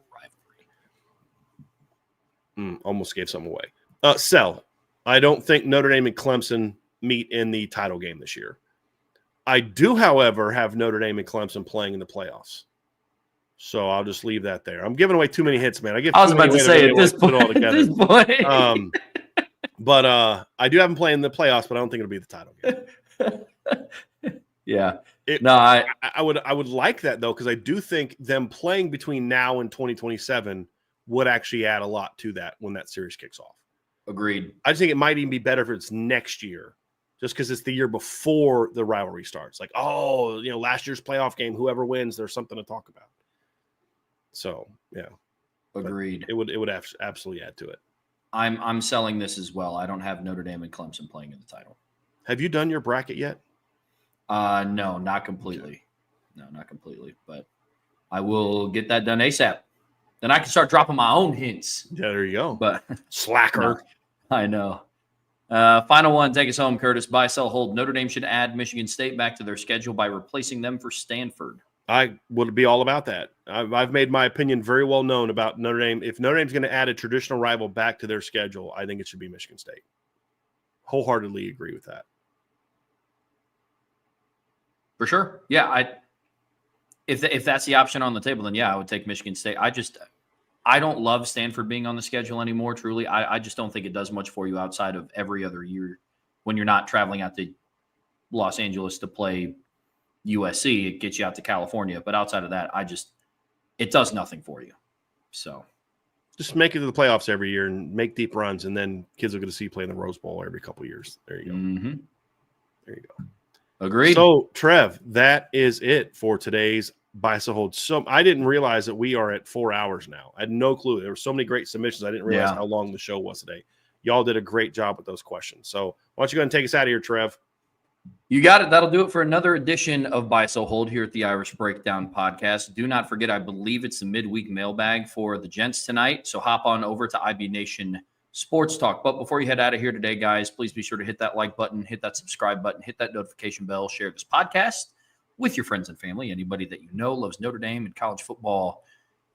rivalry. Almost gave something away. Sell. I don't think Notre Dame and Clemson meet in the title game this year. I do, however, have Notre Dame and Clemson playing in the playoffs. So I'll just leave that there. I'm giving away too many hits, man. I was about to say at this point. But I do have them playing in the playoffs, but I don't think it'll be the title game. Yeah. I would like that though, because I do think them playing between now and 2027 would actually add a lot to that when that series kicks off. Agreed. I just think it might even be better if it's next year, just because it's the year before the rivalry starts. Like, last year's playoff game, whoever wins, there's something to talk about. So yeah, agreed. But it would absolutely add to it. I'm selling this as well. I don't have Notre Dame and Clemson playing in the title. Have you done your bracket yet? No, not completely. No, not completely. But I will get that done ASAP. Then I can start dropping my own hints. Yeah, there you go. But slacker. No, I know. Final one, take us home, Curtis. Buy, sell, hold. Notre Dame should add Michigan State back to their schedule by replacing them for Stanford. I would be all about that. I've made my opinion very well known about Notre Dame. If Notre Dame's going to add a traditional rival back to their schedule, I think it should be Michigan State. Wholeheartedly agree with that. For sure. Yeah. If that's the option on the table, then yeah, I would take Michigan State. I don't love Stanford being on the schedule anymore, truly. I just don't think it does much for you outside of every other year when you're not traveling out to Los Angeles to play USC. It gets you out to California. But outside of that, it does nothing for you. So just make it to the playoffs every year and make deep runs, and then kids are going to see you play in the Rose Bowl every couple of years. There you go. Mm-hmm. There you go. Agreed. So, Trev, that is it for today's Buy, Sell, Hold. So I didn't realize that we are at 4 hours now. I had no clue. There were so many great submissions. I didn't realize how long the show was today. Y'all did a great job with those questions. So why don't you go ahead and take us out of here, Trev? You got it. That'll do it for another edition of Buy, Sell, Hold here at the Irish Breakdown Podcast. Do not forget, I believe it's the midweek mailbag for the gents tonight. So hop on over to IB Nation Sports Talk. But before you head out of here today, guys, please be sure to hit that like button, hit that subscribe button, hit that notification bell, share this podcast with your friends and family, anybody that you know loves Notre Dame and college football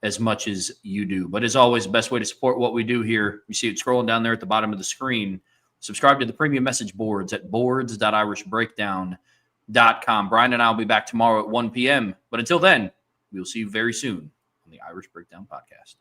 as much as you do. But as always, the best way to support what we do here, you see it scrolling down there at the bottom of the screen. Subscribe to the premium message boards at boards.irishbreakdown.com. Brian and I will be back tomorrow at 1 p.m. But until then, we'll see you very soon on the Irish Breakdown Podcast.